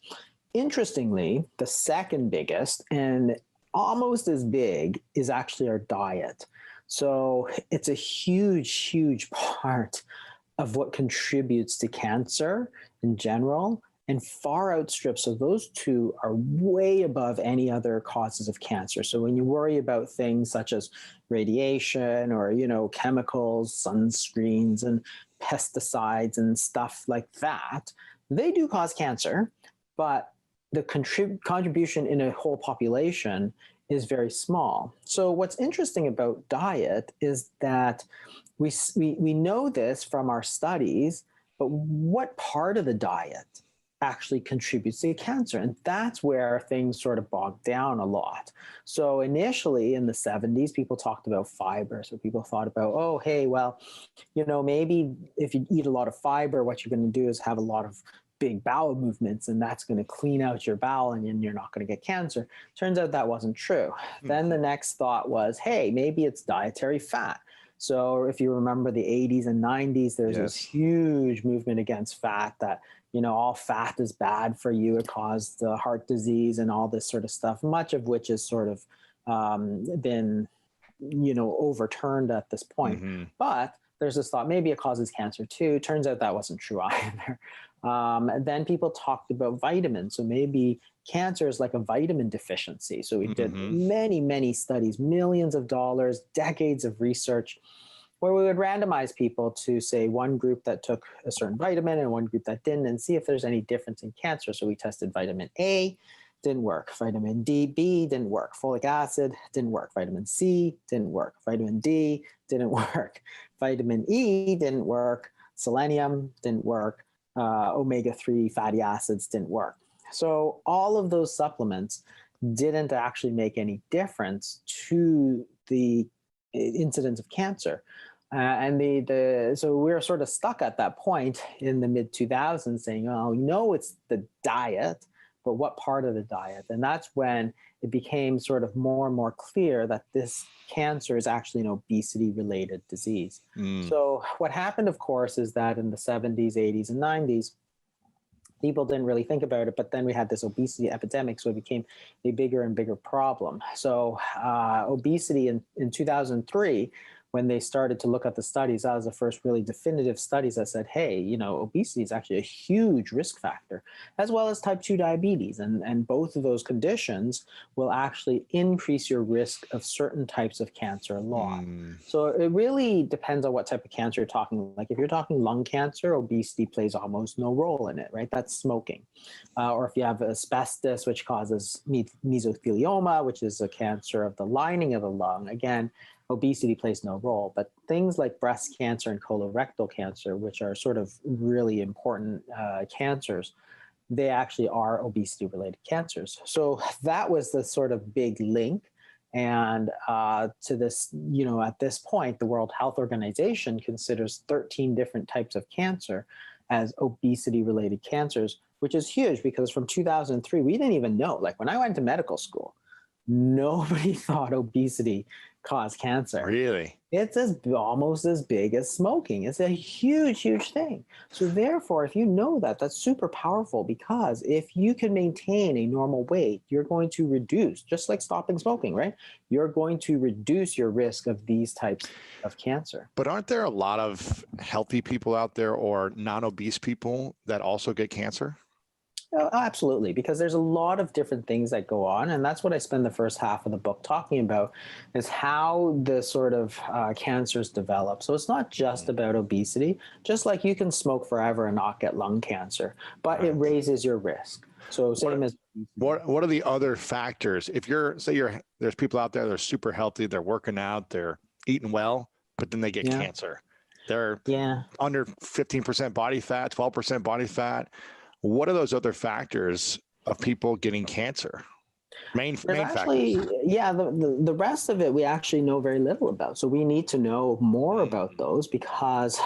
Interestingly, the second biggest and almost as big is actually our diet. So it's a huge, huge part of what contributes to cancer in general and far outstrips. So those two are way above any other causes of cancer. So when you worry about things such as radiation or, chemicals, sunscreens and pesticides and stuff like that, they do cause cancer, but the contribution in a whole population is very small. So what's interesting about diet is that we know this from our studies, but what part of the diet actually contributes to cancer? And that's where things sort of bogged down a lot. So initially in the 70s, people talked about fiber. So people thought about, oh, hey, well, maybe if you eat a lot of fiber, what you're going to do is have a lot of big bowel movements, and that's going to clean out your bowel and you're not going to get cancer. Turns out that wasn't true. Then the next thought was, hey, maybe it's dietary fat. So if you remember the 80s and 90s, there's this huge movement against fat that, all fat is bad for you. It caused heart disease and all this sort of stuff, much of which has sort of been, overturned at this point. But there's this thought, maybe it causes cancer too. Turns out that wasn't true either. And then people talked about vitamins. So maybe cancer is like a vitamin deficiency. So we did many, many studies, millions of dollars, decades of research, where we would randomize people to, say, one group that took a certain vitamin and one group that didn't, and see if there's any difference in cancer. So we tested vitamin A, didn't work. Vitamin B didn't work. Folic acid didn't work. Vitamin C didn't work. Vitamin D didn't work. Vitamin E didn't work. Selenium didn't work. Omega-3 fatty acids didn't work. So all of those supplements didn't actually make any difference to the incidence of cancer. So we were sort of stuck at that point in the mid 2000s saying, oh, it's the diet, but what part of the diet? And that's when it became sort of more and more clear that this cancer is actually an obesity-related disease. So what happened, of course, is that in the 70s, 80s, and 90s, people didn't really think about it, but then we had this obesity epidemic, so it became a bigger and bigger problem. So obesity in 2003, when they started to look at the studies, that was the first really definitive studies that said, hey, obesity is actually a huge risk factor, as well as type 2 diabetes. And both of those conditions will actually increase your risk of certain types of cancer a lot. So it really depends on what type of cancer you're talking. Like if you're talking lung cancer, obesity plays almost no role in it, right? That's smoking. Or if you have asbestos, which causes mesothelioma, which is a cancer of the lining of the lung, again, obesity plays no role. But things like breast cancer and colorectal cancer, which are sort of really important cancers, they actually are obesity-related cancers. So that was the sort of big link. And to this, at this point, the World Health Organization considers 13 different types of cancer as obesity-related cancers, which is huge because from 2003, we didn't even know. Like when I went to medical school, nobody thought obesity caused cancer. Really? It's almost as big as smoking. It's a huge, huge thing. So therefore, if you know that, that's super powerful because if you can maintain a normal weight, you're going to reduce, just like stopping smoking, right? You're going to reduce your risk of these types of cancer. But aren't there a lot of healthy people out there or non-obese people that also get cancer? Oh, absolutely, because there's a lot of different things that go on, and that's what I spend the first half of the book talking about, is how the sort of cancers develop. So it's not just about obesity, just like you can smoke forever and not get lung cancer, but it raises your risk. So same as what are the other factors? If there's people out there that are super healthy, they're working out, they're eating well, but then they get cancer. They're under 15% body fat, 12% body fat. What are those other factors of people getting cancer? Main actually, factors. yeah, the rest of it we actually know very little about. So we need to know more about those because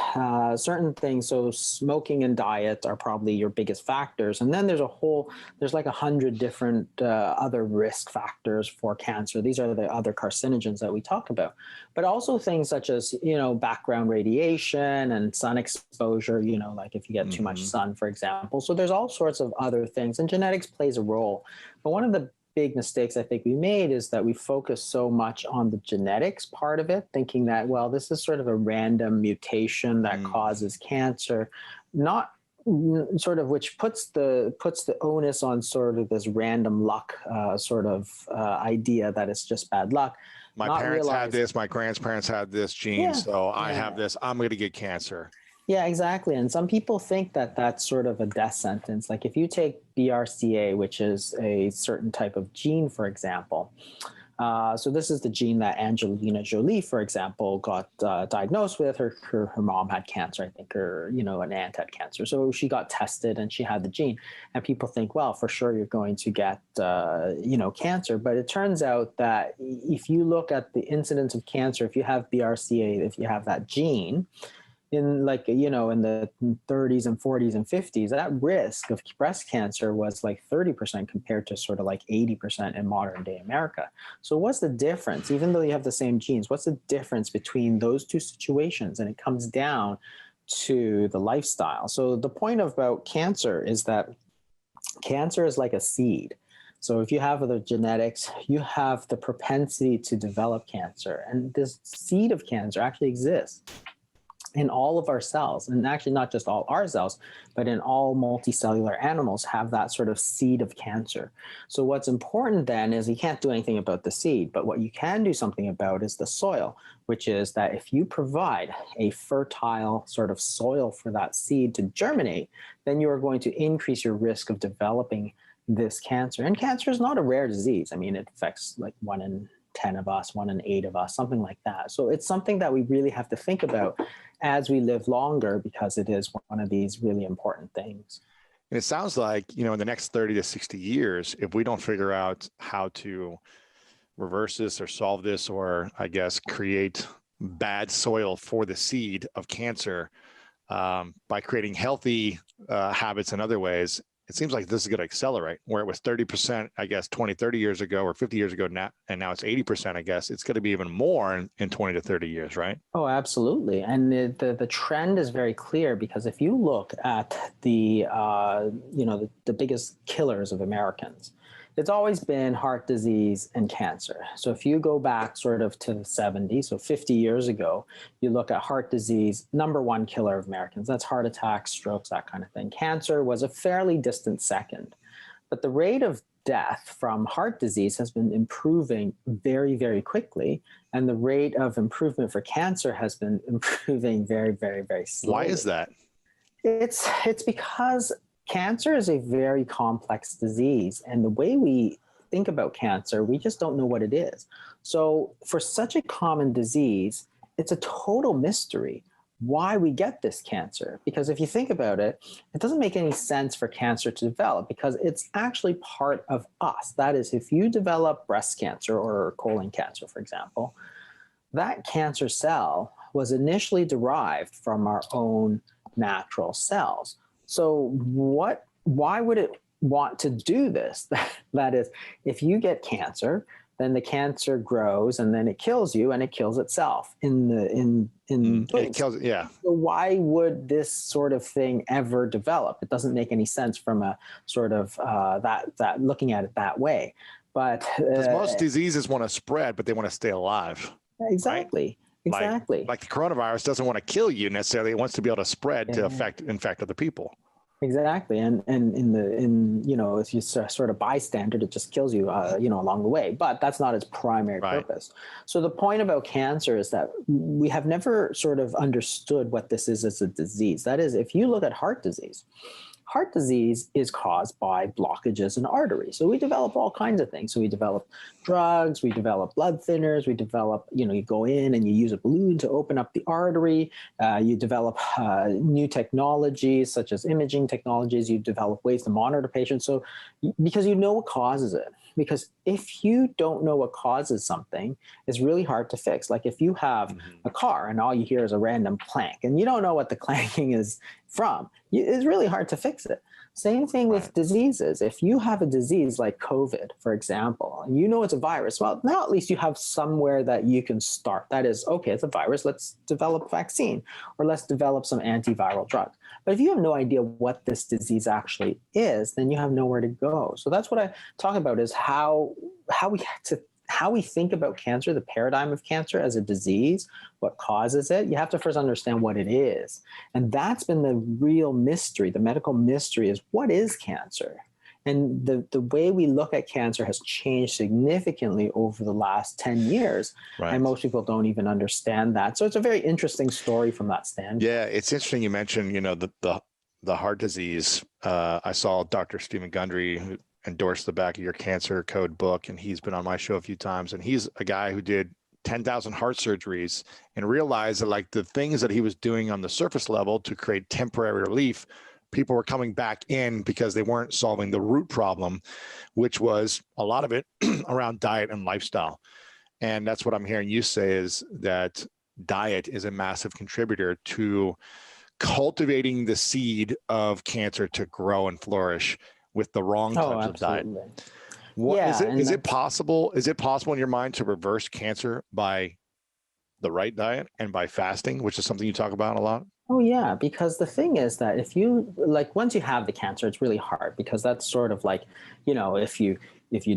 certain things, so smoking and diet are probably your biggest factors. And then there's like 100 different other risk factors for cancer. These are the other carcinogens that we talk about. But also things such as, background radiation and sun exposure, like if you get too much sun, for example. So there's all sorts of other things, and genetics plays a role. But one of the big mistakes I think we made is that we focus so much on the genetics part of it, thinking that, well, this is sort of a random mutation that causes cancer, not sort of, which puts the onus on sort of this random luck idea that it's just bad luck. My parents had this, my grandparents had this gene, so I have this, I'm going to get cancer. Yeah, exactly. And some people think that that's sort of a death sentence. Like if you take BRCA, which is a certain type of gene, for example. So this is the gene that Angelina Jolie, for example, got diagnosed with. Her mom had cancer, I think, or, an aunt had cancer. So she got tested and she had the gene. And people think, well, for sure you're going to get, cancer. But it turns out that if you look at the incidence of cancer, if you have BRCA, if you have that gene, in the 30s and 40s and 50s, that risk of breast cancer was like 30% compared to sort of like 80% in modern day America. So what's the difference? Even though you have the same genes, what's the difference between those two situations? And it comes down to the lifestyle. So the point about cancer is that cancer is like a seed. So if you have the genetics, you have the propensity to develop cancer. And this seed of cancer actually exists in all of our cells, and actually not just all our cells, but in all multicellular animals have that sort of seed of cancer. So what's important then is you can't do anything about the seed, but what you can do something about is the soil, which is that if you provide a fertile sort of soil for that seed to germinate, then you are going to increase your risk of developing this cancer. And cancer is not a rare disease. I mean, it affects like 1 in 10 of us, 1 in 8 of us, something like that. So it's something that we really have to think about as we live longer, because it is one of these really important things. And it sounds like, in the next 30 to 60 years, if we don't figure out how to reverse this or solve this, or I guess create bad soil for the seed of cancer by creating healthy habits in other ways, it seems like this is going to accelerate, where it was 30%, I guess, 20, 30 years ago or 50 years ago now, and now it's 80%, I guess. It's going to be even more in 20 to 30 years, right? Oh, absolutely. And the trend is very clear, because if you look at the biggest killers of Americans, it's always been heart disease and cancer. So if you go back sort of to the 70s, so 50 years ago, you look at heart disease, number one killer of Americans. That's heart attacks, strokes, that kind of thing. Cancer was a fairly distant second. But the rate of death from heart disease has been improving very, very quickly. And the rate of improvement for cancer has been improving very, very, very slowly. Why is that? It's because cancer is a very complex disease, and the way we think about cancer, we just don't know what it is. So for such a common disease, it's a total mystery why we get this cancer. Because if you think about it, it doesn't make any sense for cancer to develop because it's actually part of us. That is, if you develop breast cancer or colon cancer, for example, that cancer cell was initially derived from our own natural cells. So why would it want to do this? That is, if you get cancer, then the cancer grows and then it kills you and it kills itself in It kills it. Yeah. so why would this sort of thing ever develop? It doesn't make any sense from a sort of that looking at it that way. But Because most diseases want to spread, but they want to stay alive. exactly, Right? exactly. Like the coronavirus doesn't want to kill you necessarily. It wants to be able to spread to infect other people. Exactly, and in you know, if you sort of bystander, it just kills you, you know, along the way. But that's not its primary purpose. So the point about cancer is that we have never sort of understood what this is as a disease. That is, if you look at heart disease is caused by blockages in arteries. So we develop all kinds of things. So we develop drugs, we develop blood thinners, we develop, you know, you go in and you use a balloon to open up the artery. You develop new technologies such as imaging technologies. You develop ways to monitor patients. So because you know what causes it. Because if you don't know what causes something, it's really hard to fix. Like if you have a car and all you hear is a random clank and you don't know what the clanking is from, it's really hard to fix it. Same thing with diseases. If you have a disease like COVID, for example, and you know it's a virus, well, now at least you have somewhere that you can start. That is, okay, it's a virus, let's develop a vaccine or let's develop some antiviral drug. But if you have no idea what this disease actually is, then you have nowhere to go. So that's what I talk about is how we think about cancer, the paradigm of cancer as a disease, what causes it. You have to first understand what it is. And that's been the real mystery. The medical mystery is, what is cancer? And the way we look at cancer has changed significantly over the last 10 years. Right. And most people don't even understand that. So it's a very interesting story from that standpoint. Yeah, it's interesting you mentioned, you know, the heart disease. I saw Dr. Stephen Gundry, who endorsed the back of your cancer code book, and he's been on my show a few times, and he's a guy who did 10,000 heart surgeries and realized that like the things that he was doing on the surface level to create temporary relief, people were coming back in because they weren't solving the root problem, which was a lot of it around diet and lifestyle. And that's what I'm hearing you say, is that diet is a massive contributor to cultivating the seed of cancer to grow and flourish with the wrong types of diet. Is it possible in your mind to reverse cancer by the right diet and by fasting, which is something you talk about a lot? Oh yeah, because the thing is that if you once you have the cancer, it's really hard because that's sort of like, you know, if you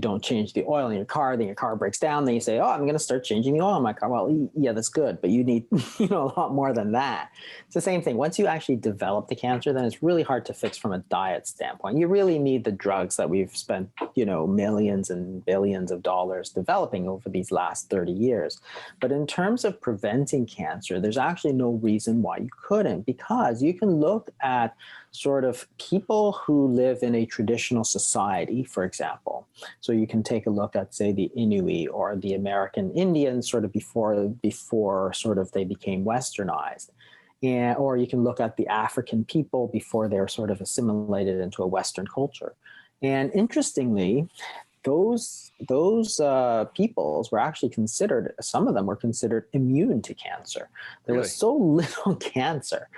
don't change the oil in your car, then your car breaks down. Then you say, oh, I'm going to start changing the oil in my car. Well, yeah, that's good, but you need, you know, a lot more than that. It's the same thing. Once you actually develop the cancer, then it's really hard to fix from a diet standpoint. You really need the drugs that we've spent, you know, millions and billions of dollars developing over these last 30 years. But in terms of preventing cancer, there's actually no reason why you couldn't, because you can look at sort of people who live in a traditional society, for example. So you can take a look at, say, the Inuit or the American Indians sort of before sort of they became westernized. Or you can look at the African people before they're sort of assimilated into a Western culture. And interestingly, those peoples were actually considered, some of them were considered immune to cancer. There was so little cancer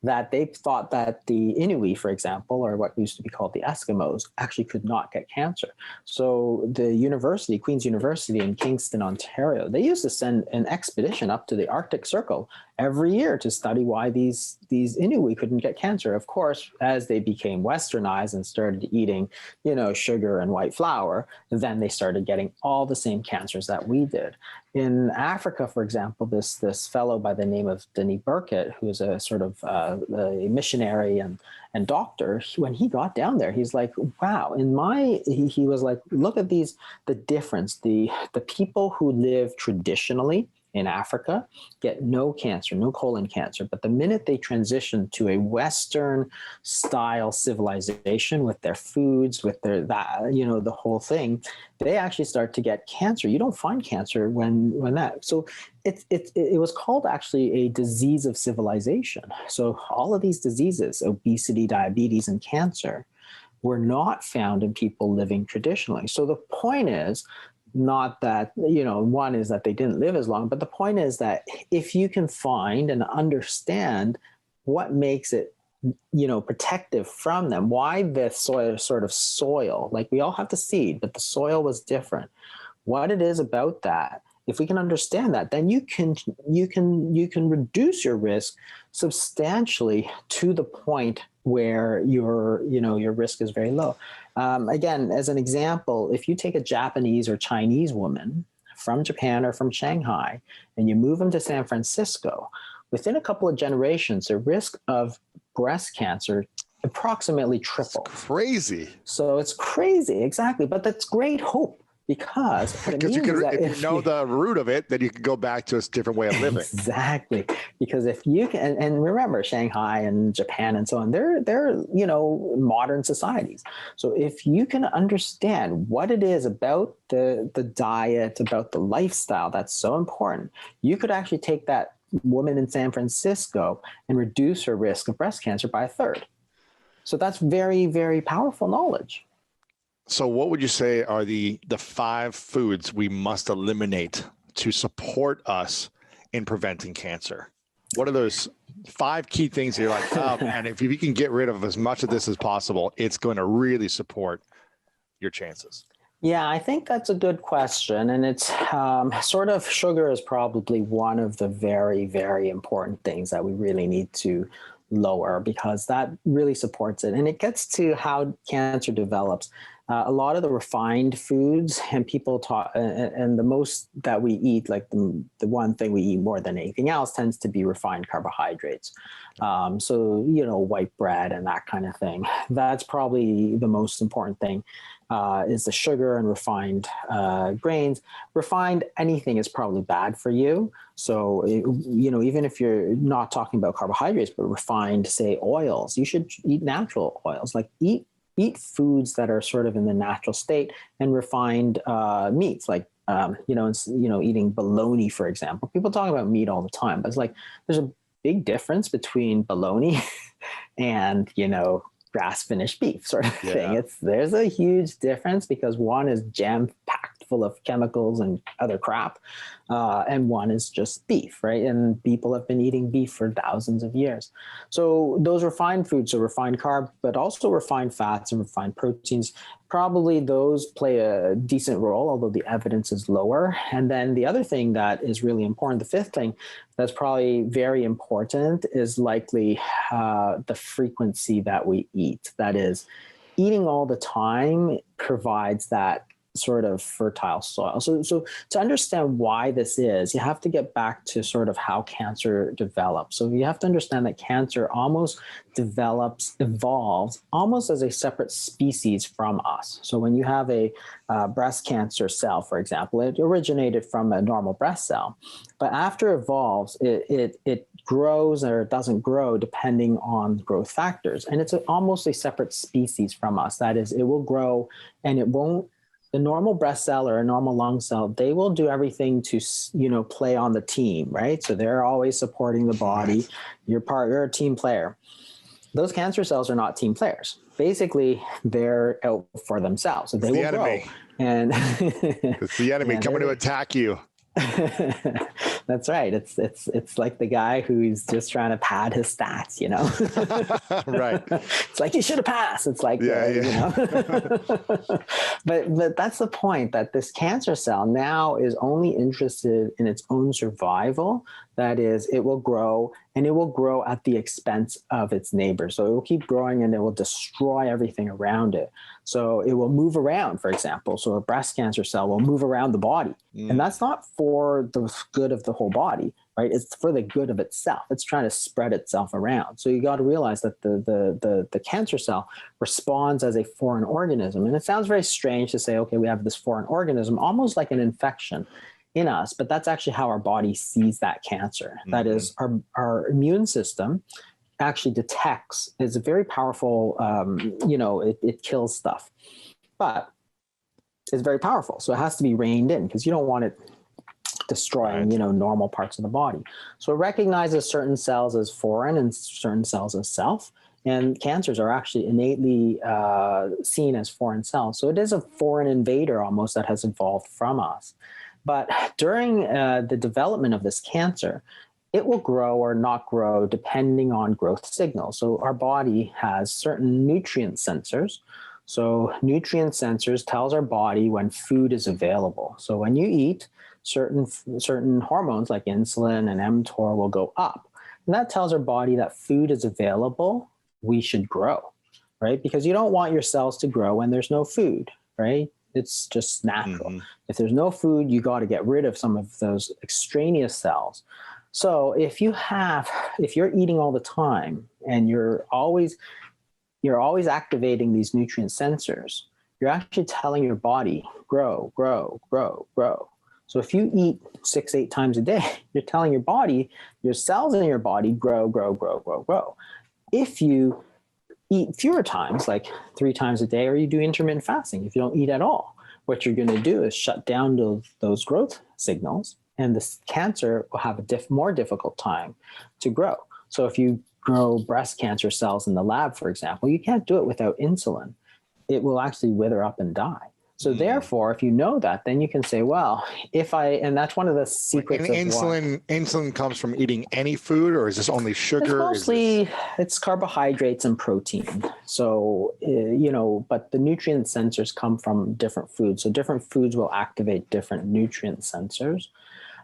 that they thought that the Inuit, for example, or what used to be called the Eskimos, actually could not get cancer. So the university, Queen's University in Kingston, Ontario, they used to send an expedition up to the Arctic Circle every year to study why these Inuit couldn't get cancer. Of course, as they became westernized and started eating, you know, sugar and white flour, then they started getting all the same cancers that we did. In Africa, for example, this fellow by the name of Denis Burkitt, who is a sort of a missionary and doctor, when he got down there, he's like, wow, he was like, look at the difference. The people who live traditionally in Africa get no cancer, no colon cancer. But the minute they transition to a Western style civilization with their foods, with the whole thing, they actually start to get cancer. You don't find cancer when that. So it was called actually a disease of civilization. So all of these diseases, obesity, diabetes, and cancer, were not found in people living traditionally. So the point is not that, one is that they didn't live as long, but the point is that if you can find and understand what makes it, protective from them, why the soil, like we all have the seed, but the soil was different, what it is about that. If we can understand that, then you can reduce your risk substantially to the point where your risk is very low. Again, as an example, if you take a Japanese or Chinese woman from Japan or from Shanghai and you move them to San Francisco, within a couple of generations, the risk of breast cancer approximately tripled. Crazy. So it's crazy, exactly. But that's great hope. Because if you know the root of it, then you can go back to a different way of living. Exactly. Because if you can, and remember, Shanghai and Japan and so on, they're modern societies. So if you can understand what it is about the diet, about the lifestyle that's so important, you could actually take that woman in San Francisco and reduce her risk of breast cancer by a third. So that's very, very powerful knowledge. So what would you say are the 5 foods we must eliminate to support us in preventing cancer? What are those 5 key things that you're like, oh, man, if you can get rid of as much of this as possible, it's going to really support your chances? Yeah, I think that's a good question. And it's sugar is probably one of the very, very important things that we really need to lower, because that really supports it. And it gets to how cancer develops. A lot of the refined foods, and people talk, and the most that we eat, like the one thing we eat more than anything else, tends to be refined carbohydrates. So, white bread and that kind of thing. That's probably the most important thing, is the sugar and refined grains. Refined anything is probably bad for you. So, even if you're not talking about carbohydrates, but refined, say, oils, you should eat natural oils, like eat foods that are sort of in the natural state, and refined meats, like eating bologna, for example. People talk about meat all the time, but it's like there's a big difference between bologna and grass finished beef sort of thing. There's a huge difference, because one is jam packed full of chemicals and other crap, and one is just beef, right? And people have been eating beef for thousands of years. So those refined foods, so refined carb, but also refined fats and refined proteins, probably those play a decent role, although the evidence is lower. And then the other thing that is really important, the 5th thing that's probably very important, is likely the frequency that we eat. That is, eating all the time provides that sort of fertile soil. So to understand why this is, you have to get back to sort of how cancer develops. So you have to understand that cancer almost evolves almost as a separate species from us. So when you have a breast cancer cell, for example, it originated from a normal breast cell, but after it evolves, it grows or it doesn't grow depending on growth factors. And it's almost a separate species from us. That is, it will grow and it won't. The normal breast cell or a normal lung cell, they will do everything to, play on the team, right? So they're always supporting the body. You're a team player. Those cancer cells are not team players. Basically, they're out for themselves. So they will grow. And it's the enemy coming to attack you. That's right. It's like the guy who's just trying to pad his stats, Right. It's like, you should have passed. It's like, but that's the point, that this cancer cell now is only interested in its own survival. That is, it will grow, and it will grow at the expense of its neighbors. So it will keep growing and it will destroy everything around it. So it will move around, for example. So a breast cancer cell will move around the body. And that's not for the good of the whole body, right? It's for the good of itself. It's trying to spread itself around. So you got to realize that the cancer cell responds as a foreign organism. And it sounds very strange to say, okay, we have this foreign organism, almost like an infection. in us, but that's actually how our body sees that cancer. Mm-hmm. That is, our immune system actually detects, is a very powerful, it kills stuff, but it's very powerful. So it has to be reined in because you don't want it destroying, Right. normal parts of the body. So it recognizes certain cells as foreign and certain cells as self. And cancers are actually innately seen as foreign cells. So it is a foreign invader almost that has evolved from us. But during the development of this cancer, it will grow or not grow depending on growth signals. So our body has certain nutrient sensors. So nutrient sensors tells our body when food is available. So when you eat, certain hormones like insulin and mTOR will go up. And that tells our body that food is available, we should grow, right? Because you don't want your cells to grow when there's no food, right? It's just natural. Mm-hmm. If there's no food, you got to get rid of some of those extraneous cells. So if you're eating all the time and you're always activating these nutrient sensors, you're actually telling your body, grow, grow, grow, grow. So if you eat 6-8 times a day, you're telling your body, your cells in your body, grow, grow, grow, grow, grow. If you eat fewer times, like 3 times a day, or you do intermittent fasting, if you don't eat at all, what you're going to do is shut down those growth signals, and this cancer will have a more difficult time to grow. So if you grow breast cancer cells in the lab, for example, you can't do it without insulin. It will actually wither up and die. So therefore, if you know that, then you can say, well, and that's one of the secrets And of why. insulin comes from eating any food, or is this only sugar? It's carbohydrates and protein. So, but the nutrient sensors come from different foods. So different foods will activate different nutrient sensors.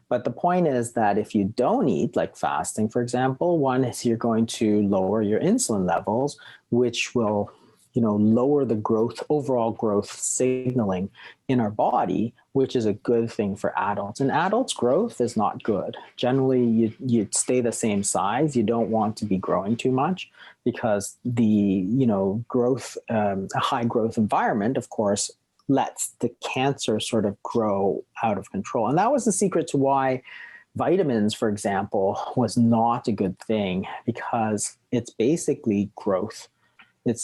But the point is that if you don't eat, like fasting, for example, one is you're going to lower your insulin levels, which will lower the overall growth signaling in our body, which is a good thing for adults. And adults' growth is not good. Generally, you stay the same size. You don't want to be growing too much because the growth, a high growth environment, of course, lets the cancer sort of grow out of control. And that was the secret to why vitamins, for example, was not a good thing, because it's basically growth. It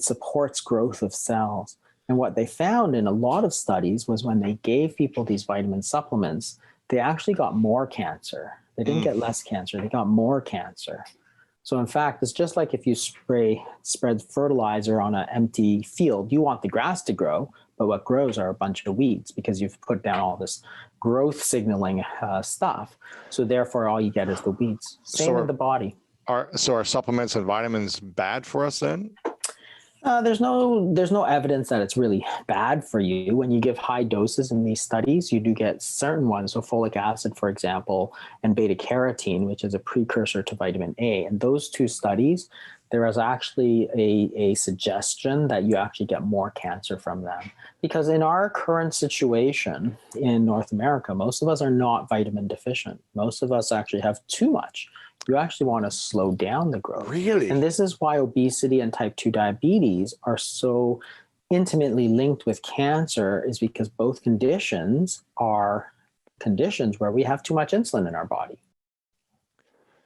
supports growth of cells. And what they found in a lot of studies was when they gave people these vitamin supplements, they actually got more cancer. They didn't get less cancer, they got more cancer. So in fact, it's just like if you spread fertilizer on an empty field, you want the grass to grow, but what grows are a bunch of weeds because you've put down all this growth signaling stuff. So therefore, all you get is the weeds. Same with the body. Are supplements and vitamins bad for us then? There's no evidence that it's really bad for you. When you give high doses in these studies, you do get certain ones. So folic acid, for example, and beta carotene, which is a precursor to vitamin A. And those 2 studies, there was actually a suggestion that you actually get more cancer from them. Because in our current situation in North America, most of us are not vitamin deficient. Most of us actually have too much. You actually want to slow down the growth. Really? And this is why obesity and type 2 diabetes are so intimately linked with cancer, is because both conditions are conditions where we have too much insulin in our body.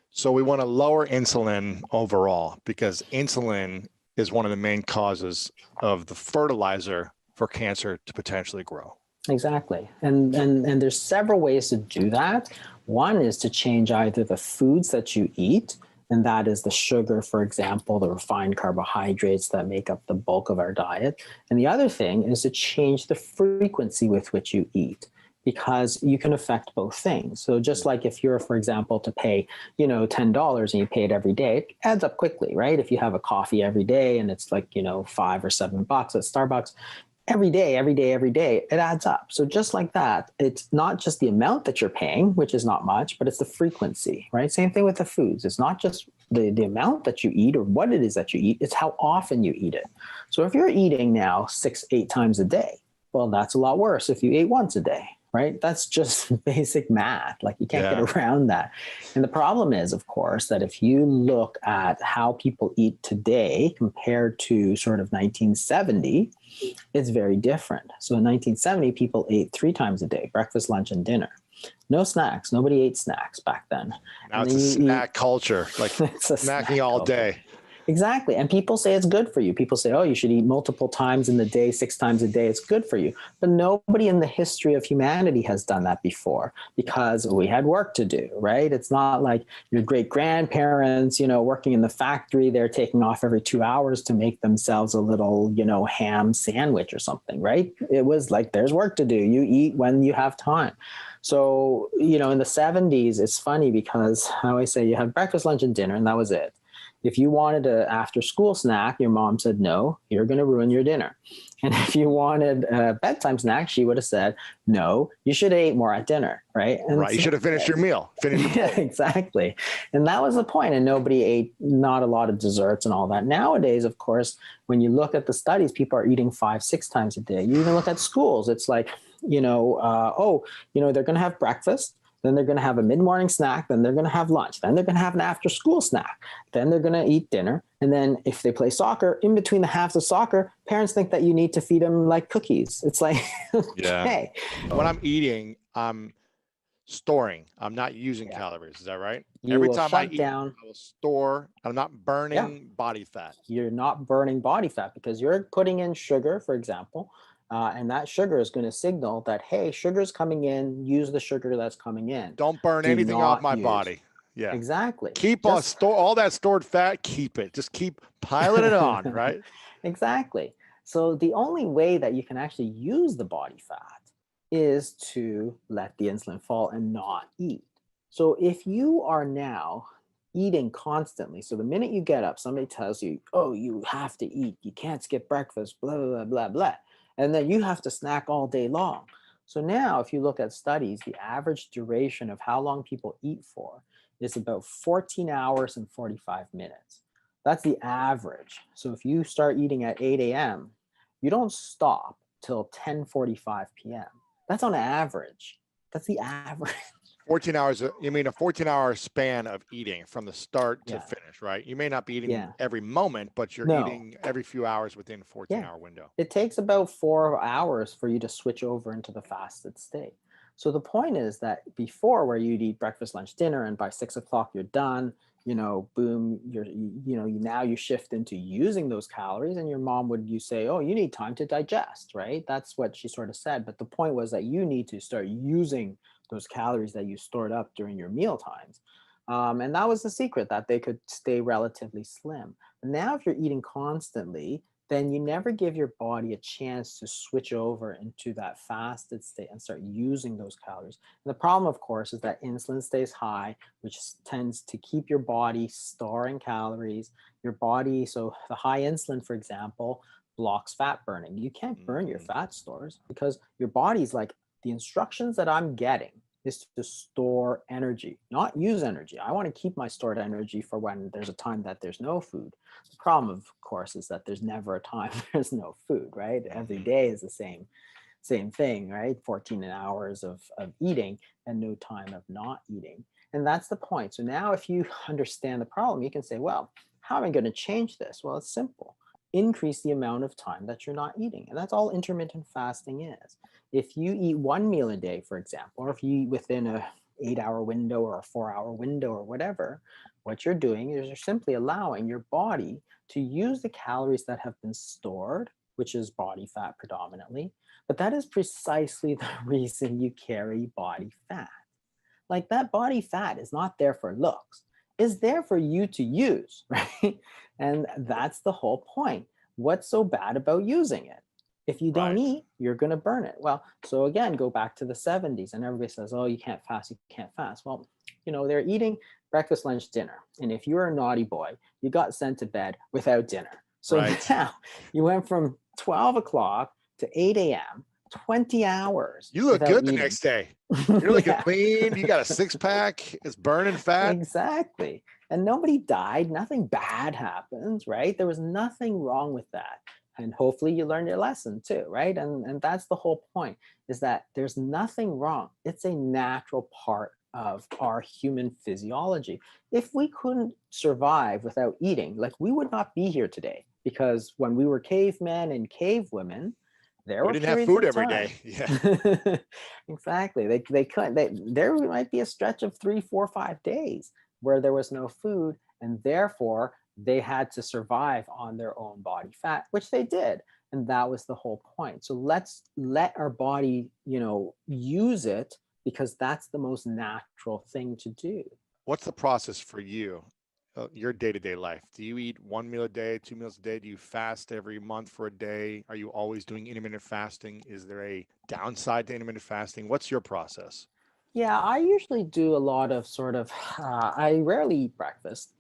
So we want to lower insulin overall, because insulin is one of the main causes of the fertilizer for cancer to potentially grow. Exactly. And there's several ways to do that. One is to change either the foods that you eat, and that is the sugar, for example, the refined carbohydrates that make up the bulk of our diet. And the other thing is to change the frequency with which you eat, because you can affect both things. So just like if you're, for example, to pay, $10 and you pay it every day, it adds up quickly, right? If you have a coffee every day and it's like, $5 or $7 at Starbucks, every day, it adds up. So just like that, it's not just the amount that you're paying, which is not much, but it's the frequency, right? Same thing with the foods. It's not just the amount that you eat or what it is that you eat, it's how often you eat it. So if you're eating now 6-8 times a day, well, that's a lot worse if you ate once a day, right? That's just basic math. Like you can't get around that. And the problem is, of course, that if you look at how people eat today compared to sort of 1970, it's very different. So in 1970, people ate 3 times a day, breakfast, lunch, and dinner. No snacks. Nobody ate snacks back then. Now And it's a then snack culture, like it's a snacking snack all culture. day. Exactly. And people say it's good for you. People say, oh, you should eat multiple times in the day, 6 times a day. It's good for you. But nobody in the history of humanity has done that before because we had work to do, right? It's not like your great grandparents, working in the factory, they're taking off every 2 hours to make themselves a little, ham sandwich or something, right? It was like, there's work to do. You eat when you have time. So, in the 70s, it's funny because I always say you have breakfast, lunch, and dinner, and that was it. If you wanted an after school snack, your mom said, no, you're going to ruin your dinner. And if you wanted a bedtime snack, she would have said, no, you should have ate more at dinner, right? And Right. You should have finished your meal. yeah, exactly. And that was the point. And nobody ate not a lot of desserts and all that. Nowadays, of course, when you look at the studies, people are eating 5, 6 times a day. You even look at schools. It's like, they're going to have breakfast. Then they're going to have a mid-morning snack. Then they're going to have lunch. Then they're going to have an after-school snack. Then they're going to eat dinner. And then if they play soccer, in between the halves of soccer, parents think that you need to feed them like cookies. It's like, okay. Yeah. When I'm eating, I'm storing. I'm not using calories. Is that right? Every will time shut I eat, down. I will store. I'm not burning body fat. You're not burning body fat because you're putting in sugar, for example. And that sugar is going to signal that, hey, sugar's coming in, use the sugar that's coming in. Don't burn Do anything off not my use. body. Yeah. Exactly. Keep on store all that stored fat, keep it. Just keep piling it on, right? Exactly. So the only way that you can actually use the body fat is to let the insulin fall and not eat. So if you are now eating constantly, so the minute you get up, somebody tells you, oh, you have to eat, you can't skip breakfast, blah, blah, blah, blah, blah. And then you have to snack all day long. So now if you look at studies, the average duration of how long people eat for is about 14 hours and 45 minutes. That's the average. So if you start eating at 8 a.m., you don't stop till 10:45 p.m. That's on average. That's the average. 14 hours, you mean a 14-hour span of eating from the start to Yeah. finish, right? You may not be eating Yeah. every moment, but you're No. eating every few hours within a 14-hour window. It takes about 4 hours for you to switch over into the fasted state. So the point is that before, where you'd eat breakfast, lunch, dinner, and by 6 o'clock you're done, boom, now you shift into using those calories, and your mom would say, oh, you need time to digest, right? That's what she sort of said. But the point was that you need to start using those calories that you stored up during your meal times. And that was the secret, that they could stay relatively slim. Now, if you're eating constantly, then you never give your body a chance to switch over into that fasted state and start using those calories. And the problem, of course, is that insulin stays high, which tends to keep your body storing calories. Your body, so the high insulin, for example, blocks fat burning. You can't burn your fat stores because your body's like, the instructions that I'm getting is to store energy, not use energy. I want to keep my stored energy for when there's a time that there's no food. The problem, of course, is that there's never a time there's no food, right? Every day is the same thing, right? 14 hours of eating and no time of not eating. And that's the point. So now if you understand the problem, you can say, well, how am I going to change this? Well, it's simple. Increase the amount of time that you're not eating. And that's all intermittent fasting is. If you eat one meal a day, for example, or if you eat within a 8-hour window or a 4-hour window or whatever, what you're doing is you're simply allowing your body to use the calories that have been stored, which is body fat predominantly. But that is precisely the reason you carry body fat. Like, that body fat is not there for looks. It's there for you to use, right? And that's the whole point. What's so bad about using it? If you don't eat, you're going to burn it. Well, so again, go back to the 70s and everybody says, oh, you can't fast, you can't fast. Well, they're eating breakfast, lunch, dinner. And if you were a naughty boy, you got sent to bed without dinner. So now you went from 12 o'clock to 8 a.m., 20 hours. You look good eating. the next day. You're looking clean. You got a six-pack. It's burning fat. Exactly. And nobody died. Nothing bad happens, right? There was nothing wrong with that. And hopefully you learned your lesson too, right? And that's the whole point, is that there's nothing wrong. It's a natural part of our human physiology. If we couldn't survive without eating, like, we would not be here today, because when we were cavemen and cavewomen, There We were didn't have periods food of every time. day. Yeah. Exactly. They couldn't. There might be a stretch of 3, 4, 5 days where there was no food, and therefore they had to survive on their own body fat, which they did, and that was the whole point. So let's let our body, use it because that's the most natural thing to do. What's the process for you? Your day-to-day life? Do you eat one meal a day, 2 meals a day? Do you fast every month for a day? Are you always doing intermittent fasting? Is there a downside to intermittent fasting? What's your process? Yeah, I usually do a lot of sort of, I rarely eat breakfast.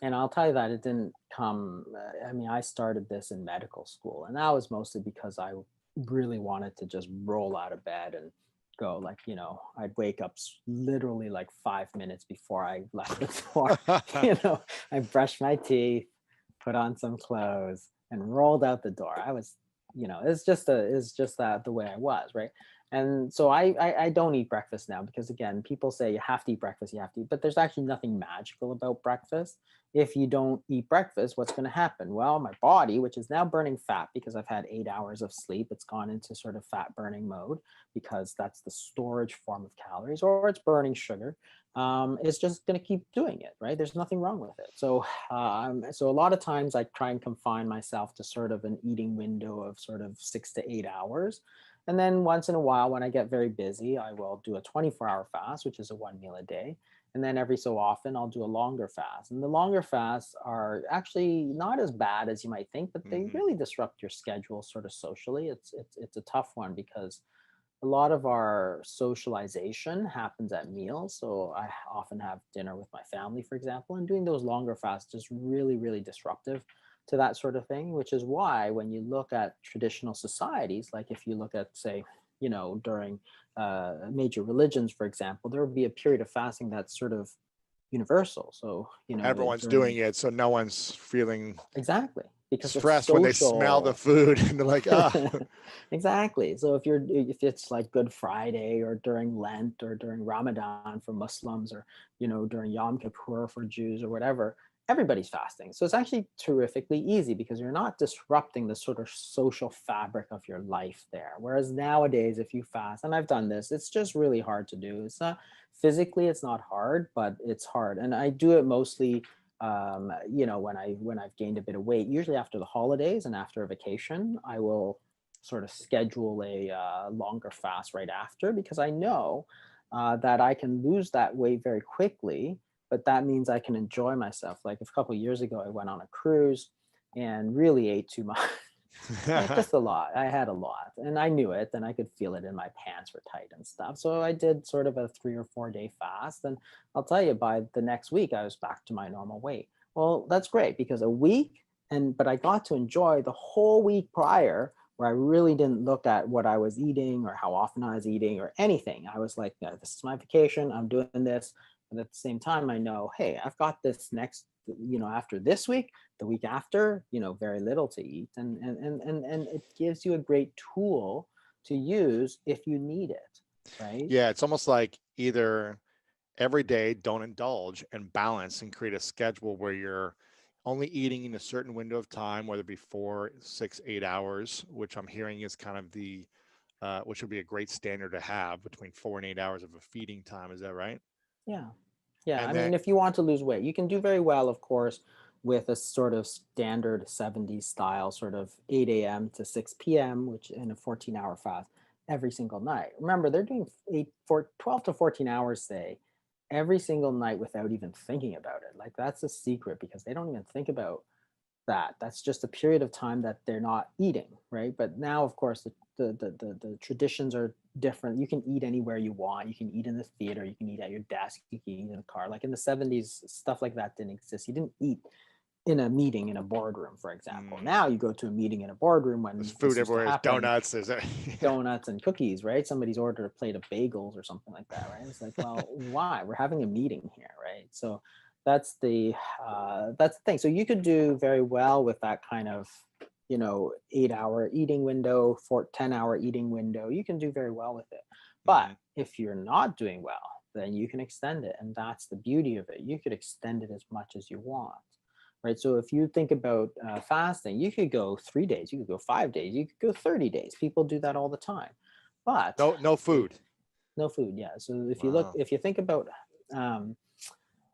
And I'll tell you that it didn't come, I mean, I started this in medical school, and that was mostly because I really wanted to just roll out of bed and go. Like, I'd wake up literally like 5 minutes before I left the door. I brushed my teeth, put on some clothes, and rolled out the door. I was, it's just that the way I was, right? And so I don't eat breakfast now because, again, people say you have to eat breakfast, you have to eat, but there's actually nothing magical about breakfast. If you don't eat breakfast, what's going to happen? Well, my body, which is now burning fat because I've had 8 hours of sleep, it's gone into sort of fat burning mode because that's the storage form of calories, or it's burning sugar. It's just going to keep doing it, right? There's nothing wrong with it. So a lot of times I try and confine myself to sort of an eating window of sort of 6 to 8 hours. And then once in a while, when I get very busy, I will do a 24-hour fast, which is a one meal a day. And then every so often, I'll do a longer fast. And the longer fasts are actually not as bad as you might think, but they Hmm. really disrupt your schedule sort of socially. It's a tough one because a lot of our socialization happens at meals. So I often have dinner with my family, for example, and doing those longer fasts is really, really disruptive to that sort of thing, which is why when you look at traditional societies, like if you look at, say, during major religions, for example, there would be a period of fasting that's sort of universal. So, Everyone's doing during it, so no one's feeling exactly because the stressed when they smell the social food and they're like, ah. exactly. So if it's like Good Friday or during Lent or during Ramadan for Muslims, or during Yom Kippur for Jews or whatever, everybody's fasting. So it's actually terrifically easy because you're not disrupting the sort of social fabric of your life there. Whereas nowadays, if you fast, and I've done this, it's just really hard to do. It's not physically, it's not hard, but it's hard. And I do it mostly when I've gained a bit of weight, usually after the holidays and after a vacation, I will sort of schedule a longer fast right after because I know that I can lose that weight very quickly, but that means I can enjoy myself. Like a couple of years ago, I went on a cruise and really ate too much. Just a lot. I had a lot, and I knew it, and I could feel it in my pants were tight and stuff. So I did sort of a 3 or 4 day fast, and I'll tell you, by the next week, I was back to my normal weight. Well, that's great because a week, but I got to enjoy the whole week prior, where I really didn't look at what I was eating or how often I was eating or anything. I was like, "Yeah, this is my vacation. I'm doing this." But at the same time, I know, hey, I've got this next, after this week, the week after, very little to eat. And it gives you a great tool to use if you need it, right? Yeah, it's almost like either every day don't indulge and balance and create a schedule where you're only eating in a certain window of time, whether it be 4, 6, 8 hours, which I'm hearing is kind of the which would be a great standard to have between 4 and 8 hours of a feeding time. Is that right? Yeah. Yeah. I And mean, then if you want to lose weight, you can do very well, of course, with a sort of standard 70s style, sort of 8 a.m. to 6 p.m., which in a 14-hour fast every single night. Remember, they're doing 12 to 14 hours, say, every single night without even thinking about it. Like that's a secret because they don't even think about that. That's just a period of time that they're not eating, right? But now, of course, the traditions are different. You can eat anywhere you want. You can eat in the theater. You can eat at your desk. You can eat in a car. Like in the 70s, stuff like that didn't exist. You didn't eat in a meeting in a boardroom, for example. Now you go to a meeting in a boardroom there's when food this used to everywhere. There's happen, donuts. There's a, yeah. donuts and cookies, right? Somebody's ordered a plate of bagels or something like that, right? It's like, well, why? We're having a meeting here, right? So that's the thing. So you could do very well with that kind of 8 hour eating window, 10 hour eating window. You can do very well with it. But Mhm. if you're not doing well, then you can extend it, and that's the beauty of it. You could extend it as much as you want, right? So if you think about fasting, you could go 3 days, you could go 5 days, you could go 30 days. People do that all the time. But No food. no food, yeah. So Wow. if you think about um,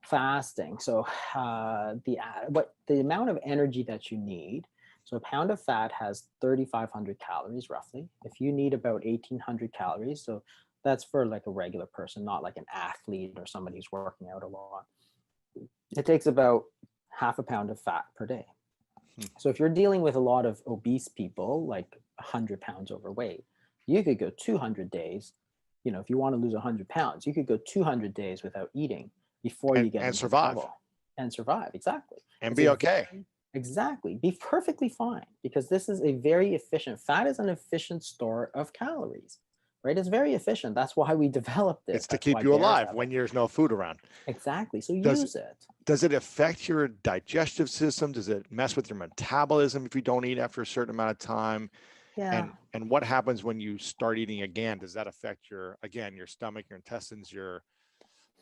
fasting, so the amount of energy that you need. So a pound of fat has 3,500 calories roughly. If you need about 1,800 calories, so that's for like a regular person, not like an athlete or somebody who's working out a lot. It takes about half a pound of fat per day. Hmm. So if you're dealing with a lot of obese people, like 100 pounds overweight, you could go 200 days. You know, if you want to lose 100 pounds, you could go 200 days without eating before you get And into survive trouble and survive. Exactly. and It's be a okay. exactly. Be perfectly fine because this is a very efficient, fat is an efficient store of calories, right? It's very efficient. That's why we developed it. It's to That's keep why you bears alive have when it. there's no food around. Exactly. So Does use it. does it affect your digestive system? Does it mess with your metabolism if you don't eat after a certain amount of time? Yeah. And what happens when you start eating again? Does that affect your stomach, your intestines, your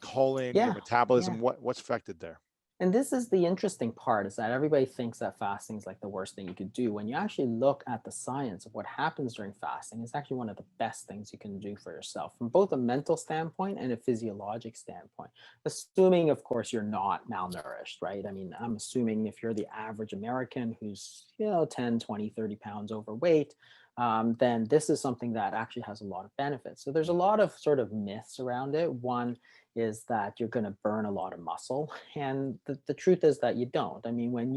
colon, your Yeah. Yeah. metabolism? What's affected there? And this is the interesting part is that everybody thinks that fasting is like the worst thing you could do. When you actually look at the science of what happens during fasting, it's actually one of the best things you can do for yourself from both a mental standpoint and a physiologic standpoint. Assuming, of course, you're not malnourished, right? I mean, I'm assuming if you're the average American who's, 10, 20, 30 pounds overweight, then this is something that actually has a lot of benefits. So there's a lot of sort of myths around it. One is that you're going to burn a lot of muscle, and the truth is that you don't. I mean, when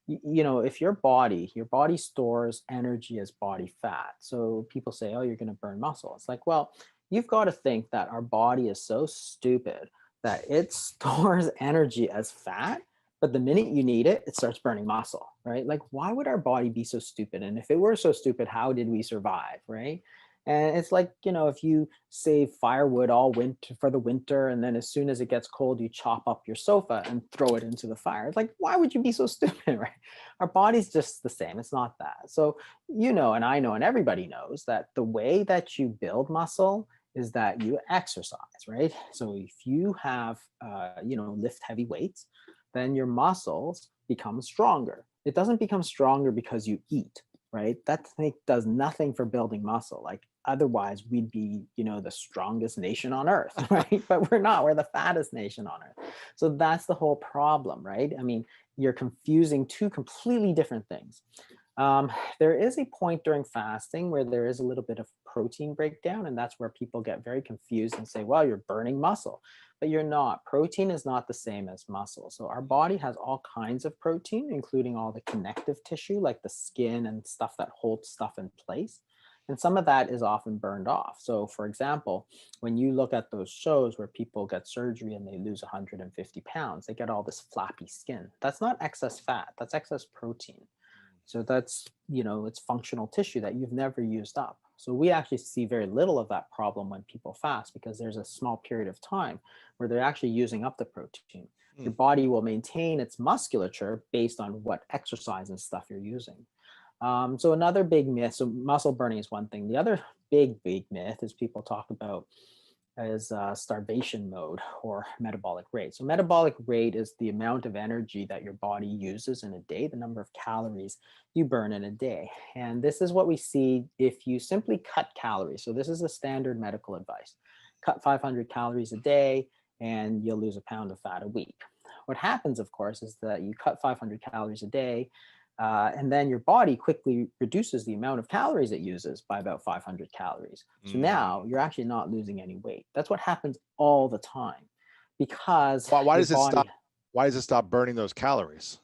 if your body stores energy as body fat. So people say, oh, you're going to burn muscle. It's like, well, you've got to think that our body is so stupid that it stores energy as fat, but the minute you need it, it starts burning muscle, right? Like, why would our body be so stupid? And if it were so stupid, how did we survive, right? And it's like, if you save firewood all winter for the winter, and then as soon as it gets cold, you chop up your sofa and throw it into the fire. It's like, why would you be so stupid, right? Our body's just the same. It's not that. So, and I know, and everybody knows that the way that you build muscle is that you exercise, right? So if you have, lift heavy weights, then your muscles become stronger. It doesn't become stronger because you eat, right? That thing does nothing for building muscle. Like otherwise we'd be, the strongest nation on earth, right? But we're not. We're the fattest nation on earth. So that's the whole problem, right? I mean, you're confusing two completely different things. There is a point during fasting where there is a little bit of protein breakdown, and that's where people get very confused and say, well, you're burning muscle, but you're not. Protein is not the same as muscle. So our body has all kinds of protein, including all the connective tissue, like the skin and stuff that holds stuff in place. And some of that is often burned off. So for example, when you look at those shows where people get surgery and they lose 150 pounds, they get all this flappy skin. That's not excess fat, that's excess protein. So that's, it's functional tissue that you've never used up. So we actually see very little of that problem when people fast because there's a small period of time where they're actually using up the protein. Your body will maintain its musculature based on what exercise and stuff you're using. So another big myth, so muscle burning is one thing. The other big myth is people talk about is starvation mode or metabolic rate. So metabolic rate is the amount of energy that your body uses in a day, the number of calories you burn in a day. And this is what we see if you simply cut calories. So this is the standard medical advice. Cut 500 calories a day and you'll lose a pound of fat a week. What happens, of course, is that you cut 500 calories a day, and then your body quickly reduces the amount of calories it uses by about 500 calories. So now you're actually not losing any weight. That's what happens all the time because Why your does it stop? body, Why does it stop burning those calories?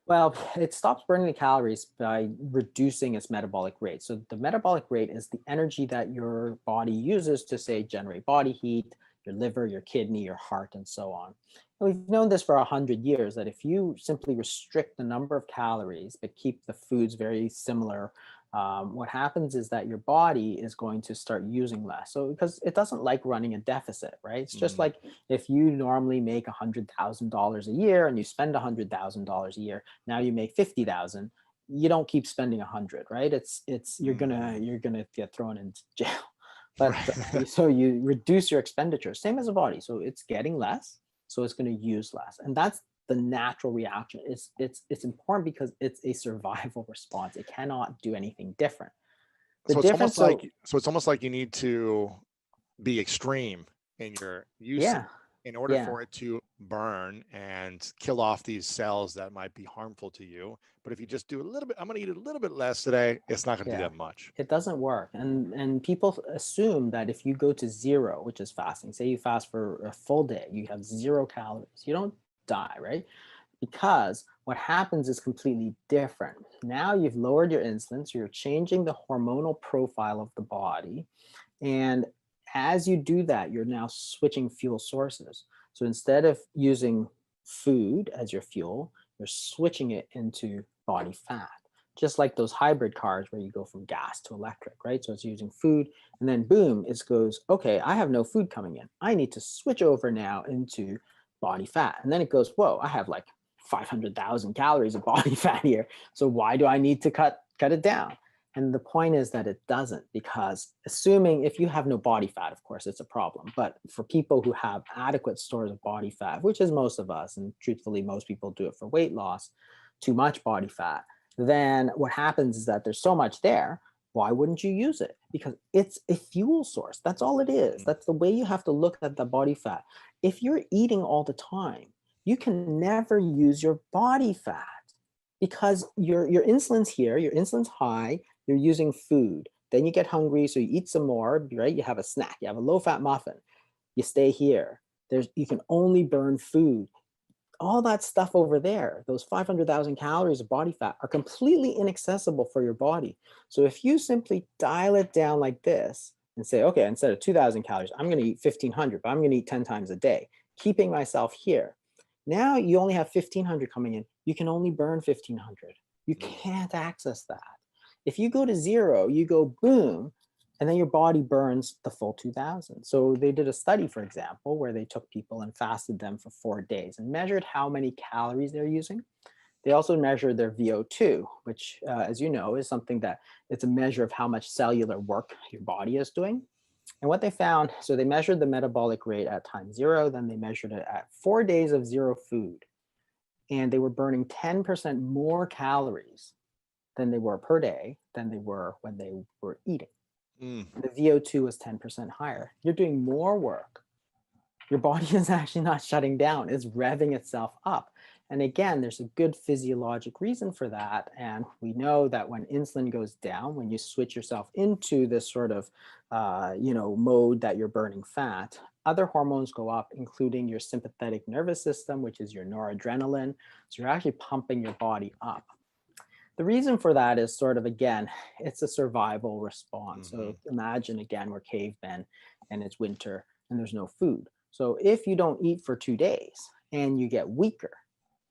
well, it stops burning the calories by reducing its metabolic rate. So the metabolic rate is the energy that your body uses to, say, generate body heat, your liver, your kidney, your heart, and so on. And we've known this for 100 years, that if you simply restrict the number of calories, but keep the foods very similar, what happens is that your body is going to start using less. So because it doesn't like running a deficit, right? It's just like if you normally make $100,000 a year and you spend $100,000 a year, now you make 50,000. You don't keep spending 100, right? It's you're gonna get thrown into jail. But so you reduce your expenditure, same as a body. So it's getting less, so it's going to use less, and that's the natural reaction. It's important because it's a survival response. It cannot do anything different. The So it's difference, almost like it's almost like you need to be extreme in your usage yeah, in order yeah, for it to burn and kill off these cells that might be harmful to you. But if you just do a little bit, I'm going to eat a little bit less today, it's not going to do yeah. that much. It doesn't work. And people assume that if you go to zero, which is fasting, say you fast for a full day, you have 0 calories, you don't die, right? Because what happens is completely different. Now you've lowered your insulin, so you're changing the hormonal profile of the body. And as you do that, you're now switching fuel sources. So instead of using food as your fuel, you're switching it into body fat. Just like those hybrid cars where you go from gas to electric, right? So it's using food, and then boom, it goes, okay, I have no food coming in. I need to switch over now into body fat. And then it goes, whoa, I have like 500,000 calories of body fat here. So why do I need to cut it down? And the point is that it doesn't, because assuming if you have no body fat, of course, it's a problem. But for people who have adequate stores of body fat, which is most of us, and truthfully, most people do it for weight loss, too much body fat, then what happens is that there's so much there. Why wouldn't you use it? Because it's a fuel source. That's all it is. That's the way you have to look at the body fat. If you're eating all the time, you can never use your body fat because your insulin's here, your insulin's high, you're using food. Then you get hungry, so you eat some more, right? You have a snack, you have a low-fat muffin, you stay here. You can only burn food. All that stuff over there, those 500,000 calories of body fat, are completely inaccessible for your body. So if you simply dial it down like this and say, okay, instead of 2,000 calories, I'm going to eat 1,500, but I'm going to eat 10 times a day, keeping myself here. Now you only have 1,500 coming in. You can only burn 1,500. You can't access that. If you go to zero, you go boom, and then your body burns the full 2,000. So they did a study, for example, where they took people and fasted them for 4 days and measured how many calories they're using. They also measured their VO2, which, as you know, is something that it's a measure of how much cellular work your body is doing. And what they found, so they measured the metabolic rate at time zero, then they measured it at 4 days of zero food. And they were burning 10% more calories than they were per day than they were when they were eating. The VO2 was 10% higher. You're doing more work. Your body is actually not shutting down, it's revving itself up. And again, there's a good physiologic reason for that. And we know that when insulin goes down, when you switch yourself into this sort of mode that you're burning fat, other hormones go up, including your sympathetic nervous system, which is your noradrenaline. So you're actually pumping your body up. The reason for that is sort of, again, it's a survival response. So imagine, again, we're cavemen and it's winter and there's no food. So if you don't eat for 2 days and you get weaker,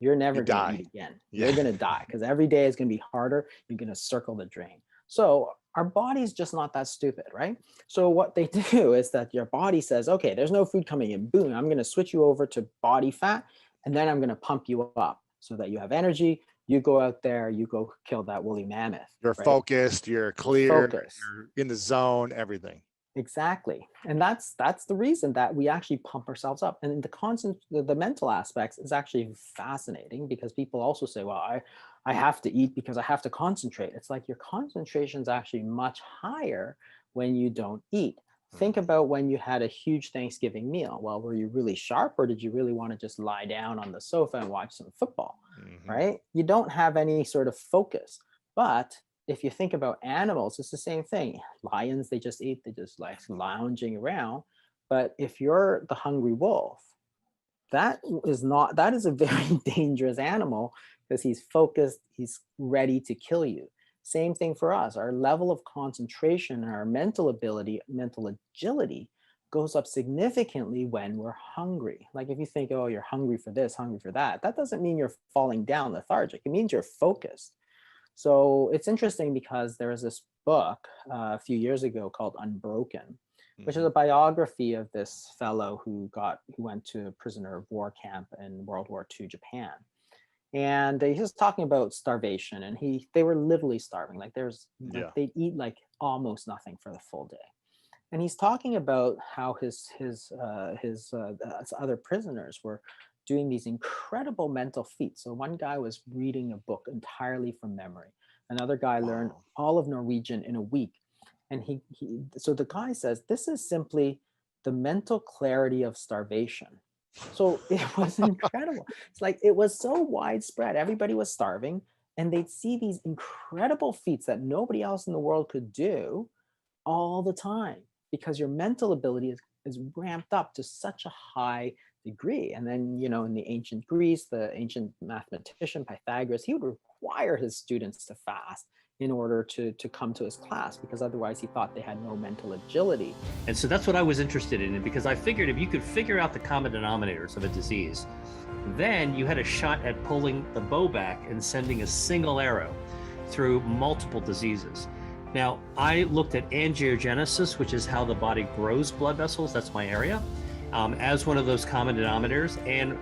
you're never going to eat again. Yeah. You're going to die because every day is going to be harder. You're going to circle the drain. So our body's just not that stupid, right? So what they do is that your body says, okay, there's no food coming in. Boom, I'm going to switch you over to body fat, and then I'm going to pump you up so that you have energy. You go out there, you go kill that woolly mammoth. You're right? focused, you're clear, Focus. you're in the zone, everything. Exactly. And that's the reason that we actually pump ourselves up. And the mental aspects is actually fascinating because people also say, well, I have to eat because I have to concentrate. It's like your concentration is actually much higher when you don't eat. Think about when you had a huge Thanksgiving meal. Well, were you really sharp or did you really want to just lie down on the sofa and watch some football? Right? You don't have any sort of focus. But if you think about animals, it's the same thing. Lions, they just eat, they just like lounging around. But if you're the hungry wolf, that is a very dangerous animal because he's focused, he's ready to kill you. Same thing for us. Our level of concentration and our mental ability, mental agility goes up significantly when we're hungry. Like if you think, oh, you're hungry for this, hungry for that, that doesn't mean you're falling down lethargic. It means you're focused. So it's interesting because there was this book a few years ago called Unbroken, which is a biography of this fellow who went to a prisoner of war camp in World War II Japan. And he was talking about starvation, and they were literally starving. Like they'd eat like almost nothing for the full day. And he's talking about how his other prisoners were doing these incredible mental feats. So one guy was reading a book entirely from memory. Another guy learned Wow. all of Norwegian in a week. And so the guy says, this is simply the mental clarity of starvation. So it was incredible. It's like it was so widespread. Everybody was starving, and they'd see these incredible feats that nobody else in the world could do all the time because your mental ability is ramped up to such a high degree. And then, in the ancient Greece, the ancient mathematician Pythagoras, he would require his students to fast in order to come to his class, because otherwise he thought they had no mental agility. And so that's what I was interested in, because I figured if you could figure out the common denominators of a disease, then you had a shot at pulling the bow back and sending a single arrow through multiple diseases. Now, I looked at angiogenesis, which is how the body grows blood vessels, that's my area, as one of those common denominators. And